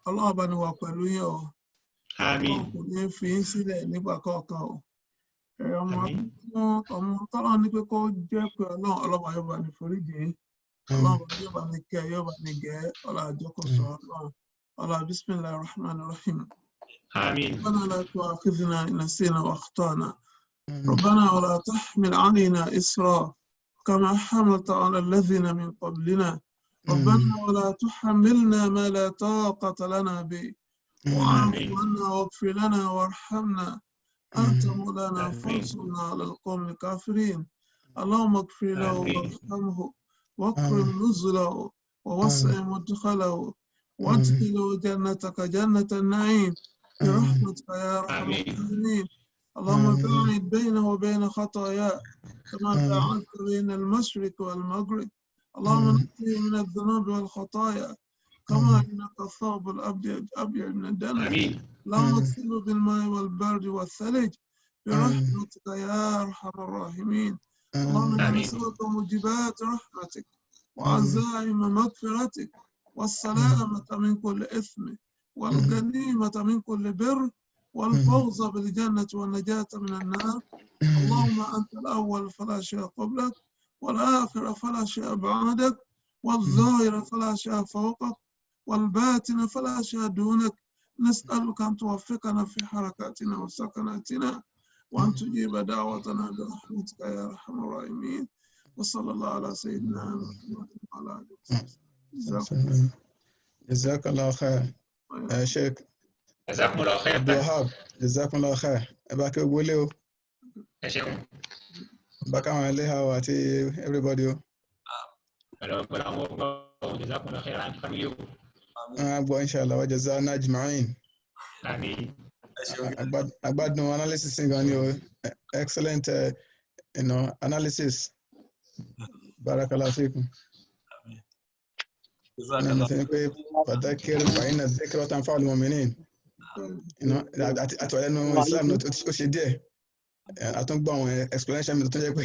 Ọlọ́run bá ní wà pẹ̀lú yín o. Ọlọ́run kò ní fi yín sílẹ̀ nígbà kọ̀ọ̀kan o. Ọmọ tọ́lọ́ ní pé kó jẹ́ pé Ọlọ́run yóò bá ní foríjì yín. Ọlọ́run yóò bá ní kẹ́ yóò bá ní gẹ́ ọ̀rọ̀ àjọ kan sọ̀rọ̀ Ọlọ́run. الله بسم الله الرحمن الرحيم آمين. ربنا لا تؤاخذنا إن نسينا وأخطأنا ربنا ولا تحمل علينا إسرا كما حملت على الذين من قبلنا ربنا ولا تحملنا ما لا طاقة لنا به واعف عنا واغفر لنا وارحمنا أنت مولانا فانصرنا على القوم الكافرين اللهم اغفر له وارحمه واكرم نزله ووسع مدخله وادخله جنتك جنة النعيم برحمتك يا أرحم الراحمين اللهم باعد بينه وبين خطاياه كما باعدت بين المشرق والمغرب اللهم نقيه من الذنوب والخطايا كما إنك الثوب الأبيض من الدنس اللهم اغسله بالماء والبرد والثلج برحمتك يا أرحم الراحمين اللهم إنا نسألك موجبات رحمتك وعزائم مغفرتك والسلامة من كل إثم والغنيمة من كل بر والفوز بالجنة والنجاة من النار اللهم أنت الأول فلا شيء قبلك والآخر فلا شيء بعدك والظاهر فلا شيء فوقك والباطن فلا شيء دونك نسألك أن توفقنا في حركاتنا وسكناتنا وأن تجيب دعوتنا برحمتك يا أرحم الراحمين وصلى الله على سيدنا محمد وعلى آله وصحبه جزاك الله خير يا شيخ جزاكم الله خير. عبد الوهاب جزاكم الله خير باكي بوليو ẹ ṣeun. baka wọn ilé ha àti everybody o pẹ̀lú ọgbọ́n àwọn ọgbọ́n جزاكم الله خير àti family o. gbọ́ inshallah wa jazana ajma'in Àmín. agbádùn analysis gan ni o excellent analysis barakallahu fikum أنا مثلاً فذكر فإن الذكرى تنفع المؤمنين àtọ̀lẹ́ nínú Islam ó ṣe díẹ̀ àtúngbọ̀ àwọn explanation mi tó jẹ́ pé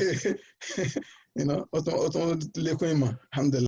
ó tún lékún ìmọ̀ alhamdulillah.